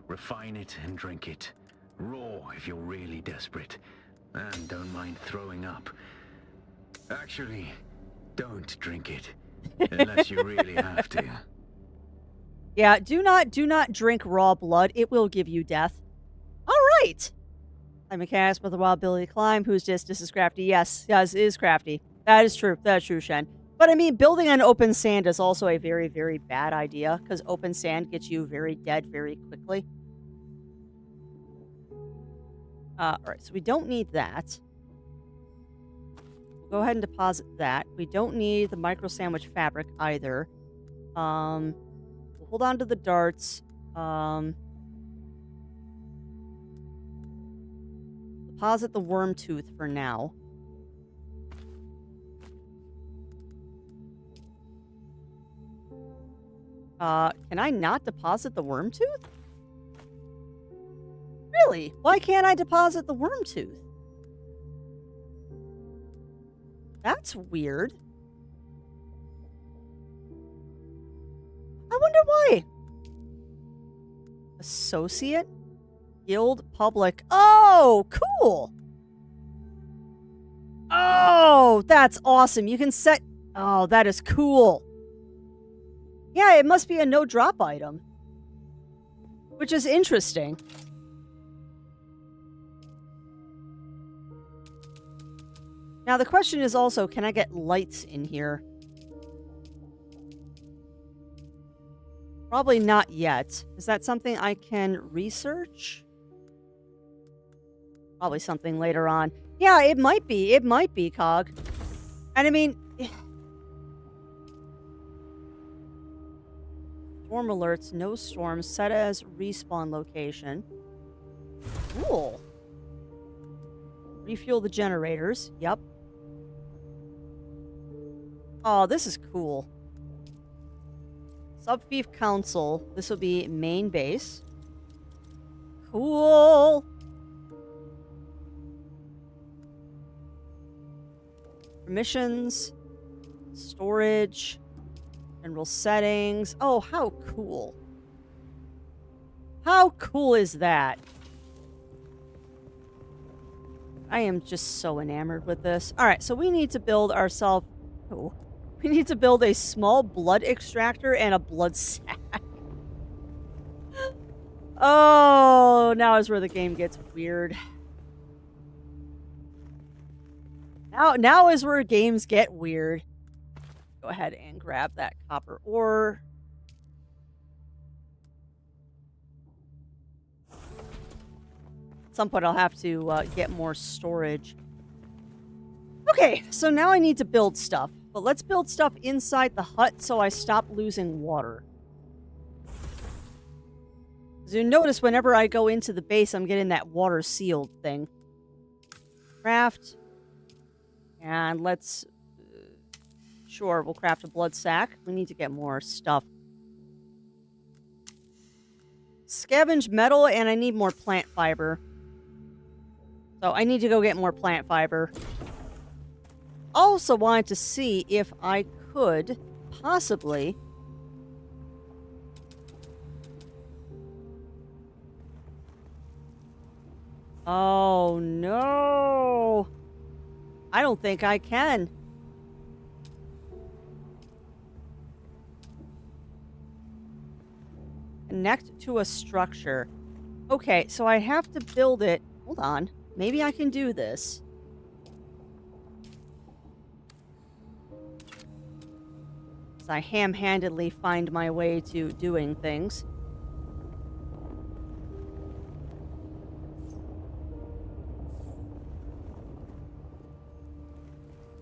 refine it, and drink it. Raw if you're really desperate. And don't mind throwing up. Actually, don't drink it. Unless you really have to. Yeah, do not drink raw blood. It will give you death. All right. I'm a cast with a wild ability to climb. Who's this is crafty. Yes, it is crafty. That is true. That's true, Shen. But I mean, building on open sand is also a very, very bad idea because open sand gets you very dead very quickly. All right, so we don't need that. We'll go ahead and deposit that. We don't need the micro sandwich fabric either. We'll hold on to the darts. Deposit the worm tooth for now. Can I not deposit the worm tooth? Really? Why can't I deposit the worm tooth? That's weird. I wonder why. Associate? Guild Public. Oh, cool. Oh, that's awesome. You can set... Oh, that is cool. Yeah, it must be a no-drop item. Which is interesting. Now, the question is also, can I get lights in here? Probably not yet. Is that something I can research? Probably something later on. Yeah, it might be. It might be, Cog. And I mean... Storm alerts, no storms, set as respawn location. Cool. Refuel the generators. Yep. Oh, this is cool. Sub-Fief Council. This will be main base. Cool. Permissions. Storage. General settings. Oh, how cool. How cool is that? I am just so enamored with this. Alright, so we need to build ourselves... Oh. We need to build a small blood extractor and a blood sac. Oh, now is where the game gets weird. Now is where games get weird. Go ahead and grab that copper ore. At some point I'll have to get more storage. Okay, so now I need to build stuff. But let's build stuff inside the hut so I stop losing water. As you notice, whenever I go into the base, I'm getting that water sealed thing. Craft. And let's... Sure, we'll craft a blood sac. We need to get more stuff. Scavenge metal, and I need more plant fiber. So I need to go get more plant fiber. Also wanted to see if I could possibly... Oh, no. I don't think I can. Connect to a structure. Okay, so I have to build it. Hold on. Maybe I can do this. As I ham-handedly find my way to doing things.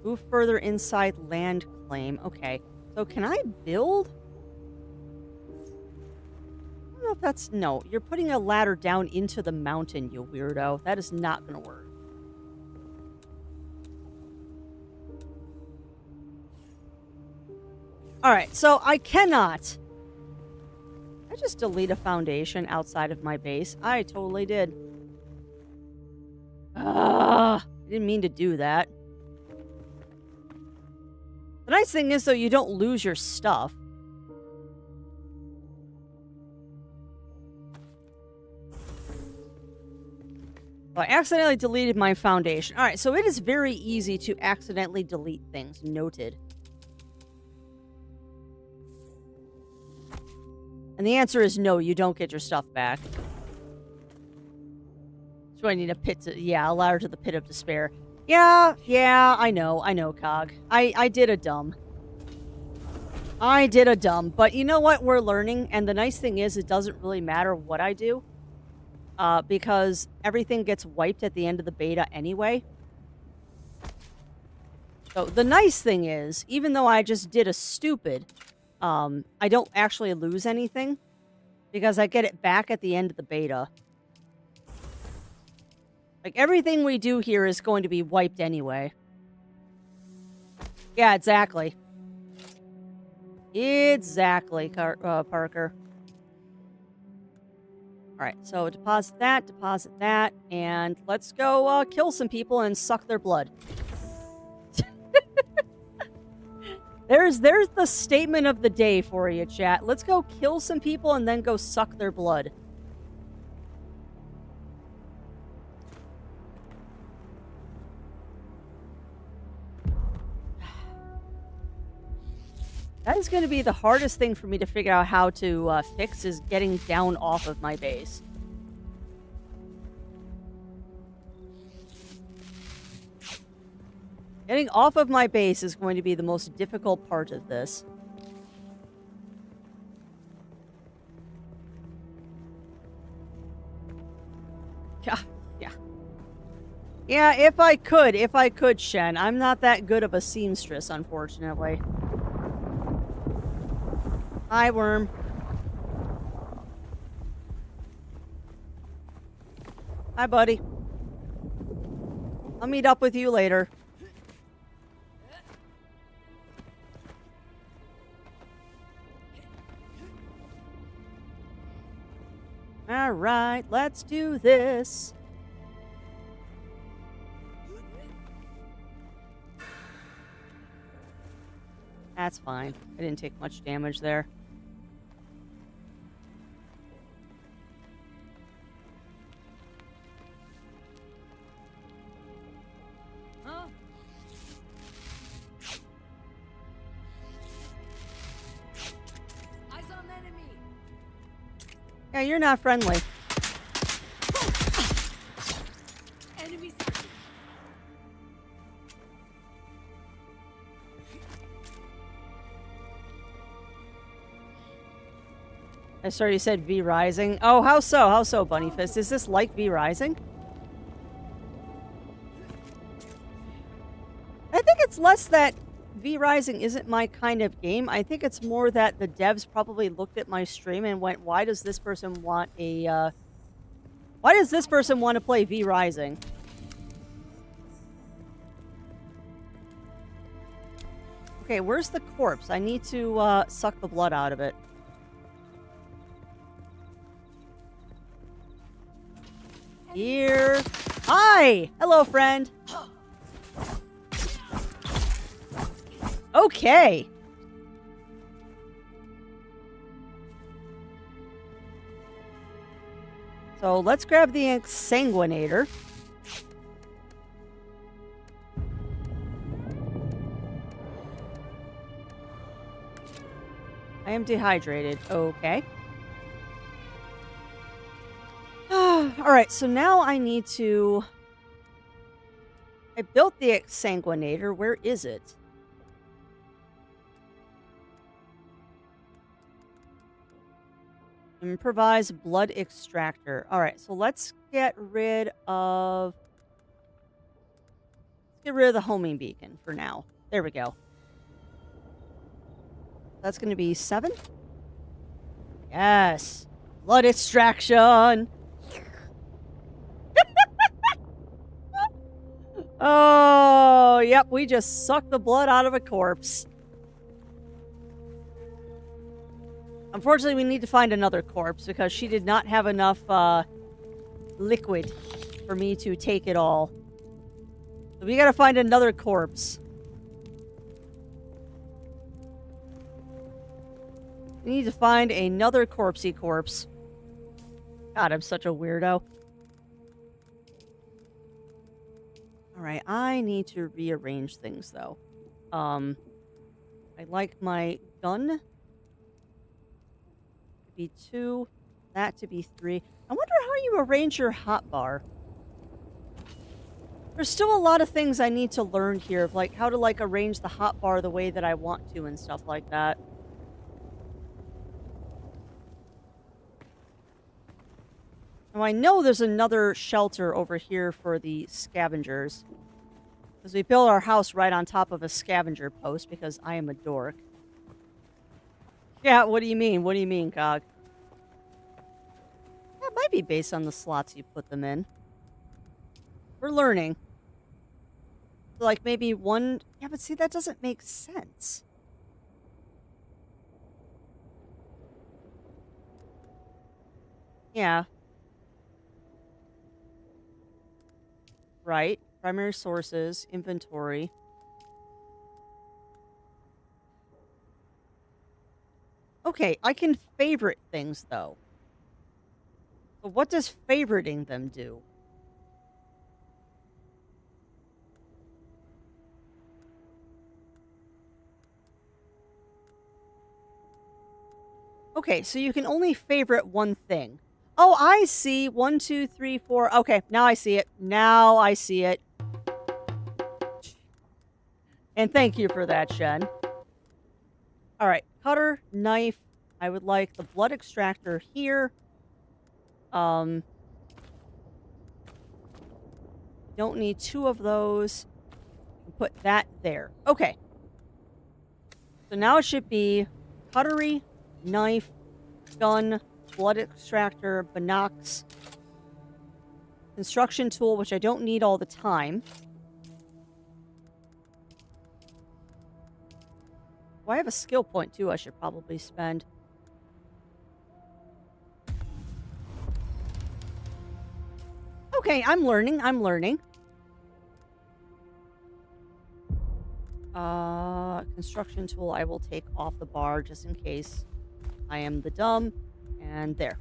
Move further inside land claim. Okay. So can I build? I don't know if that's... No, you're putting a ladder down into the mountain, you weirdo. That is not going to work. Alright, so I cannot... I just delete a foundation outside of my base. I totally did. I didn't mean to do that. The nice thing is, though, you don't lose your stuff. So I accidentally deleted my foundation. Alright, so it is very easy to accidentally delete things. Noted. And the answer is no, you don't get your stuff back. So I need a pit to... Yeah, a ladder to the pit of despair. Yeah, I know, Cog. I did a dumb. But you know what? We're learning, and the nice thing is it doesn't really matter what I do. Because everything gets wiped at the end of the beta anyway. So the nice thing is, even though I just did a stupid, I don't actually lose anything. Because I get it back at the end of the beta. Like, everything we do here is going to be wiped anyway. Yeah, exactly. Exactly, Parker. All right, so deposit that, and let's go kill some people and suck their blood. There's the statement of the day for you, chat. Let's go kill some people and then go suck their blood. That is going to be the hardest thing for me to figure out how to fix, is getting down off of my base. Getting off of my base is going to be the most difficult part of this. Yeah. Yeah, if I could, Shen. I'm not that good of a seamstress, unfortunately. Hi, worm. Hi, buddy. I'll meet up with you later. All right, let's do this. That's fine. I didn't take much damage there. Yeah, you're not friendly. Enemies. I saw you said V Rising. Oh, how so? How so, Bunny Fist? Is this like V Rising? I think it's less that V Rising isn't my kind of game. I think it's more that the devs probably looked at my stream and went, why does this person want a, why does this person want to play V Rising? Okay, where's the corpse? I need to, suck the blood out of it. Here. Hi! Hello, friend. Okay. So let's grab the Exsanguinator. I am dehydrated. Okay. Alright, so now I need to... I built the Exsanguinator. Where is it? Improvise blood extractor. Alright, so let's get rid of... Let's get rid of the homing beacon for now. There we go. That's going to be 7? Yes! Blood extraction! Oh, yep, we just sucked the blood out of a corpse. Unfortunately, we need to find another corpse because she did not have enough liquid for me to take it all. So we gotta find another corpse. We need to find another corpsey corpse. God, I'm such a weirdo. Alright, I need to rearrange things, though. I like my gun to be 2, that to be 3. I wonder how you arrange your hotbar. There's still a lot of things I need to learn here, of like how to like arrange the hotbar the way that I want to and stuff like that. Now I know there's another shelter over here for the scavengers. Because we built our house right on top of a scavenger post because I am a dork. Yeah, what do you mean? What do you mean, Cog? That might be based on the slots you put them in. We're learning. Like maybe one... Yeah, but see, that doesn't make sense. Yeah. Right. Primary sources, inventory. Okay, I can favorite things, though. So what does favoriting them do? Okay, so you can only favorite one thing. Oh, I see. 1, 2, 3, 4. Okay, now I see it. Now I see it. And thank you for that, Shen. All right, cutter, knife. I would like the blood extractor here. Um, don't need 2 of those. Put that there. Okay. So now it should be cutlery, knife, gun, blood extractor, binocs, construction tool, which I don't need all the time. Well, I have a skill point, too, I should probably spend. Okay, I'm learning. Construction tool I will take off the bar just in case I am the dumb. And there.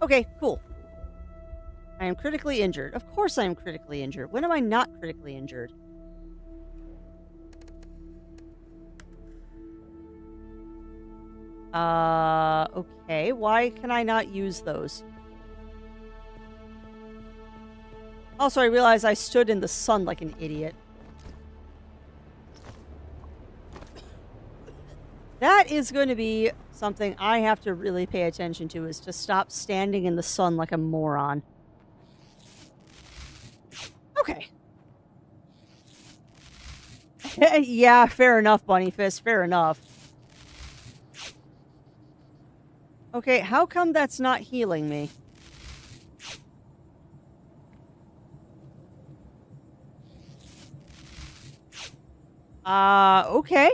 Okay, cool. I am critically injured. Of course I am critically injured. When am I not critically injured? Okay. Why can I not use those? Also, I realized I stood in the sun like an idiot. That is going to be something I have to really pay attention to, is to stop standing in the sun like a moron. Okay. Yeah, fair enough, Bunny Fist. Fair enough. Okay, how come that's not healing me? Okay.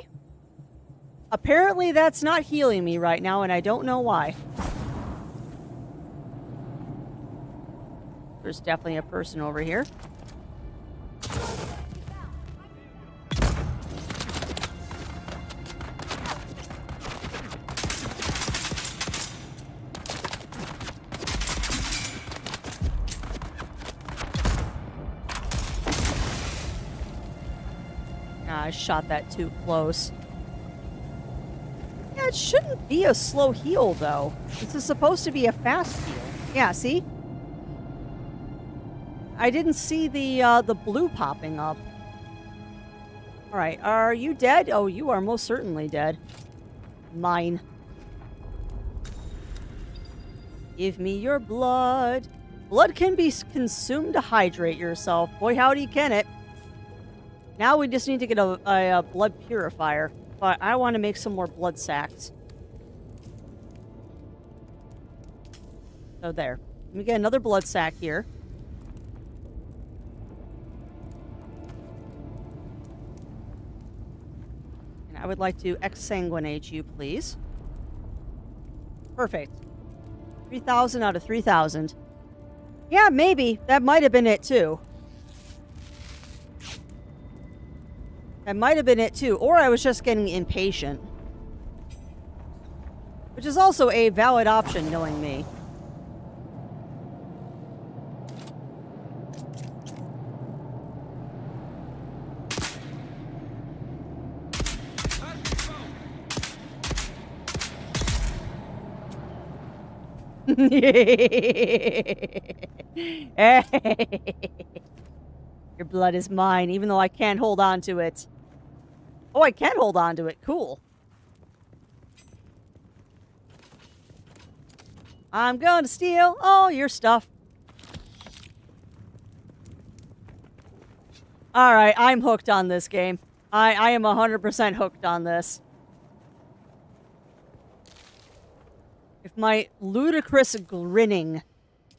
Apparently that's not healing me right now, and I don't know why. There's definitely a person over here. I shot that too close. Yeah, it shouldn't be a slow heal, though. This is supposed to be a fast heal. Yeah, see? I didn't see the blue popping up. Alright, are you dead? Oh, you are most certainly dead. Mine. Give me your blood. Blood can be consumed to hydrate yourself. Boy, howdy can it. Now we just need to get a blood purifier. But I want to make some more blood sacks. So there. Let me get another blood sack here. And I would like to exsanguinate you, please. Perfect. 3,000 out of 3,000. Yeah, maybe. That might have been it, too. That might have been it, too. Or I was just getting impatient. Which is also a valid option, knowing me. Your blood is mine, even though I can't hold on to it. Oh, I can hold on to it. Cool. I'm going to steal all your stuff. Alright, I'm hooked on this game. I am 100% hooked on this. If my ludicrous grinning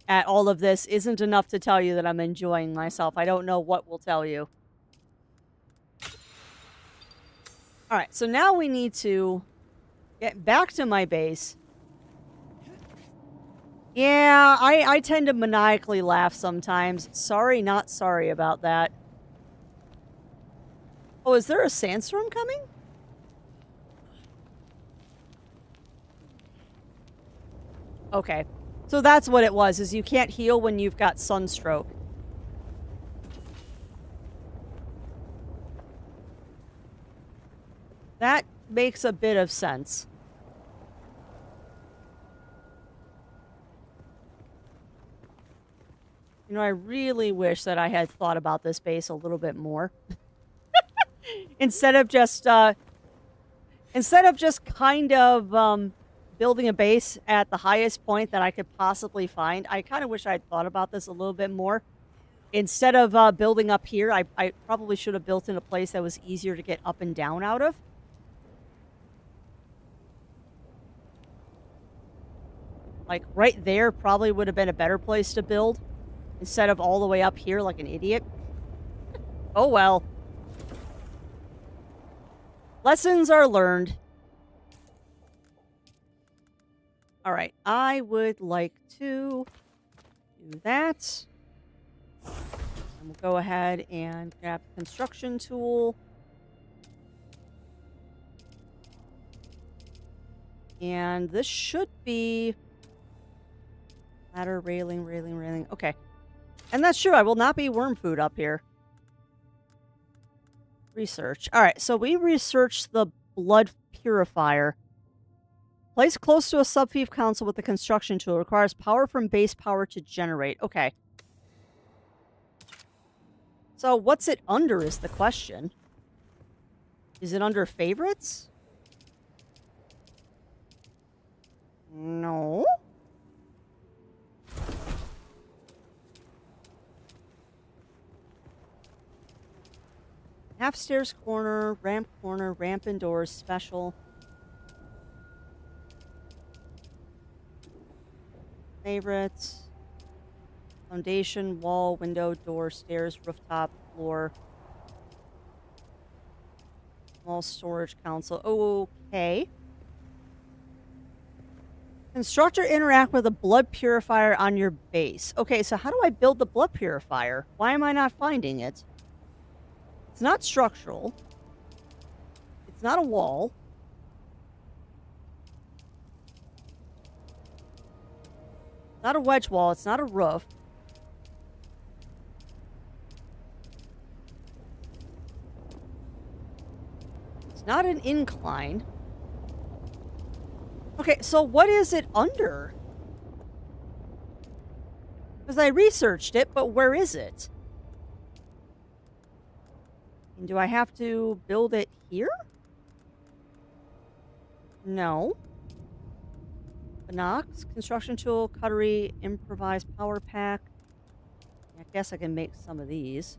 at all of this isn't enough to tell you that I'm enjoying myself, I don't know what will tell you. Alright, so now we need to get back to my base. Yeah, I tend to maniacally laugh sometimes. Sorry, not sorry about that. Oh, is there a sandstorm coming? Okay. So that's what it was, is you can't heal when you've got sunstroke. That makes a bit of sense. You know, I really wish that I had thought about this base a little bit more. Instead of just kind of building a base at the highest point that I could possibly find, I kind of wish I had thought about this a little bit more. Instead of building up here, I probably should have built in a place that was easier to get up and down out of. Like, right there probably would have been a better place to build, instead of all the way up here like an idiot. Oh well. Lessons are learned. Alright, I would like to do that. And we'll go ahead and grab the construction tool. And this should be... ladder, railing. Okay. And that's true, I will not be worm food up here. Research. Alright, so we researched the blood purifier. Placed close to a sub-thief console with the construction tool. Requires power from base power to generate. Okay. So what's it under is the question. Is it under favorites? No. Half stairs corner, ramp indoors, special. Favorites. Foundation, wall, window, door, stairs, rooftop, floor. Small storage console. Okay. Construct or interact with a blood purifier on your base. Okay, so how do I build the blood purifier? Why am I not finding it? It's not structural. It's not a wall. It's not a wedge wall. It's not a roof. It's not an incline. Okay, so what is it under? Because I researched it, but where is it? And do I have to build it here? No. Binocs, construction tool, cutlery, improvised power pack. I guess I can make some of these.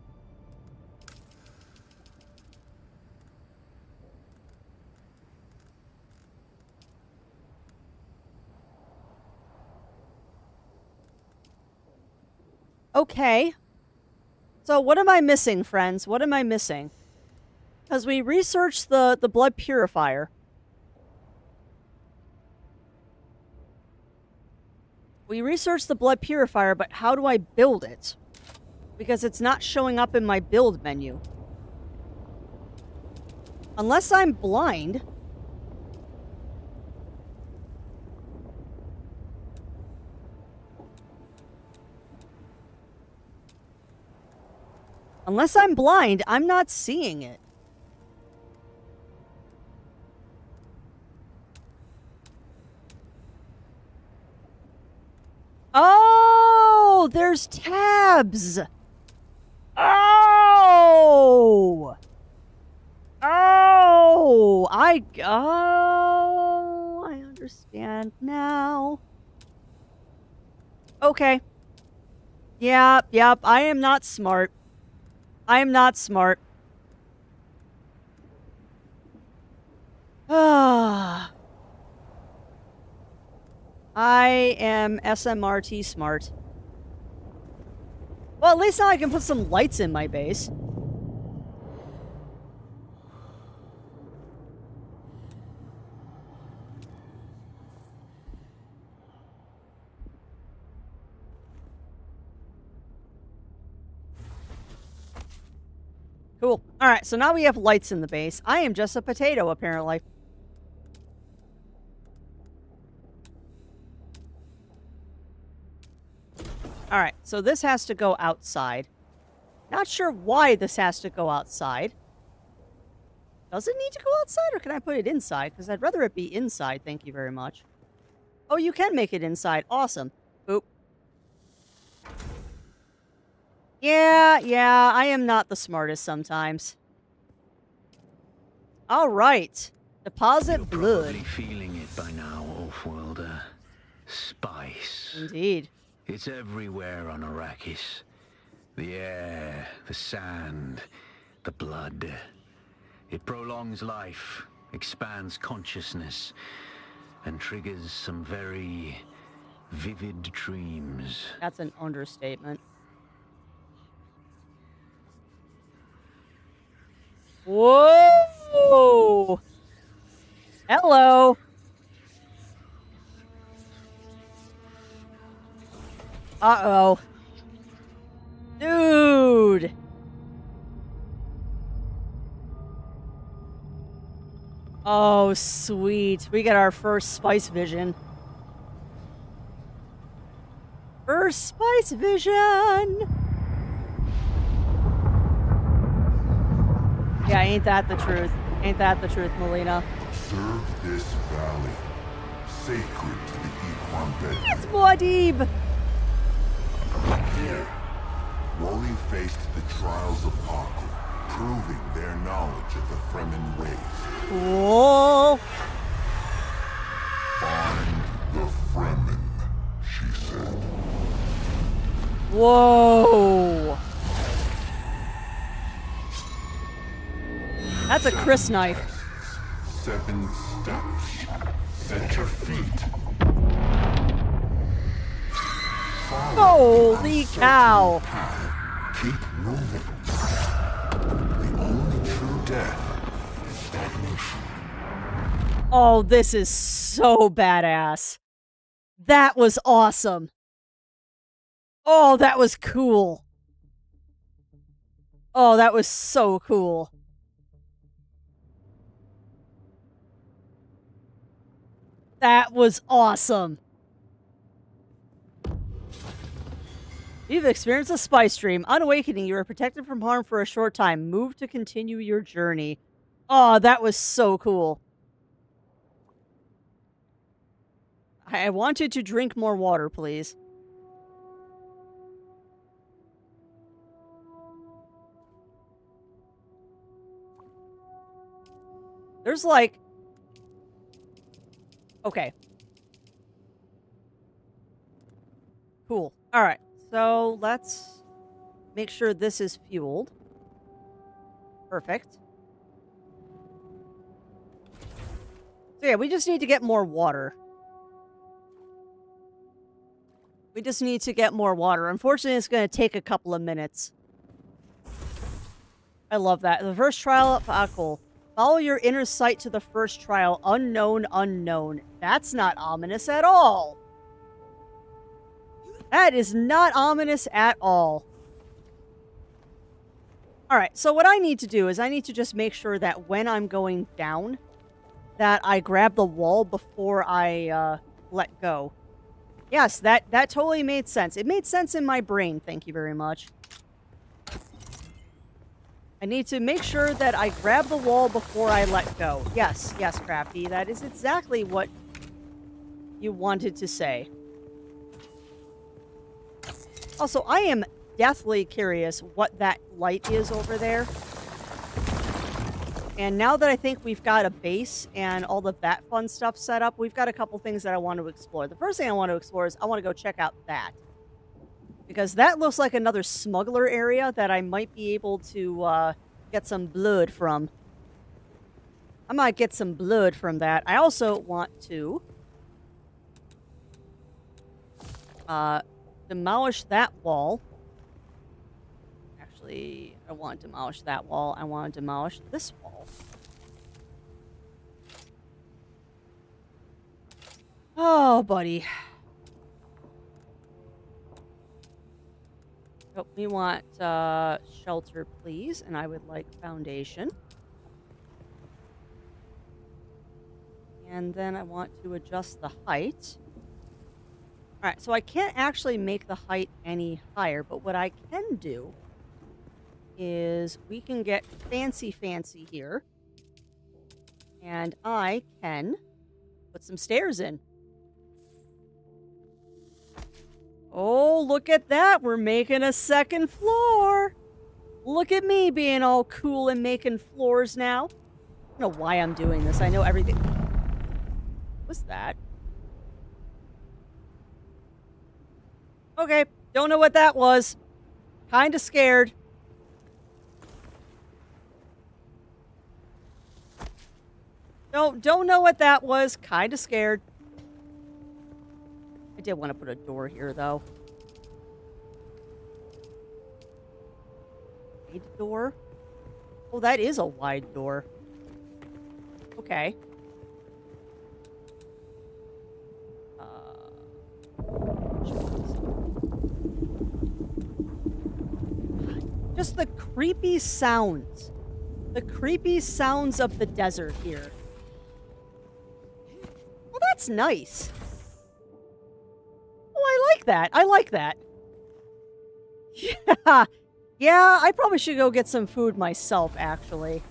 Okay. So what am I missing, friends? What am I missing? Because we researched the blood purifier. We researched the blood purifier, but how do I build it? Because it's not showing up in my build menu. Unless I'm blind. Unless I'm blind, I'm not seeing it. Oh, there's tabs. Oh, I understand now. Okay. Yep. I am not smart. I am not smart. Ah. I am SMRT smart. Well, at least now I can put some lights in my base. Alright, so now we have lights in the base. I am just a potato, apparently. Alright, so this has to go outside. Not sure why this has to go outside. Does it need to go outside, or can I put it inside? Because I'd rather it be inside, thank you very much. Oh, you can make it inside. Awesome. Boop. Yeah, I am not the smartest sometimes. Alright. Deposit You're blood. probably feeling it by now, Off-worlder. Spice. Indeed. It's everywhere on Arrakis. The air, the sand, the blood. It prolongs life, expands consciousness, and triggers some very vivid dreams. That's an understatement. Whoa! Hello! Uh-oh. Dude! Oh, sweet. We get our first spice vision. First spice vision! Yeah, ain't that the truth? Ain't that the truth, Melina? Serve this valley, sacred to the Ikhwan bed. It's Muad'Dib! Here, Woli faced the trials of Akul, proving their knowledge of the Fremen ways. Whoa! Find the Fremen, she said. Whoa! That's a Chris knife. 7 steps. Set your feet. Follow Holy a certain cow! path. Keep moving. The only true death is stagnation. Oh, this is so badass. That was awesome. Oh, that was cool. Oh, that was so cool. That was awesome. You've experienced a spice dream. On awakening, you are protected from harm for a short time. Move to continue your journey. Oh, that was so cool. I wanted to drink more water, please. There's like... Okay. Cool. Alright, so let's make sure this is fueled. Perfect. So yeah, we just need to get more water. We just need to get more water. Unfortunately, it's going to take a couple of minutes. I love that. The first trial of Akul. Follow your inner sight to the first trial. Unknown, unknown. That's not ominous at all. That is not ominous at all. Alright, so what I need to do is I need to just make sure that when I'm going down, that I grab the wall before I let go. Yes, that totally made sense. It made sense in my brain, thank you very much. I need to make sure that I grab the wall before I let go. Yes, yes, Crafty, that is exactly what you wanted to say. Also, I am deathly curious what that light is over there. And now that I think we've got a base and all of that fun stuff set up, we've got a couple things that I want to explore. The first thing I want to explore is I want to go check out that. Because that looks like another smuggler area that I might be able to get some blood from. I might get some blood from that. I also want to demolish that wall. Actually, I don't want to demolish that wall. I want to demolish this wall. Oh, buddy. Oh, we want shelter, please, and I would like foundation. And then I want to adjust the height. All right, so I can't actually make the height any higher, but what I can do is we can get fancy here, and I can put some stairs in. Oh, look at that. We're making a second floor. Look at me being all cool and making floors now. I don't know why I'm doing this. I know everything. What's that? Okay, don't know what that was. Kinda scared. Don't know what that was. Kinda scared. I did want to put a door here, though. Wide door? Oh, that is a wide door. Okay. Just the creepy sounds. The creepy sounds of the desert here. Well, that's nice. Oh, I like that. I like that. Yeah. Yeah, I probably should go get some food myself, actually.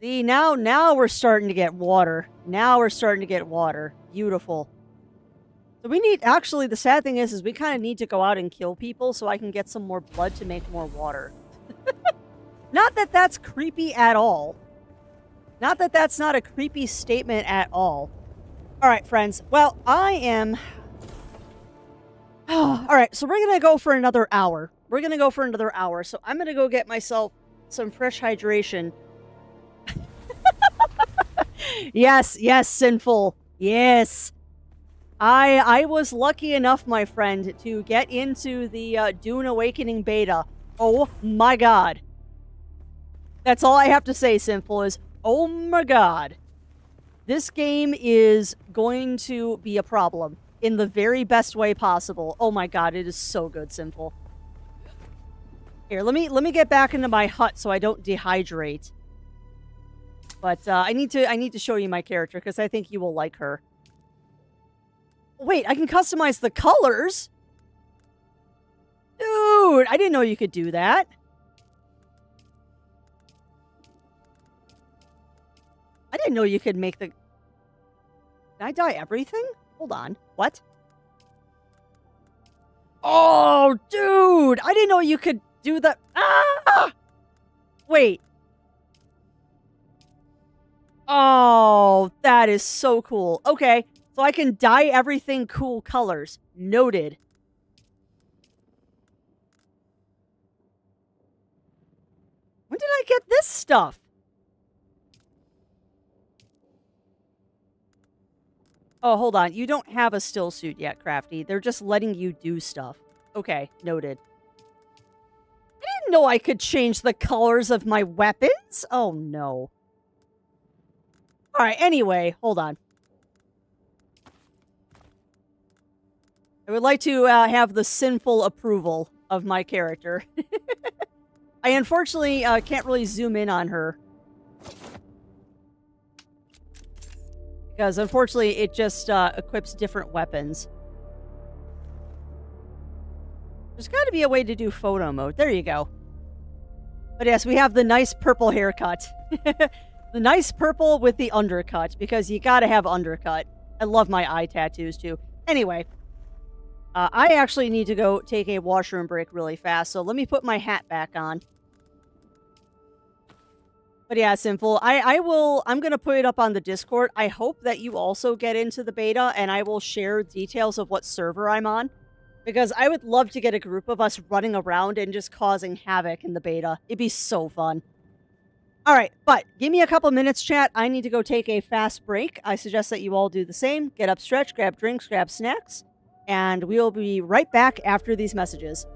See, now we're starting to get water. Now we're starting to get water. Beautiful. So we need, actually, the sad thing is we kind of need to go out and kill people so I can get some more blood to make more water. Not that that's creepy at all. Not that that's not a creepy statement at all. All right, friends. Well, I am... All right, so we're going to go for another hour. We're going to go for another hour. So I'm going to go get myself some fresh hydration. Yes, Sinful. Yes. I was lucky enough, my friend, to get into the Dune Awakening beta. Oh my god. That's all I have to say, Sinful, is, oh my god. This game is going to be a problem in the very best way possible. Oh my god, it is so good, Sinful. Here, let me get back into my hut so I don't dehydrate. But I need to show you my character because I think you will like her. Wait, I can customize the colors? Dude, I didn't know you could do that. I didn't know you could make the... Can I dye everything? Hold on. What? Oh, dude! I didn't know you could do the... Ah! Wait. Oh, that is so cool. Okay, so I can dye everything cool colors. Noted. When did I get this stuff? Oh, hold on. You don't have a still suit yet, Crafty. They're just letting you do stuff. Okay, noted. I didn't know I could change the colors of my weapons. Oh, no. Alright, anyway, hold on. I would like to have the Sinful approval of my character. I unfortunately can't really zoom in on her. Because unfortunately it just equips different weapons. There's got to be a way to do photo mode. There you go. But yes, we have the nice purple haircut. The nice purple with the undercut, because you gotta have undercut. I love my eye tattoos, too. Anyway, I actually need to go take a washroom break really fast, so let me put my hat back on. But yeah, Sinful, I'm gonna put it up on the Discord. I hope that you also get into the beta, and I will share details of what server I'm on. Because I would love to get a group of us running around and just causing havoc in the beta. It'd be so fun. Alright, but give me a couple minutes, chat. I need to go take a fast break. I suggest that you all do the same. Get up, stretch, grab drinks, grab snacks. And we'll be right back after these messages.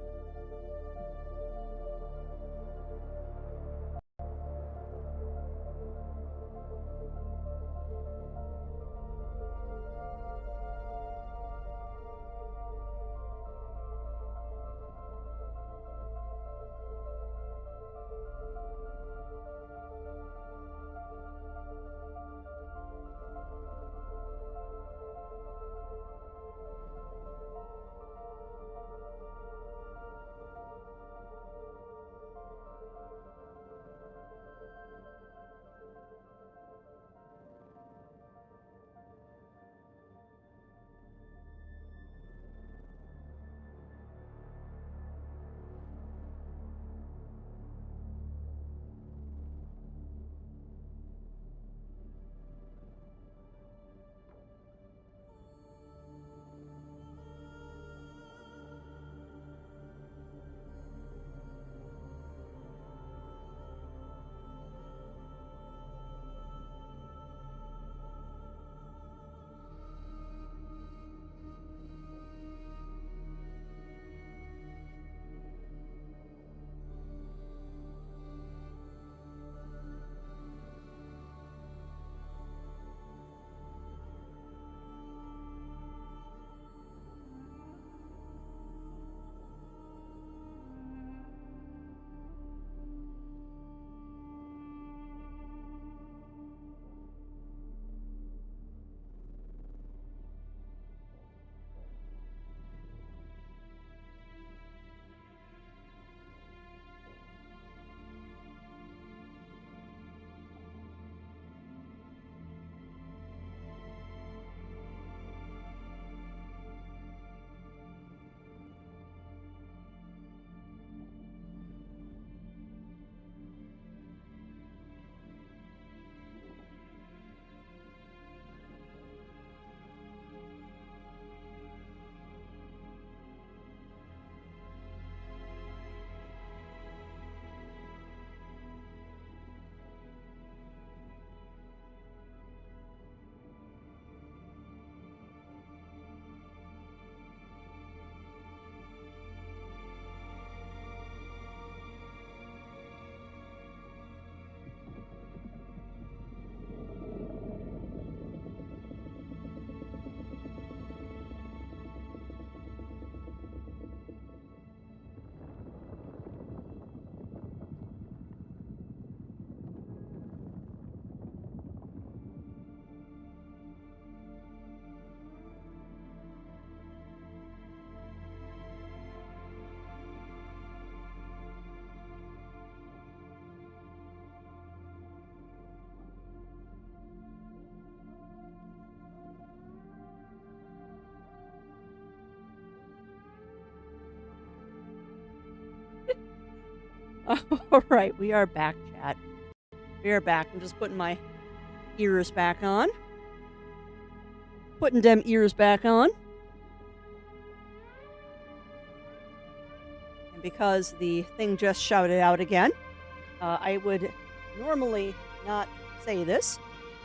All right, we are back, chat. We are back. I'm just putting my ears back on. Putting them ears back on. And because the thing just shouted out again, I would normally not say this,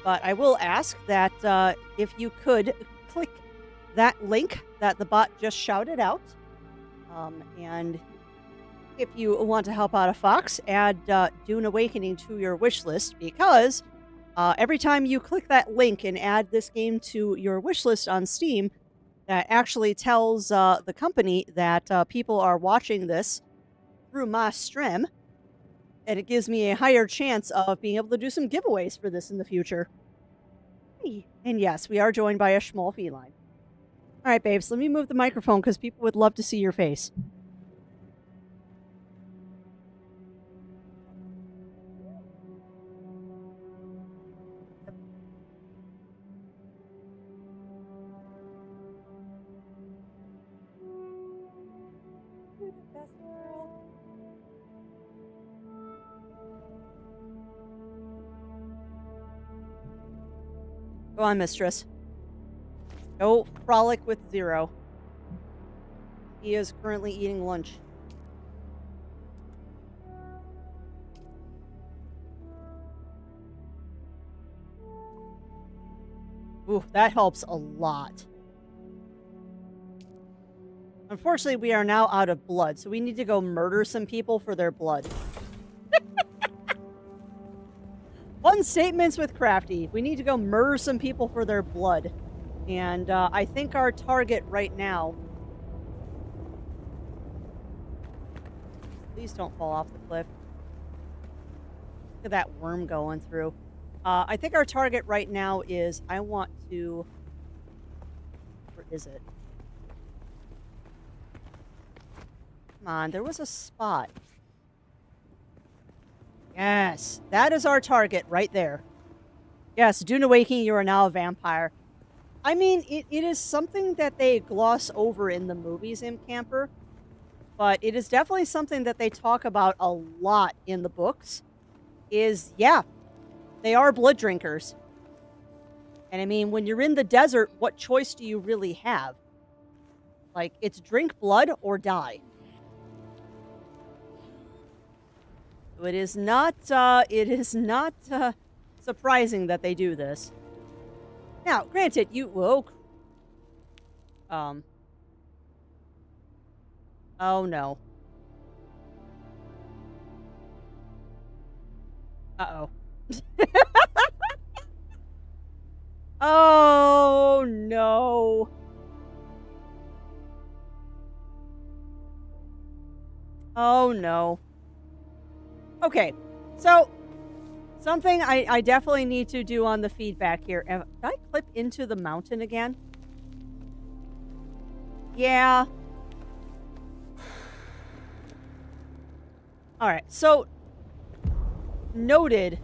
but I will ask that if you could click that link that the bot just shouted out. And if you want to help out a fox, add Dune Awakening to your wish list, because every time you click that link and add this game to your wish list on Steam, that actually tells the company that people are watching this through my stream, and it gives me a higher chance of being able to do some giveaways for this in the future. Hey. And yes, we are joined by a small feline. All right, babes, let me move the microphone because people would love to see your face. Go on, mistress. Go frolic with Zero. He is currently eating lunch. Ooh, that helps a lot. Unfortunately, we are now out of blood, so we need to go murder some people for their blood. Fun statements with Crafty. We need to go murder some people for their blood. And I think our target right now... Please don't fall off the cliff. Look at that worm going through. I think our target right now is... I want to... Where is it? Come on, there was a spot. Yes, that is our target right there. Yes, Dune Awakening, you are now a vampire. I mean, it is something that they gloss over in the movies, Imp Camper, but it is definitely something that they talk about a lot in the books, is, yeah, they are blood drinkers. And I mean, when you're in the desert, what choice do you really have? Like, it's drink blood or die. So it is not surprising that they do this. Now, granted, you... Whoa. Oh, no. Uh-oh. Oh, no. Oh, no. Okay, so... Something I definitely need to do on the feedback here. Did I clip into the mountain again? Yeah. Alright, so... Noted.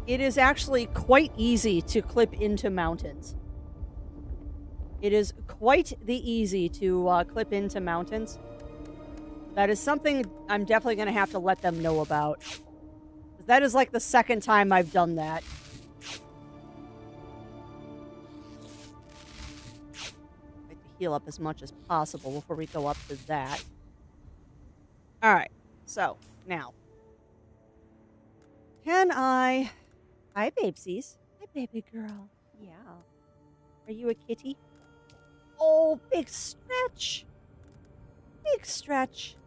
It is actually quite easy to clip into mountains. It is quite the easy to clip into mountains. That is something I'm definitely going to have to let them know about. That is like the second time I've done that. I like to heal up as much as possible before we go up to that. Alright, so, now. Can I... Hi, babesies. Hi, baby girl. Yeah. Are you a kitty? Oh, big stretch. Big stretch.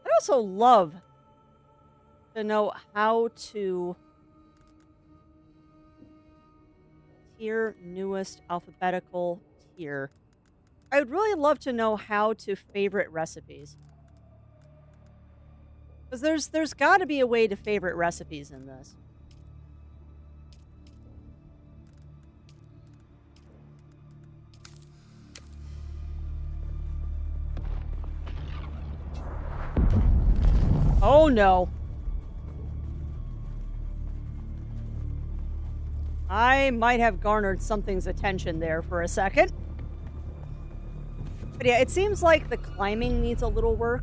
I'd also love to know how to tier newest alphabetical tier. I would really love to know how to favorite recipes. Because there's got to be a way to favorite recipes in this. Oh no. I might have garnered something's attention there for a second. But yeah, it seems like the climbing needs a little work.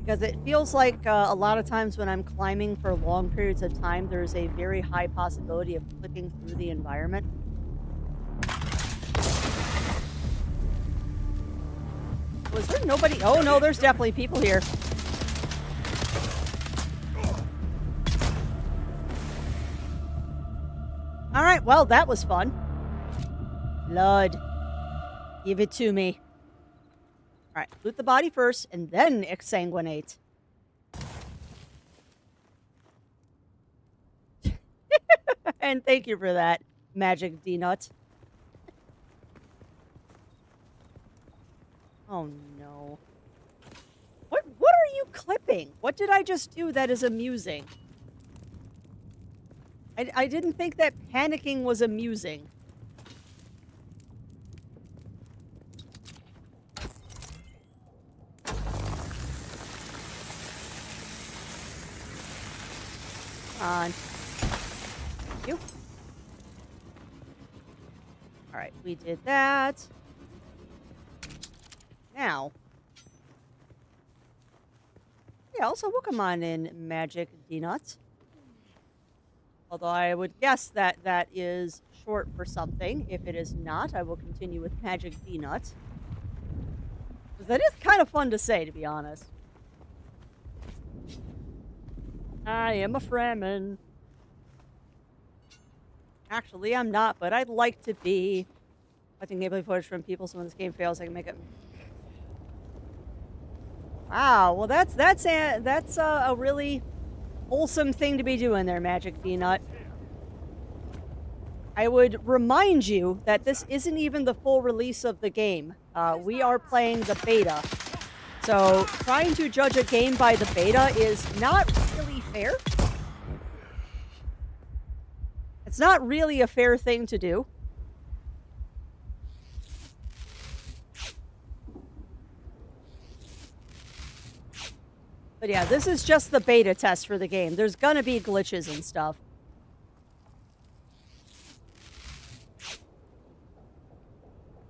Because it feels like a lot of times when I'm climbing for long periods of time, there's a very high possibility of clicking through the environment. Was there nobody? Oh no, there's definitely people here. Alright, well, that was fun. Blood. Give it to me. Alright, loot the body first, and then exsanguinate. And thank you for that, Magic D-Nut. Oh no. What are you clipping? What did I just do that is amusing? I didn't think that panicking was amusing. On. Thank you. Alright, we did that. Now. Yeah, also welcome on in, Magic D-Nuts. Although I would guess that that is short for something. If it is not, I will continue with Magic D-Nuts. Because that is kind of fun to say, to be honest. I am a Fremen. Actually, I'm not, but I'd like to be. I think gameplay footage from people, so when this game fails, I can make it. Wow, well that's a really wholesome thing to be doing there, Magic D-Nut. I would remind you that this isn't even the full release of the game. We are playing the beta. So, trying to judge a game by the beta is not really fair. It's not really a fair thing to do. But yeah, this is just the beta test for the game. There's gonna be glitches and stuff.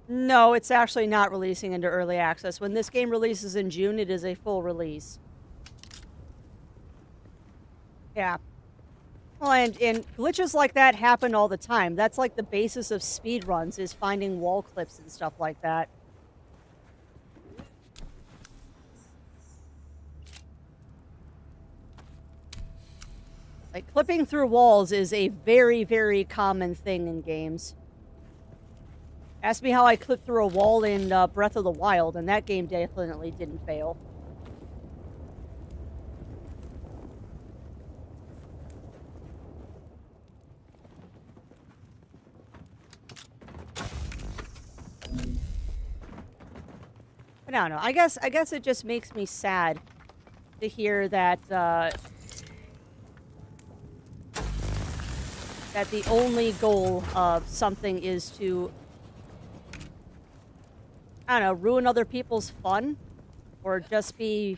No, it's actually not releasing into early access. When this game releases in June, it is a full release. Yeah. Well, and glitches like that happen all the time. That's like the basis of speedruns, is finding wall clips and stuff like that. Like, clipping through walls is a very, very common thing in games. Ask me how I clipped through a wall in Breath of the Wild, and that game definitely didn't fail. But I don't know. I guess it just makes me sad to hear that that the only goal of something is to, I don't know, ruin other people's fun, or just being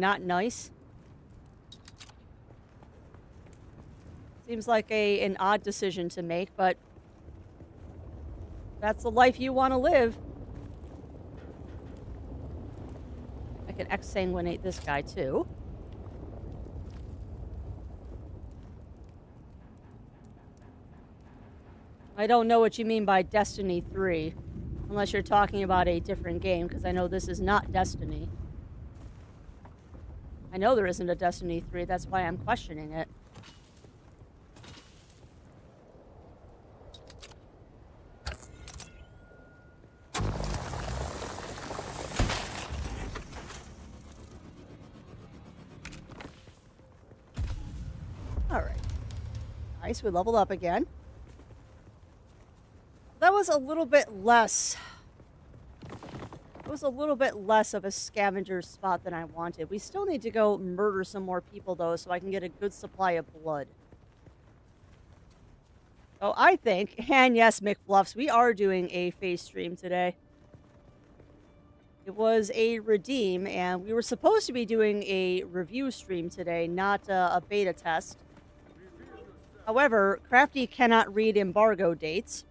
not nice. Seems like an odd decision to make, but that's the life you want to live. I can exsanguinate this guy too. I don't know what you mean by Destiny 3, unless you're talking about a different game, because I know this is not Destiny. I know there isn't a Destiny 3, that's why I'm questioning it. Alright. Nice, we leveled up again. That was a little bit less. It was a little bit less of a scavenger spot than I wanted. We still need to go murder some more people, though, so I can get a good supply of blood. Oh, I think, and yes, McFluffs, we are doing a face stream today. It was a redeem, and we were supposed to be doing a review stream today, not a beta test. However, Crafty cannot read embargo dates.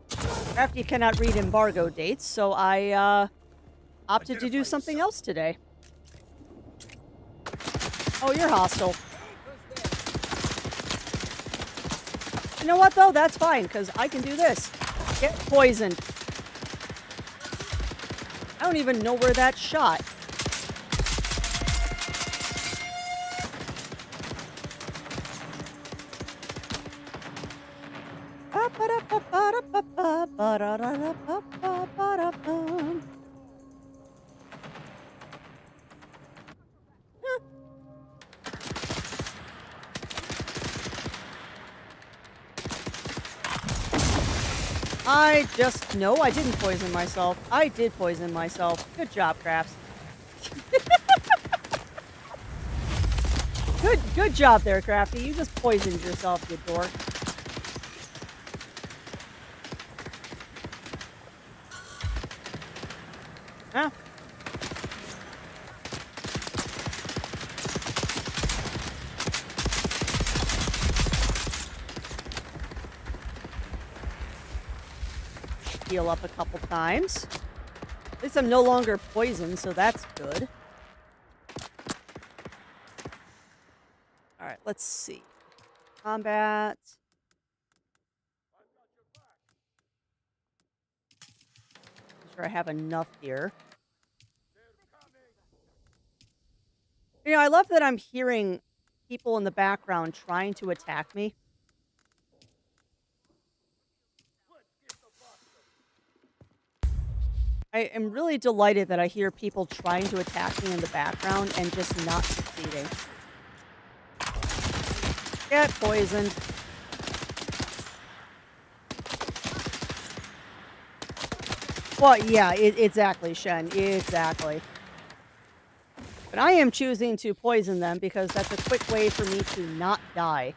Crafty cannot read embargo dates, so I opted to do something else today. Oh, you're hostile. You know what, though? That's fine, because I can do this. Get poisoned. I don't even know where that shot. No, I didn't poison myself. I did poison myself. Good job, Crafts. Good job there, Crafty. You just poisoned yourself, you dork. Yeah. Heal up a couple times. At least I'm no longer poisoned, so that's good. Alright, let's see. Combat. Make sure I have enough here. You know, I love that I'm hearing people in the background trying to attack me. I am really delighted that I hear people trying to attack me in the background and just not succeeding. Get poisoned. Well, yeah, exactly, Shen. Exactly. But I am choosing to poison them because that's a quick way for me to not die.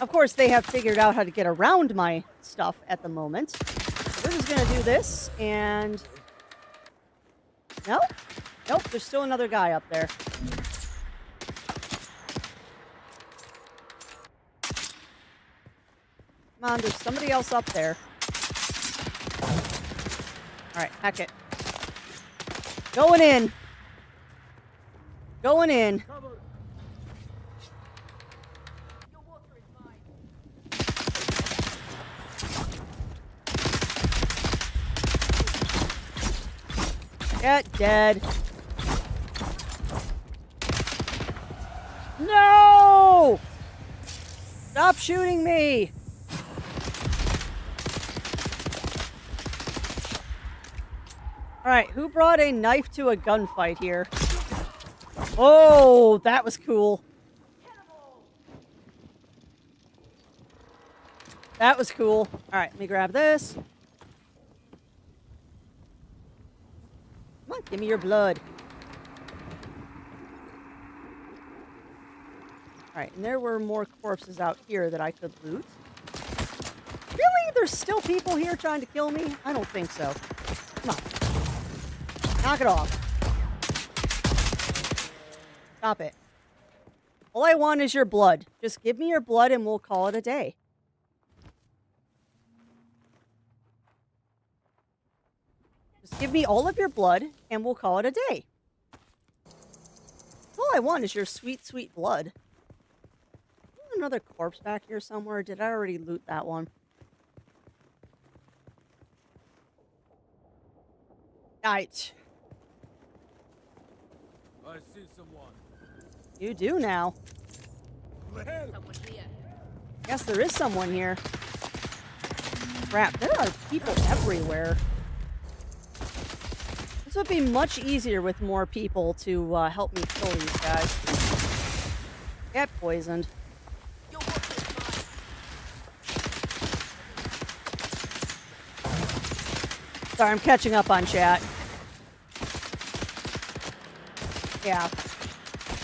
Of course, they have figured out how to get around my stuff at the moment. So we're just going to do this, and... Nope. Nope, there's still another guy up there. Come on, there's somebody else up there. Alright, heck it. Going in. Going in. Get dead. No! Stop shooting me! Alright, who brought a knife to a gunfight here? Oh, that was cool. That was cool. Alright, let me grab this. Come on, give me your blood. Alright, and there were more corpses out here that I could loot. Really? There's still people here trying to kill me? I don't think so. Come on. Knock it off. Stop it. All I want is your blood. Just give me your blood and we'll call it a day. Just give me all of your blood and we'll call it a day. All I want is your sweet, sweet blood. There's another corpse back here somewhere. Did I already loot that one? Right. I see someone. You do now. Someone here. Yes, there is someone here. Crap, there are people everywhere. This would be much easier with more people to help me kill these guys. Get poisoned. Your work is mine. Sorry, I'm catching up on chat. Yeah.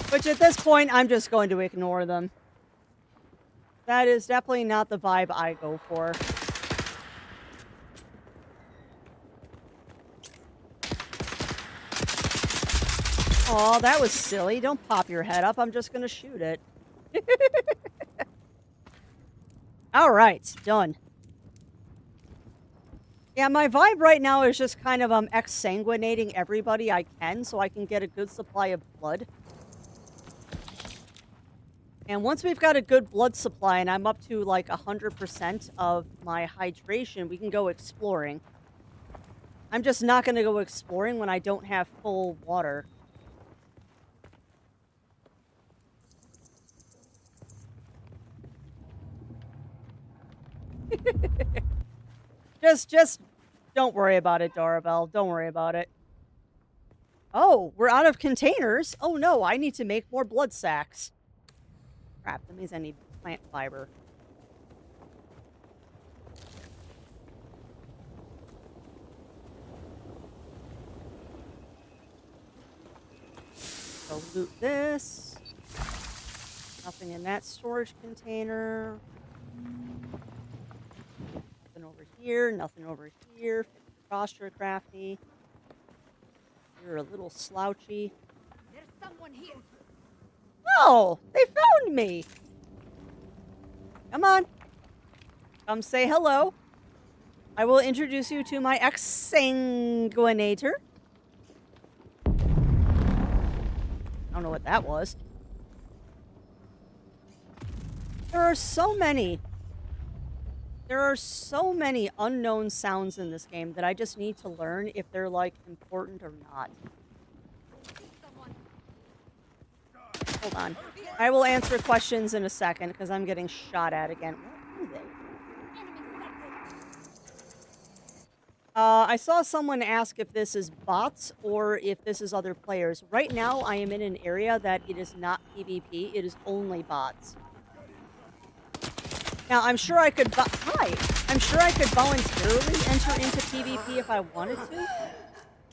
Which at this point, I'm just going to ignore them. That is definitely not the vibe I go for. Oh, that was silly. Don't pop your head up. I'm just gonna shoot it. Alright, done. Yeah, my vibe right now is just kind of exsanguinating everybody I can so I can get a good supply of blood. And once we've got a good blood supply and I'm up to like 100% of my hydration, we can go exploring. I'm just not going to go exploring when I don't have full water. Just don't worry about it, Daravel. Don't worry about it. Oh, we're out of containers. Oh no, I need to make more blood sacks. Crap, that means I need plant fiber. So loot this. Nothing in that storage container. Nothing over here. Nothing over here. Fit your posture, crafty. You're a little slouchy. There's someone here. Oh, they found me. Come on. Come say hello. I will introduce you to my exsanguinator. I don't know what that was. There are so many unknown sounds in this game that I just need to learn if they're, like, important or not. Someone. Hold on. I will answer questions in a second, because I'm getting shot at again. What are they? I saw someone ask if this is bots or if this is other players. Right now, I am in an area that it is not PvP. It is only bots. Now, I'm sure I could I'm sure I could voluntarily enter into PvP if I wanted to,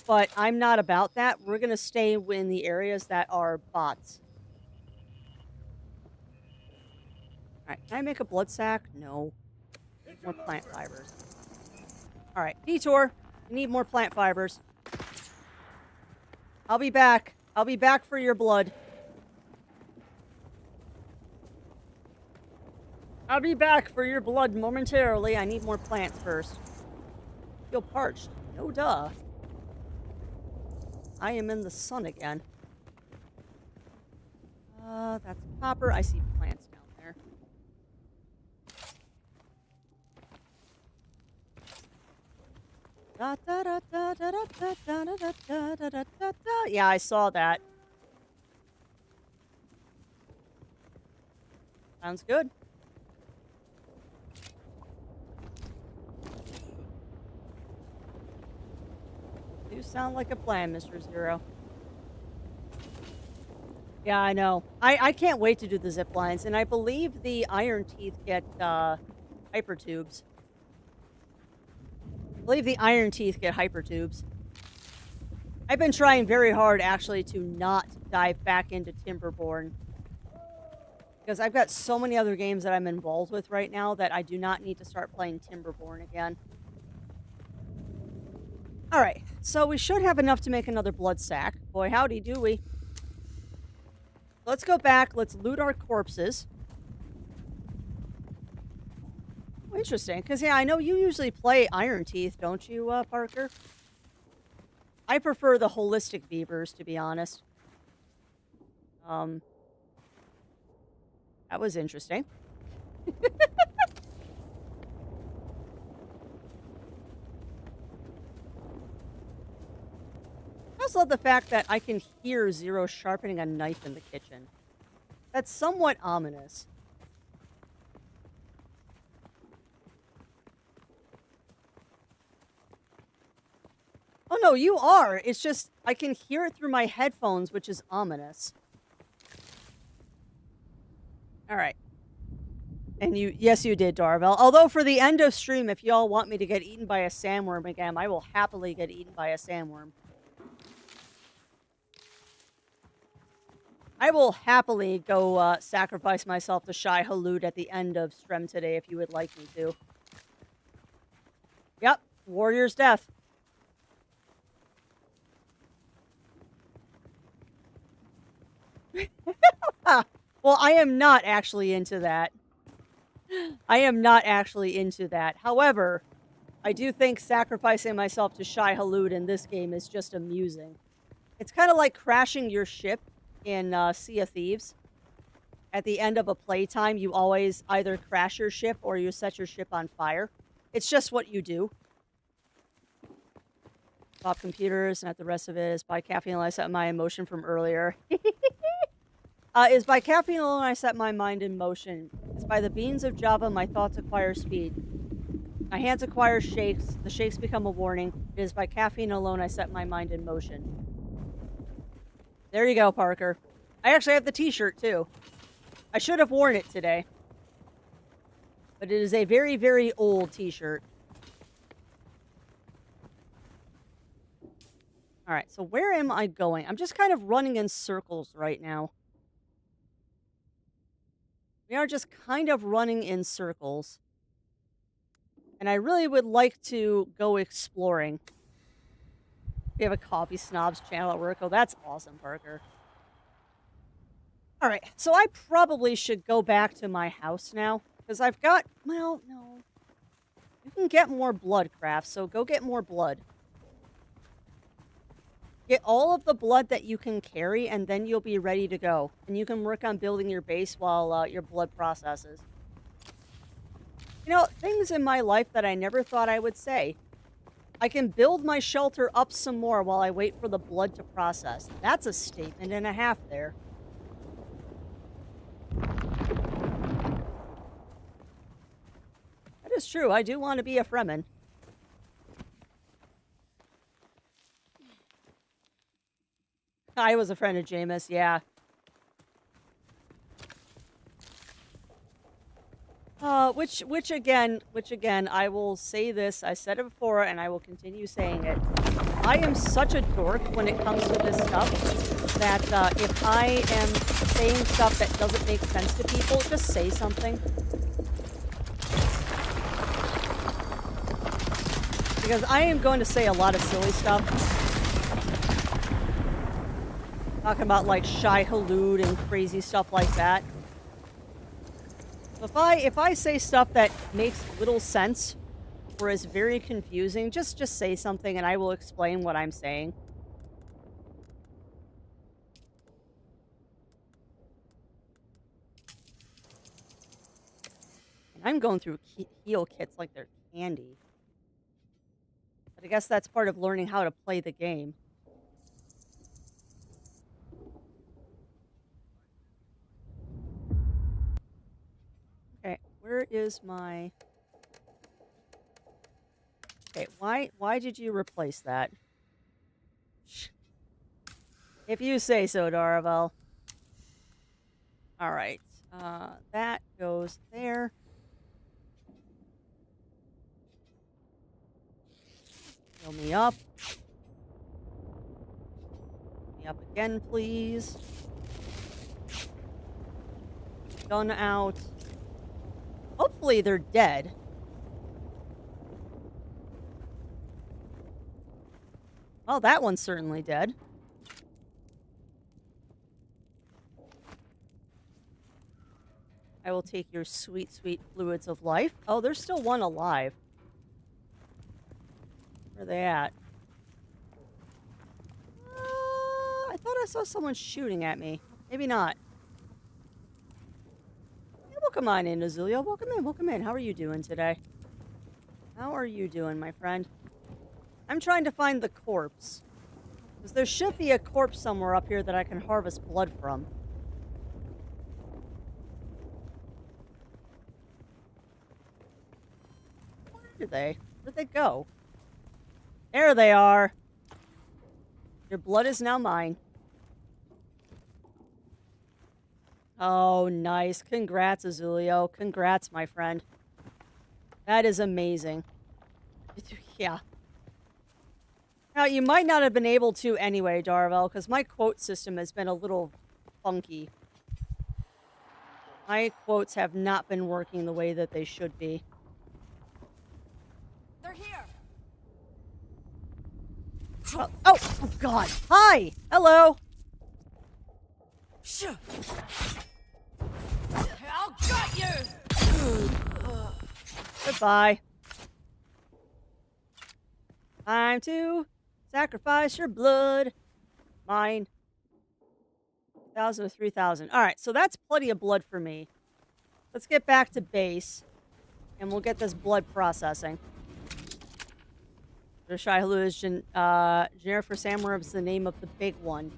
but I'm not about that. We're going to stay in the areas that are bots. Alright, can I make a blood sack? No. More plant fibers. Alright, detour. We need more plant fibers. I'll be back. I'll be back for your blood. I'll be back for your blood momentarily. I need more plants first. Feel parched. No duh. I am in the sun again. That's copper. I see plants down there. Yeah, I saw that. Sounds good. You sound like a plan, Mr. Zero. Yeah, I know. I can't wait to do the zip lines, and I believe the iron teeth get hypertubes. I believe the iron teeth get hypertubes. I've been trying very hard, actually, to not dive back into Timberborn. Because I've got so many other games that I'm involved with right now that I do not need to start playing Timberborn again. Alright, so we should have enough to make another blood sack. Boy, howdy do we. Let's go back. Let's loot our corpses. Oh, interesting, because, yeah, I know you usually play Iron Teeth, don't you, Parker? I prefer the holistic beavers, to be honest. That was interesting. I also love the fact that I can hear Zero sharpening a knife in the kitchen. That's somewhat ominous. Oh no, you are! It's just, I can hear it through my headphones, which is ominous. Alright. And yes you did, Darvel. Although for the end of stream, if y'all want me to get eaten by a sandworm again, I will happily get eaten by a sandworm. I will happily go sacrifice myself to Shai Halud at the end of stream today if you would like me to. Yep, warrior's death. Well, I am not actually into that. I am not actually into that. However, I do think sacrificing myself to Shai Hulud in this game is just amusing. It's kind of like crashing your ship in Sea of Thieves. At the end of a playtime, you always either crash your ship or you set your ship on fire. It's just what you do. Pop computers, not the rest of it. Is by caffeine alone I set my emotion from earlier. Is by caffeine alone I set my mind in motion. It's by the beans of Java my thoughts acquire speed. My hands acquire shakes. The shakes become a warning. It is by caffeine alone I set my mind in motion. There you go, Parker. I actually have the t-shirt, too. I should have worn it today. But it is a very, very old t-shirt. Alright, so where am I going? I'm just kind of running in circles right now. We are just kind of running in circles. And I really would like to go exploring. We have a Coffee Snobs channel at work. Oh, that's awesome, Parker. Alright, so I probably should go back to my house now. Because I've got... Well, no. You can get more blood crafts, so go get more blood. Get all of the blood that you can carry, and then you'll be ready to go. And you can work on building your base while your blood processes. You know, things in my life that I never thought I would say. I can build my shelter up some more while I wait for the blood to process. That's a statement and a half there. That is true. I do want to be a Fremen. I was a friend of Jameis, yeah. Which again, I will say this, I said it before, and I will continue saying it. I am such a dork when it comes to this stuff, that if I am saying stuff that doesn't make sense to people, just say something. Because I am going to say a lot of silly stuff. Talking about, like, Shai Hulud and crazy stuff like that. If I say stuff that makes little sense or is very confusing, just say something and I will explain what I'm saying. And I'm going through heal kits like they're candy. But I guess that's part of learning how to play the game. Okay, where is my... Okay, why did you replace that? If you say so, Daravel. Alright, that goes there. Fill me up. Fill me up again, please. Gun out. Hopefully they're dead. Well, that one's certainly dead. I will take your sweet, sweet fluids of life. Oh, there's still one alive. Where are they at? I thought I saw someone shooting at me. Maybe not. Yeah, welcome on in, Azulio. Welcome in, welcome in. How are you doing today? How are you doing, my friend? I'm trying to find the corpse. Because there should be a corpse somewhere up here that I can harvest blood from. Where are they? Where'd they go? There they are. Your blood is now mine. Oh, nice. Congrats, Azulio. Congrats, my friend. That is amazing. Yeah. Now, you might not have been able to anyway, Darvel, because my quote system has been a little funky. My quotes have not been working the way that they should be. They're here. Oh, God. Hi. Hello. I'll gut you! Goodbye. Time to sacrifice your blood. Mine. 1,000 to 3,000. Alright, so that's plenty of blood for me. Let's get back to base. And we'll get this blood processing. The Shai-Hulud is generic for sandworms, the name of the big one.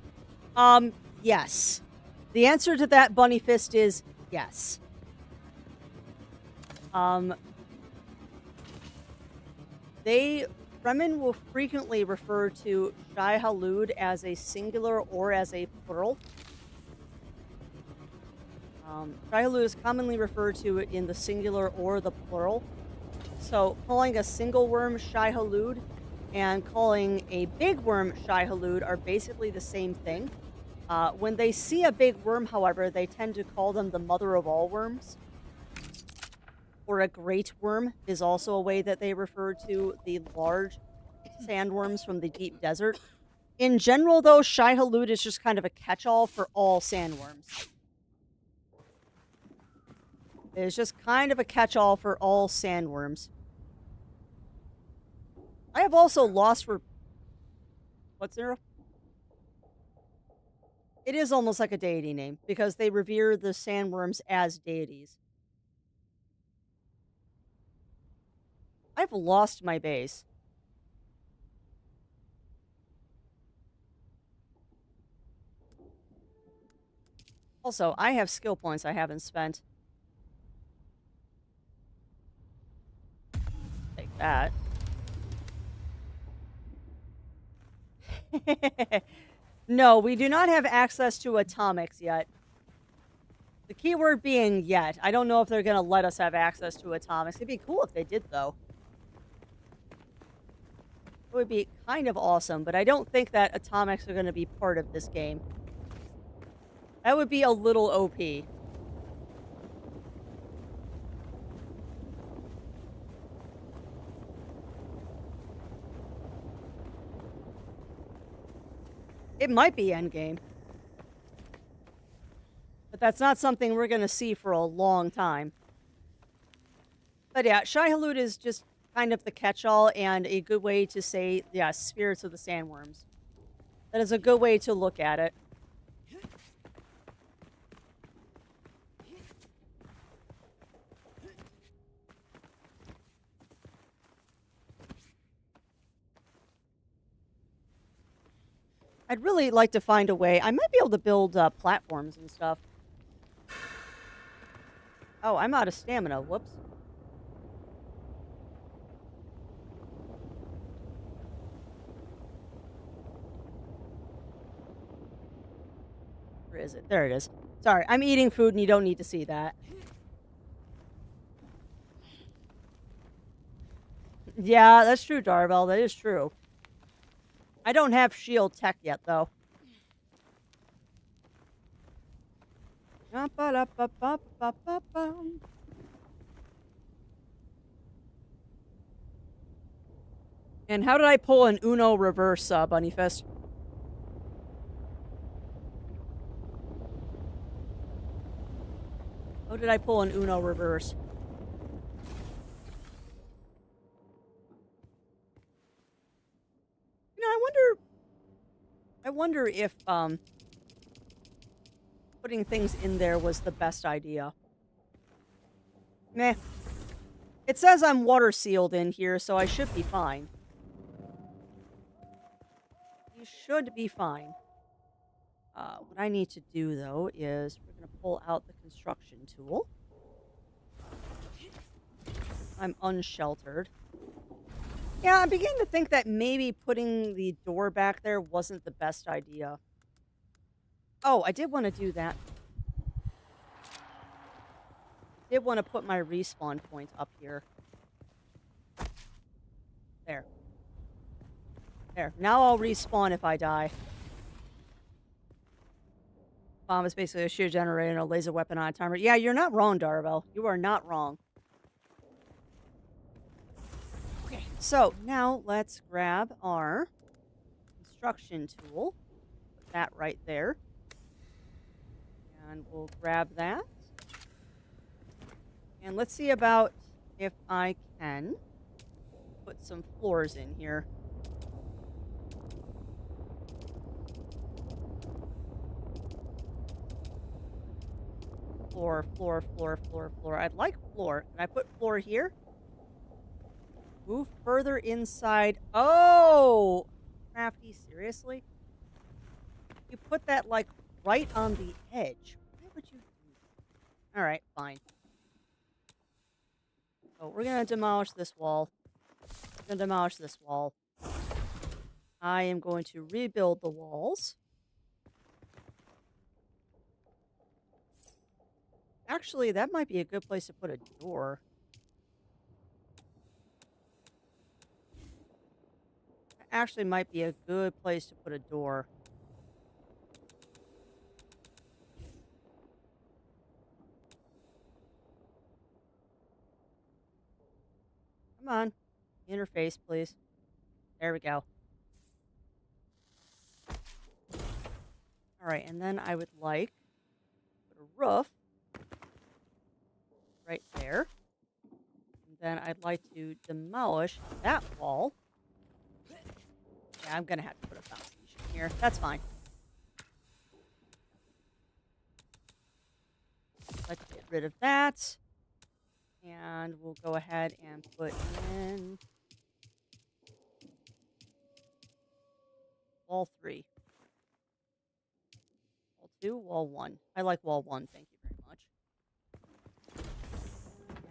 Yes. The answer to that, Bunny Fist, is yes. Fremen will frequently refer to Shai-Hulud as a singular or as a plural. Shai-Hulud is commonly referred to in the singular or the plural. So calling a single worm Shai-Hulud and calling a big worm Shai-Hulud are basically the same thing. When they see a big worm, however, they tend to call them the mother of all worms. Or a great worm is also a way that they refer to the large sandworms from the deep desert. In general, though, Shai-Hulud is just kind of a catch-all for all sandworms. It's just kind of a catch-all for all sandworms. I have also lost What's zero? It is almost like a deity name, because they revere the sandworms as deities. I've lost my base. Also, I have skill points I haven't spent. Take that. No, we do not have access to atomics yet. The keyword being yet. I don't know if they're going to let us have access to atomics. It'd be cool if they did, though. It would be kind of awesome, but I don't think that atomics are going to be part of this game. That would be a little OP. It might be endgame. But that's not something we're going to see for a long time. But yeah, Shai-Hulud is just kind of the catch-all and a good way to say, yeah, spirits of the sandworms. That is a good way to look at it. I'd really like to find a way. I might be able to build platforms and stuff. Oh, I'm out of stamina. Whoops. Where is it? There it is. Sorry, I'm eating food and you don't need to see that. Yeah, that's true, Darvel. That is true. I don't have shield tech yet, though. And how did I pull an Uno reverse, Bunny Fist? How did I pull an Uno reverse? You know, I wonder if, putting things in there was the best idea. Meh. It says I'm water sealed in here, so I should be fine. You should be fine. What I need to do, though, is we're going to pull out the construction tool. I'm unsheltered. Yeah, I'm beginning to think that maybe putting the door back there wasn't the best idea. Oh, I did want to do that. I did want to put my respawn point up here. There. There. Now I'll respawn if I die. Bomb is basically a shear generator and a laser weapon on a timer. Yeah, you're not wrong, Darvel. You are not wrong. Okay, so now let's grab our construction tool. Put that right there. And we'll grab that. And let's see about if I can put some floors in here. Floor, floor, floor, floor, floor. I'd like floor. Can I put floor here? Move further inside. Oh! Crafty, seriously? You put that, like, right on the edge. Why would you do that? Alright, fine. So we're gonna demolish this wall. We're gonna demolish this wall. I am going to rebuild the walls. Actually, that might be a good place to put a door. That actually might be a good place to put a door. Come on. Interface, please. There we go. Alright, and then I would like to put a roof right there. And then I'd like to demolish that wall. Yeah, I'm gonna have to put a foundation here. That's fine. Let's get rid of that. And we'll go ahead and put in wall 3. Wall 2, wall 1. I like wall 1, thank you very much.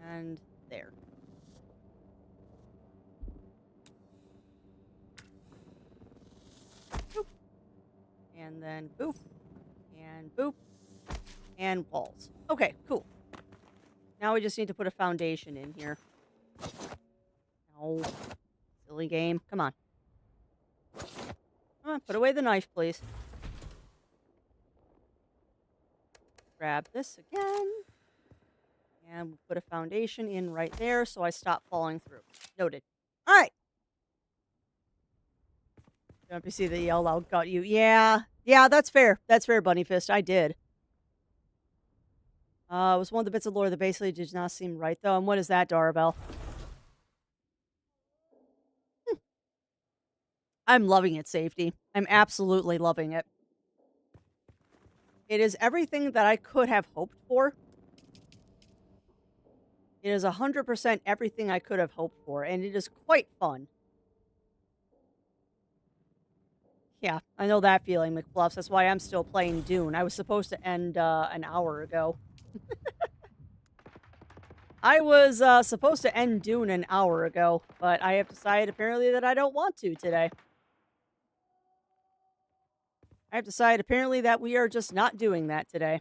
And there. Boop. And then boop. And boop. And walls. Okay, cool. Now we just need to put a foundation in here. No. Silly game. Come on. Come on, put away the knife, please. Grab this again. And we'll put a foundation in right there so I stop falling through. Noted. All right. Don't you see the yell out got you? Yeah. Yeah, that's fair. That's fair, Bunny Fist. I did. It was one of the bits of lore that basically did not seem right, though. And what is that, Darabelle? I'm loving it, Safety. I'm absolutely loving it. It is everything that I could have hoped for. It is 100% everything I could have hoped for, and it is quite fun. Yeah, I know that feeling, McFluffs. That's why I'm still playing Dune. I was supposed to end an hour ago. I was supposed to end Dune an hour ago, but I have decided apparently that I don't want to today. I have decided apparently that we are just not doing that today.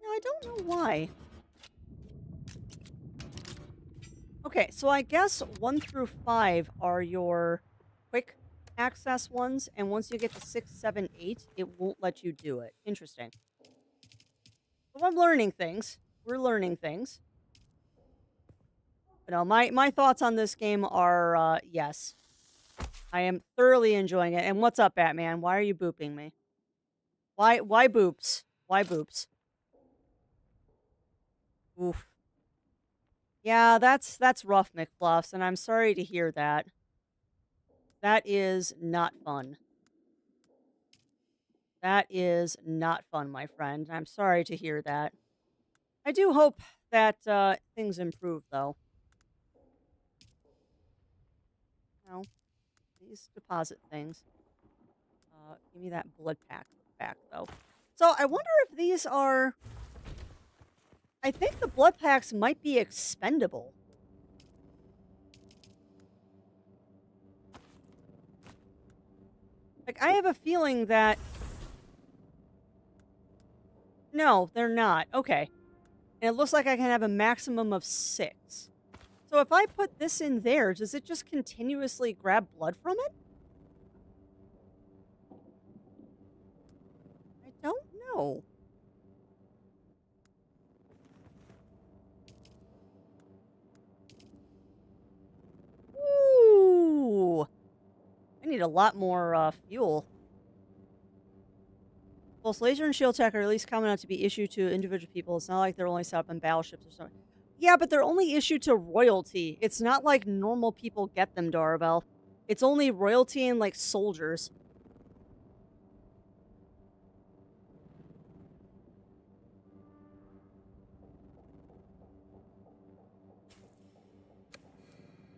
No, I don't know why. Okay, so I guess 1 through 5 are your quick access ones, and once you get to 6, 7, 8, it won't let you do it. Interesting. So I'm learning things. We're learning things. But no, my thoughts on this game are, yes. I am thoroughly enjoying it. And what's up, Batman? Why are you booping me? Why boops? Why boops? Oof. Yeah, that's rough, McFluffs, and I'm sorry to hear that. That is not fun. That is not fun, my friend. I'm sorry to hear that. I do hope that things improve, though. No, these deposit things. Give me that blood pack back, though. So I wonder if these are... I think the blood packs might be expendable. Like, I have a feeling that... No, they're not. Okay. And it looks like I can have a maximum of 6. So if I put this in there, does it just continuously grab blood from it? I don't know. Ooh. I need a lot more fuel. Both laser and shield tech are at least common enough to be issued to individual people. It's not like they're only set up in battleships or something. Yeah, but they're only issued to royalty. It's not like normal people get them, Daravel. It's only royalty and, like, soldiers.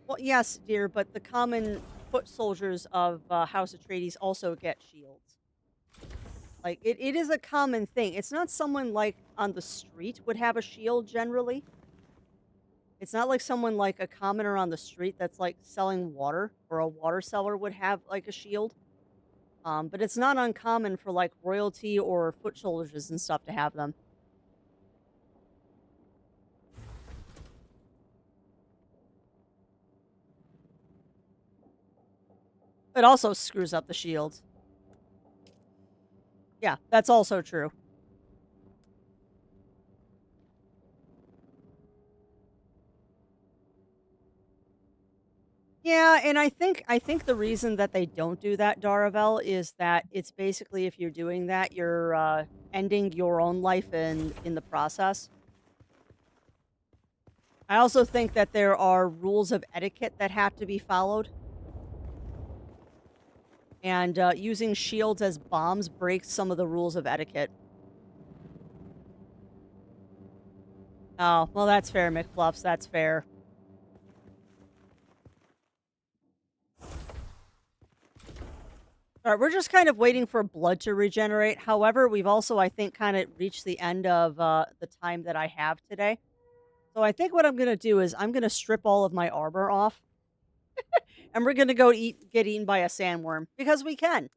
Well, yes, dear, but the common foot soldiers of House Atreides also get shields. Like, it is a common thing. It's not someone, like, on the street would have a shield, generally. It's not like someone, like, a commoner on the street that's, like, selling water, or a water seller would have, like, a shield. But it's not uncommon for, like, royalty or foot soldiers and stuff to have them. It also screws up the shields. Yeah, that's also true. Yeah, and I think the reason that they don't do that, Daravel, is that it's basically if you're doing that, you're ending your own life in the process. I also think that there are rules of etiquette that have to be followed. And using shields as bombs breaks some of the rules of etiquette. Oh, well, that's fair, McFluffs. That's fair. All right, we're just kind of waiting for blood to regenerate. However, we've also, I think, kind of reached the end of the time that I have today. So I think what I'm going to do is I'm going to strip all of my armor off. And we're going to go get eaten by a sandworm. Because we can.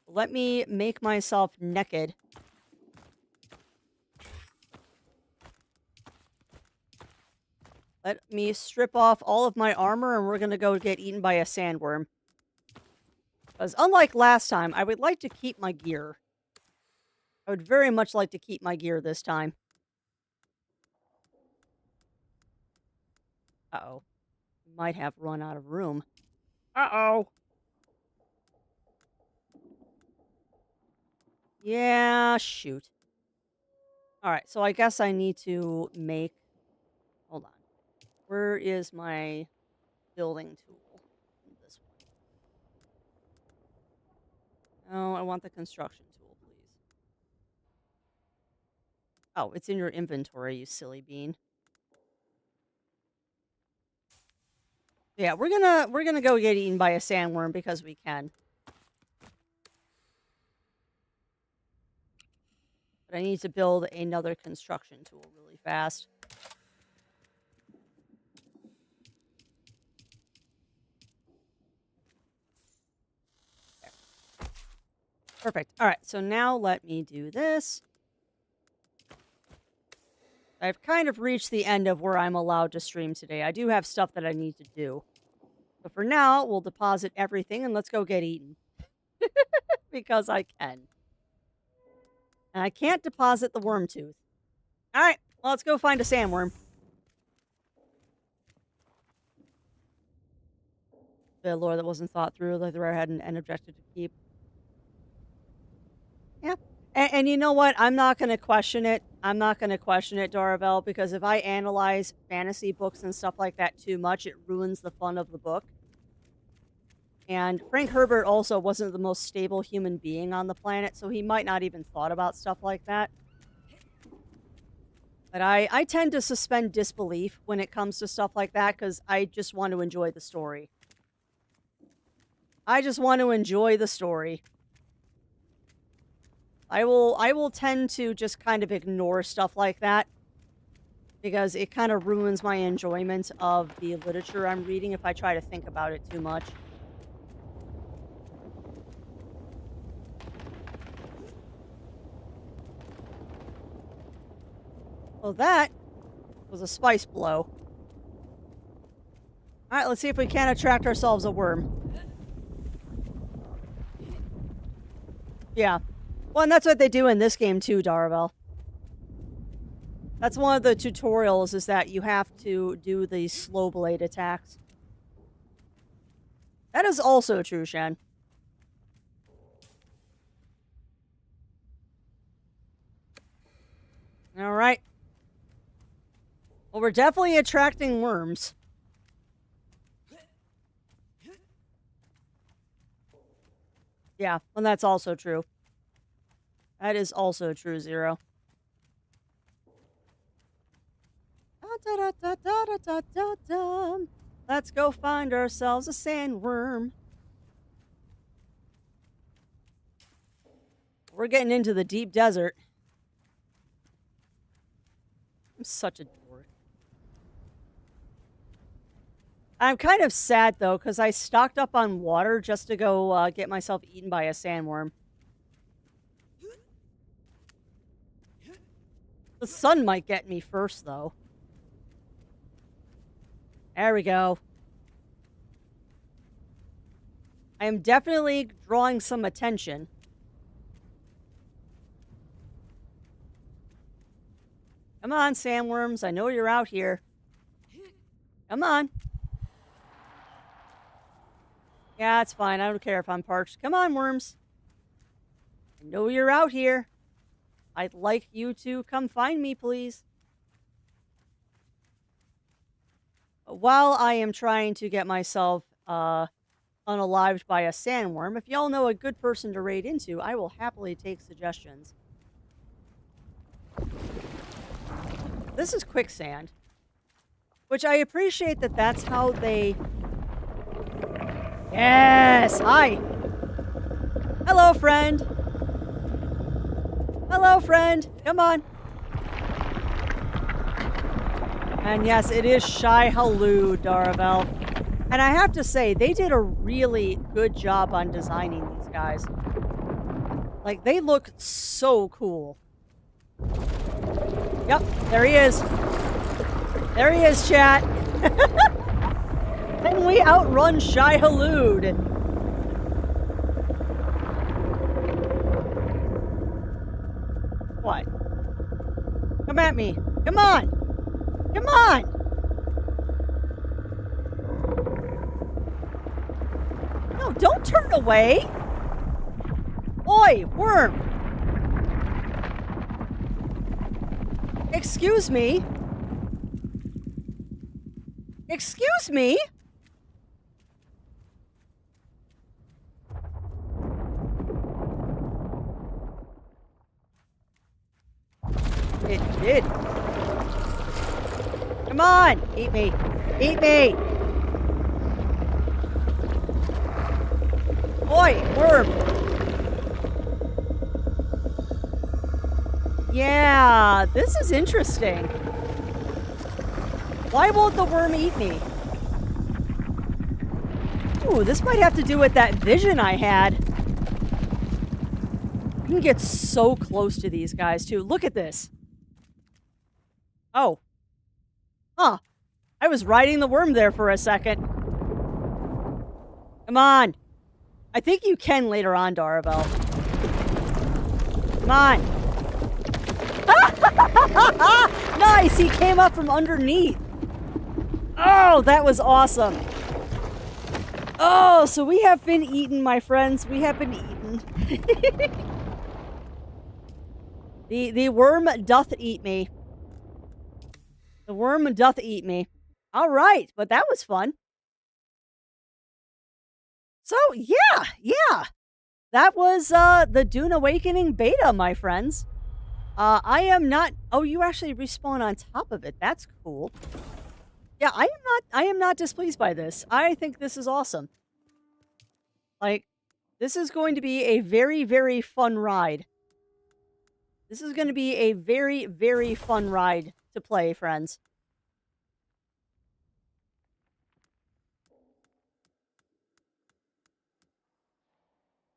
Let me make myself naked. Let me strip off all of my armor and we're going to go get eaten by a sandworm. Because unlike last time, I would like to keep my gear. I would very much like to keep my gear this time. Uh-oh. Might have run out of room. Uh-oh. Yeah, shoot. Alright, so I guess I need to make... Hold on. Where is my building tool? This one. Oh, I want the construction tool, please. Oh, it's in your inventory, you silly bean. Yeah, we're gonna go get eaten by a sandworm because we can. But I need to build another construction tool really fast. There. Perfect. All right, so now let me do this. I've kind of reached the end of where I'm allowed to stream today. I do have stuff that I need to do. But for now, we'll deposit everything and let's go get eaten. Because I can. And I can't deposit the worm tooth. Alright, well, let's go find a sandworm. The lore that wasn't thought through, like the rare had an objective to keep. Yeah. And you know what? I'm not going to question it. I'm not going to question it, Daravel, because if I analyze fantasy books and stuff like that too much, it ruins the fun of the book. And Frank Herbert also wasn't the most stable human being on the planet, so he might not even thought about stuff like that. But I tend to suspend disbelief when it comes to stuff like that, because I just want to enjoy the story. I just want to enjoy the story. I will tend to just kind of ignore stuff like that because it kind of ruins my enjoyment of the literature I'm reading if I try to think about it too much. Well, that was a spice blow. Alright, let's see if we can attract ourselves a worm. Yeah. Well, and that's what they do in this game too, Daravel. That's one of the tutorials, is that you have to do the slow blade attacks. That is also true, Shen. All right. Well, we're definitely attracting worms. Yeah, and that's also true. That is also true, Zero. Da-da-da-da-da-da-da. Let's go find ourselves a sandworm. We're getting into the deep desert. I'm such a dork. I'm kind of sad, though, because I stocked up on water just to go get myself eaten by a sandworm. The sun might get me first, though. There we go. I am definitely drawing some attention. Come on, sandworms. I know you're out here. Come on. Yeah, it's fine. I don't care if I'm parched. Come on, worms. I know you're out here. I'd like you to come find me, please. While I am trying to get myself unalived by a sandworm, if y'all know a good person to raid into, I will happily take suggestions. This is quicksand, which I appreciate that that's how they... Yes! Hi! Hello, friend! Hello, friend! Come on! And yes, it is Shy Haloo, Daravel. And I have to say, they did a really good job on designing these guys. Like, they look so cool. Yep, there he is. There he is, chat. And we outrun Shy Haloo. What? Come at me. Come on. Come on. No, don't turn away. Oi, worm. Excuse me. Excuse me? It did. Come on! Eat me! Eat me! Oi, worm! Yeah, this is interesting. Why won't the worm eat me? Ooh, this might have to do with that vision I had. You can get so close to these guys, too. Look at this. Oh. Huh. I was riding the worm there for a second. Come on. I think you can later on, Daravel. Come on. Nice! He came up from underneath. Oh, that was awesome. Oh, so we have been eaten, my friends. We have been eaten. The worm doth eat me. The worm doth eat me. All right, but that was fun. So, yeah. That was the Dune Awakening beta, my friends. I am not... Oh, you actually respawn on top of it. That's cool. Yeah, I am not displeased by this. I think this is awesome. Like, this is going to be a very, very fun ride. This is going to be a very, very fun ride to play, friends.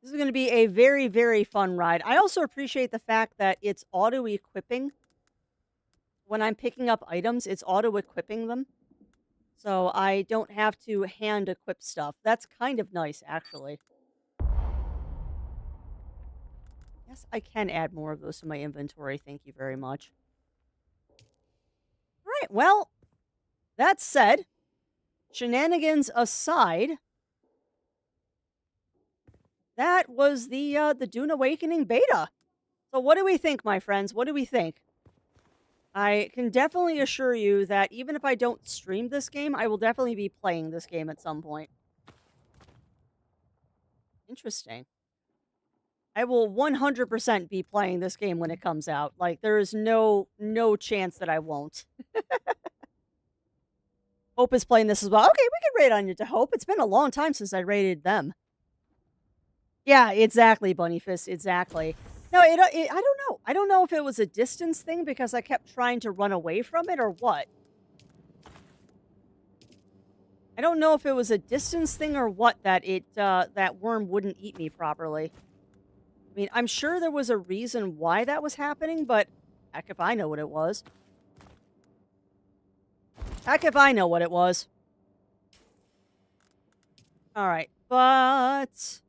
This is going to be a very, very fun ride. I also appreciate the fact that it's auto-equipping. When I'm picking up items, it's auto-equipping them. So I don't have to hand-equip stuff. That's kind of nice, actually. Yes, I can add more of those to my inventory. Thank you very much. All right, well, that said, shenanigans aside, that was the Dune Awakening beta. So what do we think, my friends? What do we think? I can definitely assure you that even if I don't stream this game, I will definitely be playing this game at some point. Interesting. I will 100% be playing this game when it comes out. Like, there is no chance that I won't. Hope is playing this as well. Okay, we can rate on you to Hope. It's been a long time since I rated them. Yeah, exactly, Bunny Fist. Exactly. No, I don't know. I don't know if it was a distance thing because I kept trying to run away from it or what. I don't know if it was a distance thing or what that that worm wouldn't eat me properly. I mean, I'm sure there was a reason why that was happening, but heck if I know what it was. Heck if I know what it was. Alright, but...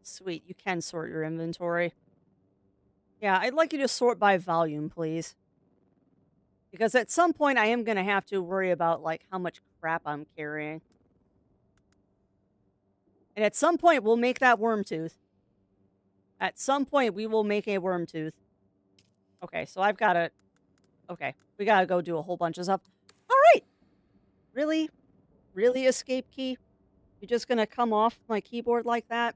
Sweet, you can sort your inventory. Yeah, I'd like you to sort by volume, please. Because at some point I am going to have to worry about, like, how much crap I'm carrying. And at some point, we'll make that worm tooth. At some point, we will make a worm tooth. Okay, so I've got to... Okay, we got to go do a whole bunch of stuff. All right! Really? Really, escape key? You're just going to come off my keyboard like that?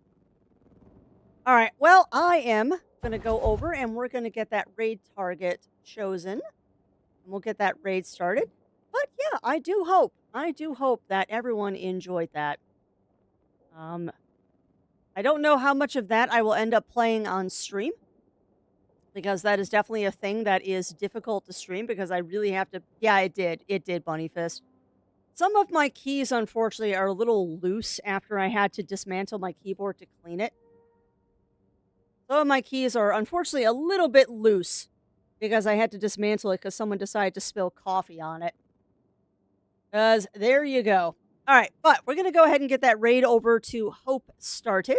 All right, well, I am going to go over and we're going to get that raid target chosen. And we'll get that raid started. But yeah, I do hope that everyone enjoyed that. I don't know how much of that I will end up playing on stream. Because that is definitely a thing that is difficult to stream because I really have to... Yeah, it did. It did, Bunny Fist. Some of my keys, unfortunately, are a little loose after I had to dismantle my keyboard to clean it. Some of my keys are, unfortunately, a little bit loose because I had to dismantle it because someone decided to spill coffee on it. Because there you go. All right, but we're going to go ahead and get that raid over to Hope started.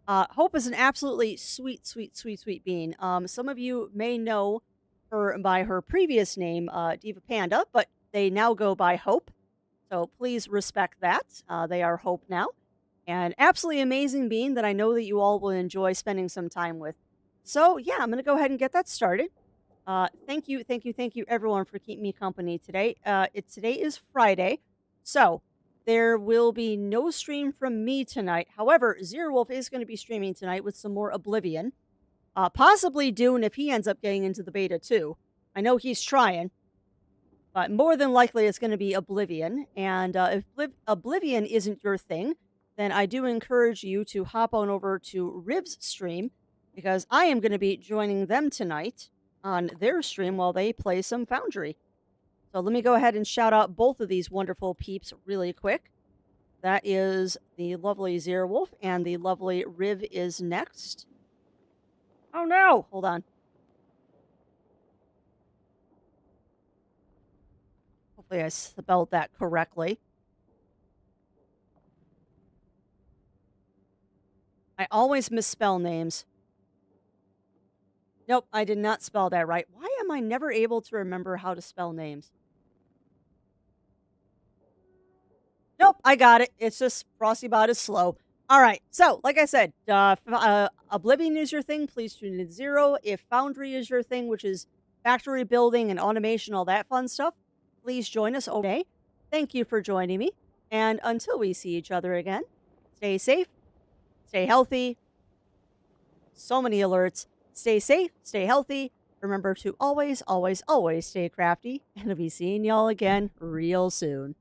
Hope is an absolutely sweet bean. Some of you may know her by her previous name, Diva Panda, but they now go by Hope. So please respect that. They are Hope now. And absolutely amazing bean that I know that you all will enjoy spending some time with. So yeah, I'm going to go ahead and get that started. Thank you everyone for keeping me company today. Today is Friday, so there will be no stream from me tonight. However, Zero Wolf is going to be streaming tonight with some more Oblivion. Possibly Dune if he ends up getting into the beta too. I know he's trying. But more than likely it's going to be Oblivion. And if Oblivion isn't your thing, then I do encourage you to hop on over to Riv's stream. Because I am going to be joining them tonight on their stream while they play some Foundry. So let me go ahead and shout out both of these wonderful peeps really quick. That is the lovely Zero Wolf and the lovely Riv is next. Oh no! Hold on. Hopefully I spelled that correctly. I always misspell names. Nope, I did not spell that right. Why am I never able to remember how to spell names? Nope, I got it. It's just Frostybot is slow. All right, so like I said, Oblivion is your thing. Please tune in Zero. If Foundry is your thing, which is factory building and automation, all that fun stuff, please join us today. Thank you for joining me. And until we see each other again, stay safe, stay healthy. So many alerts. Stay safe, stay healthy. Remember to always stay crafty. And I'll be seeing y'all again real soon.